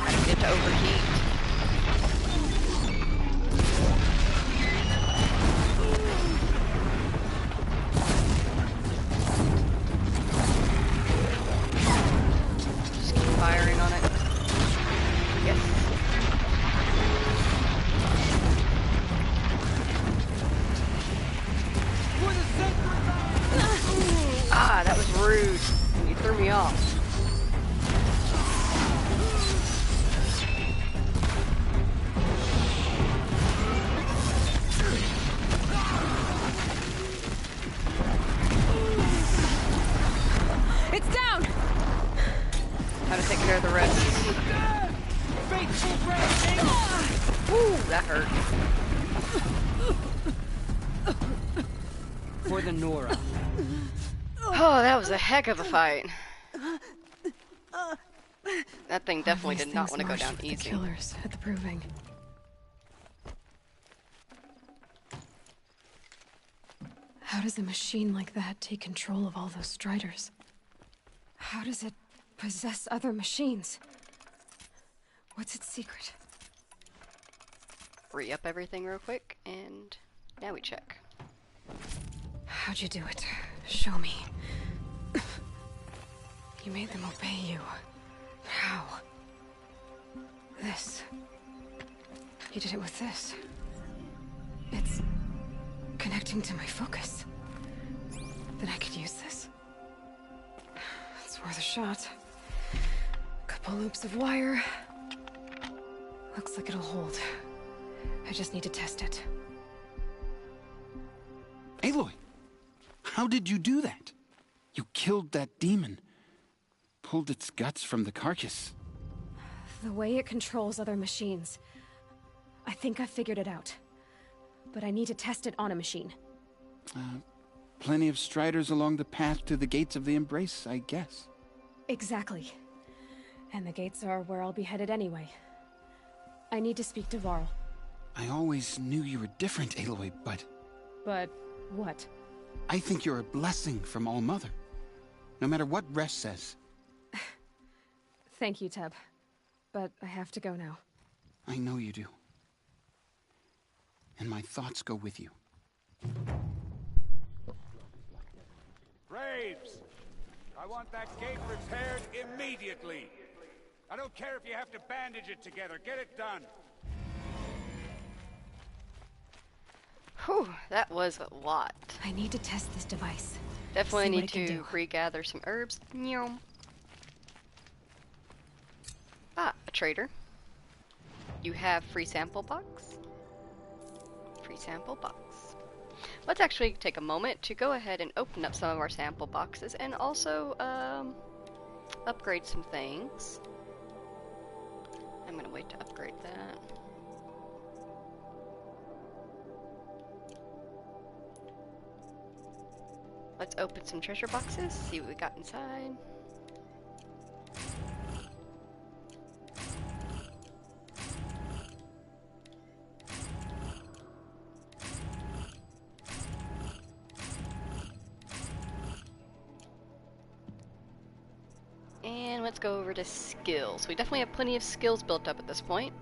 I didn't get to overheat. Just keep firing on it. Yes. Ah, that was rude. You threw me off. It's down! How to take care of the rest. Woo, that hurt. For the Nora. Oh, that was a heck of a fight. That thing definitely did not want to go down The easy. killers at the proving. How does a machine like that take control of all those Striders? How does it possess other machines? What's its secret? Re-up everything real quick, and now we check. How'd you do it? Show me. You made them obey you. How? This. You did it with this. It's connecting to my focus. Then I could use this. It's worth a shot. Couple loops of wire. Looks like it'll hold. I just need to test it. Aloy! How did you do that? You killed that demon. Pulled its guts from the carcass. The way it controls other machines. I think I figured it out. But I need to test it on a machine. Plenty of striders along the path to the gates of the Embrace, I guess. Exactly. And the gates are where I'll be headed anyway. I need to speak to Varl. I always knew you were different, Aloy, but... But what? I think you're a blessing from All-Mother. No matter what Resh says. Thank you, Teb. But I have to go now. I know you do. And my thoughts go with you. Graves! I want that gate repaired immediately. I don't care if you have to bandage it together. Get it done. Whew, that was a lot. I need to test this device. Definitely need to regather some herbs. Nyom. Ah, a trader. You have free sample box? Free sample box. Let's actually take a moment to go ahead and open up some of our sample boxes and also upgrade some things. I'm gonna wait to upgrade that. Let's open some treasure boxes, see what we got inside. And let's go over to skills. We definitely have plenty of skills built up at this point.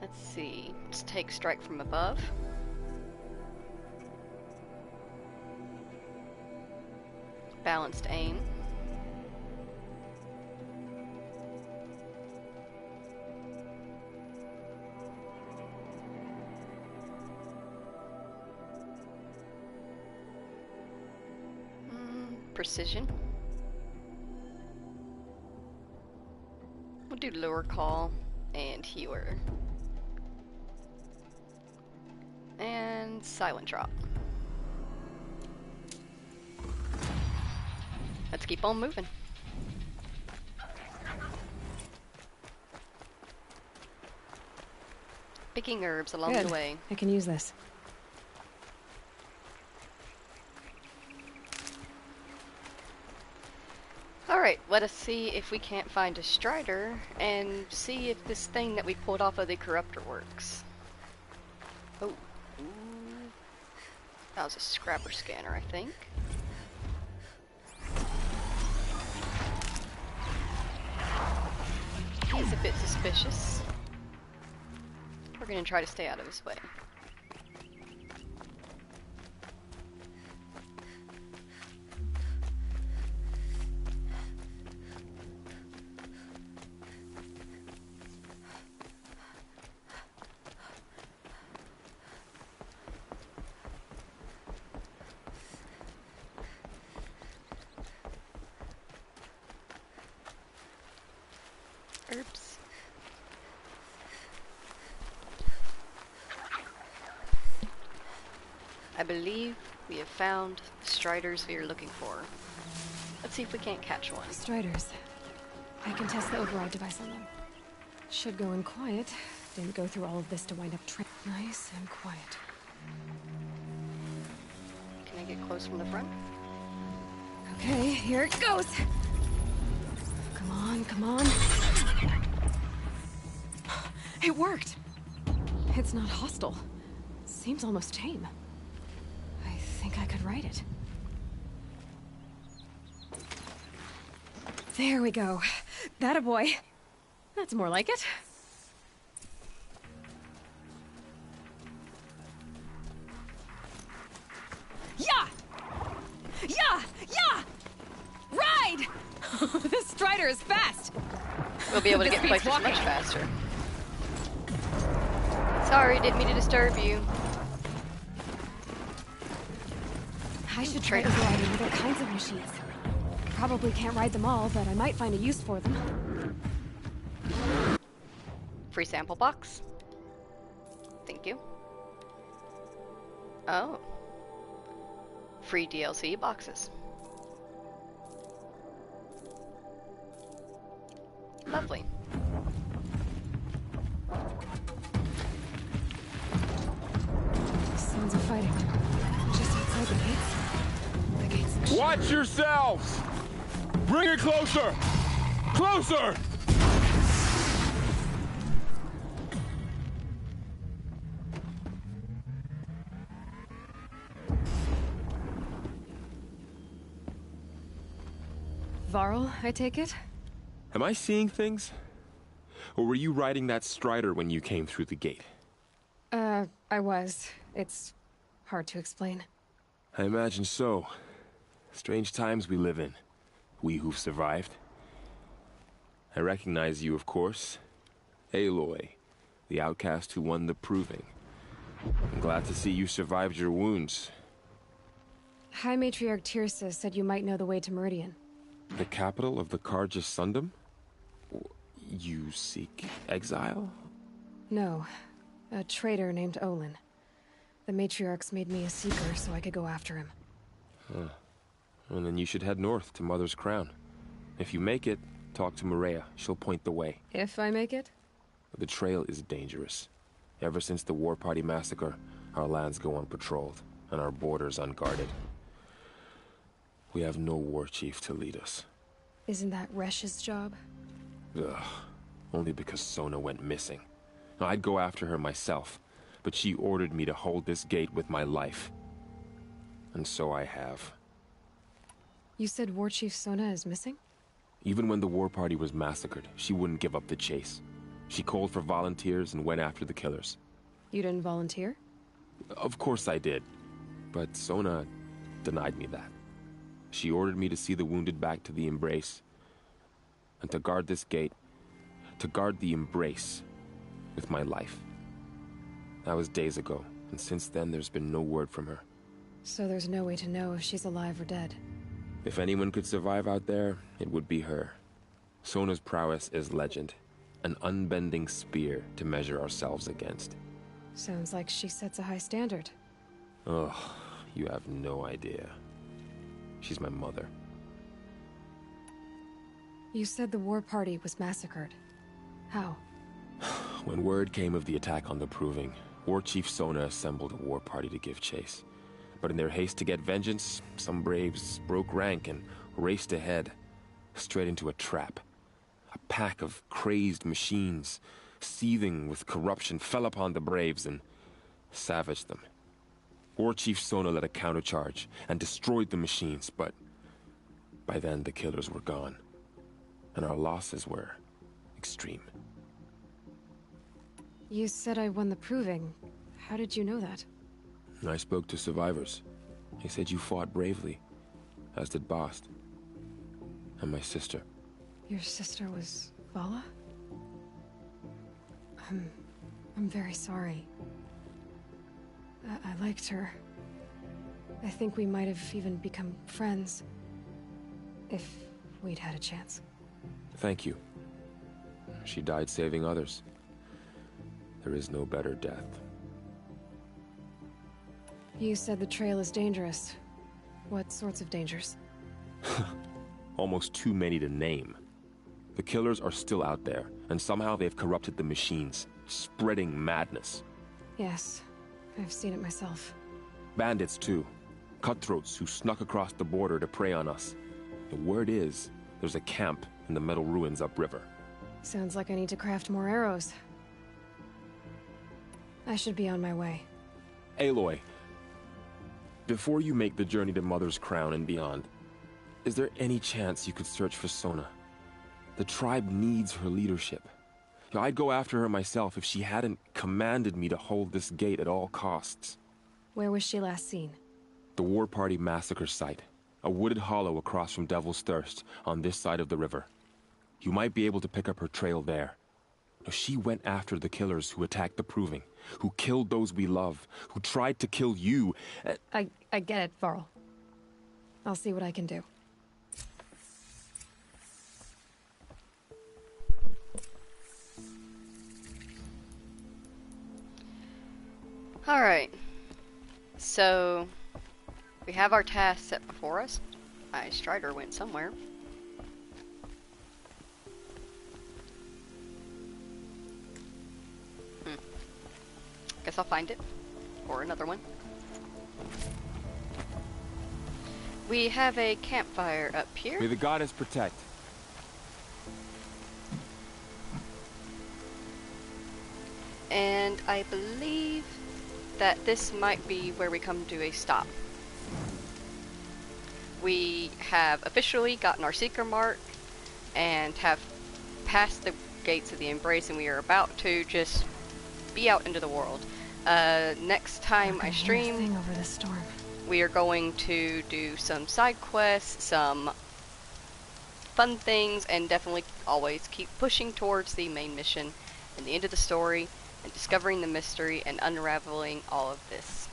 Let's see. Let's take strike from above. Balanced aim. Precision. We'll do lure call and healer. And silent drop. Let's keep on moving. Picking herbs along the way. I can use this. Alright, let us see if we can't find a Strider and see if this thing that we pulled off of the Corruptor works. Oh. Ooh. That was a scrapper scanner, I think. He's a bit suspicious. We're gonna try to stay out of his way. Herbs. I believe we have found the Striders we are looking for. Let's see if we can't catch one. Striders. I can test the override device on them. Should go in quiet. Didn't go through all of this to wind up nice and quiet. Can I get close from the front? Okay, here it goes. Come on, come on. It worked. It's not hostile. Seems almost tame. I think I could ride it. There we go. That a boy. That's more like it. Yeah! Yeah! Yeah! Ride! This Strider is fast! We'll be able to get places much faster. Sorry, didn't mean to disturb you. I should try overriding other kinds of machines. Probably can't ride them all, but I might find a use for them. Free sample box. Thank you. Oh. free DLC boxes. Lovely. Sounds of fighting. Just outside the gates. The gates. Watch yourselves! Bring it closer! Closer! Varl, I take it? Am I seeing things? Or were you riding that strider when you came through the gate? I was. It's hard to explain. I imagine so. Strange times we live in. We who've survived. I recognize you, of course. Aloy, the outcast who won the proving. I'm glad to see you survived your wounds. High Matriarch Tirsa said you might know the way to Meridian. The capital of the Carja Sundom? You seek exile? No. A traitor named Olin. The Matriarchs made me a seeker so I could go after him. Huh. And then you should head north to Mother's Crown. If you make it, talk to Maria. She'll point the way. If I make it? The trail is dangerous. Ever since the War Party massacre, our lands go unpatrolled, and our borders unguarded. We have no war chief to lead us. Isn't that Resh's job? Ugh. Only because Sona went missing. I'd go after her myself, but she ordered me to hold this gate with my life. And so I have. You said War Chief Sona is missing? Even when the War Party was massacred, she wouldn't give up the chase. She called for volunteers and went after the killers. You didn't volunteer? Of course I did. But Sona denied me that. She ordered me to see the wounded back to the Embrace. And to guard this gate. To guard the Embrace. With my life. That was days ago, and since then there's been no word from her. So there's no way to know if she's alive or dead. If anyone could survive out there, it would be her. Sona's prowess is legend. An unbending spear to measure ourselves against. Sounds like she sets a high standard. Ugh, you have no idea. She's my mother. You said the War Party was massacred. How? When word came of the attack on the Proving, War Chief Sona assembled a war party to give chase. But in their haste to get vengeance, some braves broke rank and raced ahead, straight into a trap. A pack of crazed machines, seething with corruption, fell upon the braves and savaged them. War Chief Sona led a countercharge and destroyed the machines, but by then the killers were gone, and our losses were extreme. You said I won the Proving. How did you know that? I spoke to survivors. They said you fought bravely, as did Bast. And my sister. Your sister was Vala? I'm very sorry. I liked her. I think we might have even become friends. If we'd had a chance. Thank you. She died saving others. There is no better death. You said the trail is dangerous. What sorts of dangers? Almost too many to name. The killers are still out there, and somehow they've corrupted the machines, spreading madness. Yes, I've seen it myself. Bandits, too. Cutthroats who snuck across the border to prey on us. The word is, there's a camp in the metal ruins upriver. Sounds like I need to craft more arrows. I should be on my way. Aloy, before you make the journey to Mother's Crown and beyond, is there any chance you could search for Sona? The tribe needs her leadership. I'd go after her myself if she hadn't commanded me to hold this gate at all costs. Where was she last seen? The War Party massacre site. A wooded hollow across from Devil's Thirst, on this side of the river. You might be able to pick up her trail there. She went after the killers who attacked the Proving, who killed those we love, who tried to kill you. I get it, Varl. I'll see what I can do. Alright. So, We have our task set before us. My Strider went somewhere. Guess I'll find it. Or another one. We have a campfire up here. May the goddess protect. And I believe that this might be where we come to a stop. We have officially gotten our Seeker mark and have passed the gates of the Embrace, and we are about to just be out into the world. Next time I stream, over the storm. we are going to do some side quests, some fun things, and definitely always keep pushing towards the main mission and the end of the story, and discovering the mystery and unraveling all of this.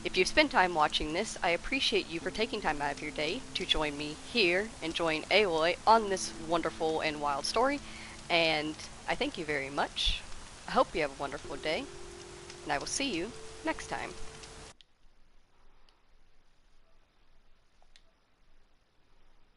If you've spent time watching this, I appreciate you for taking time out of your day to join me here and join Aloy on this wonderful and wild story, and I thank you very much. I hope you have a wonderful day, and I will see you next time.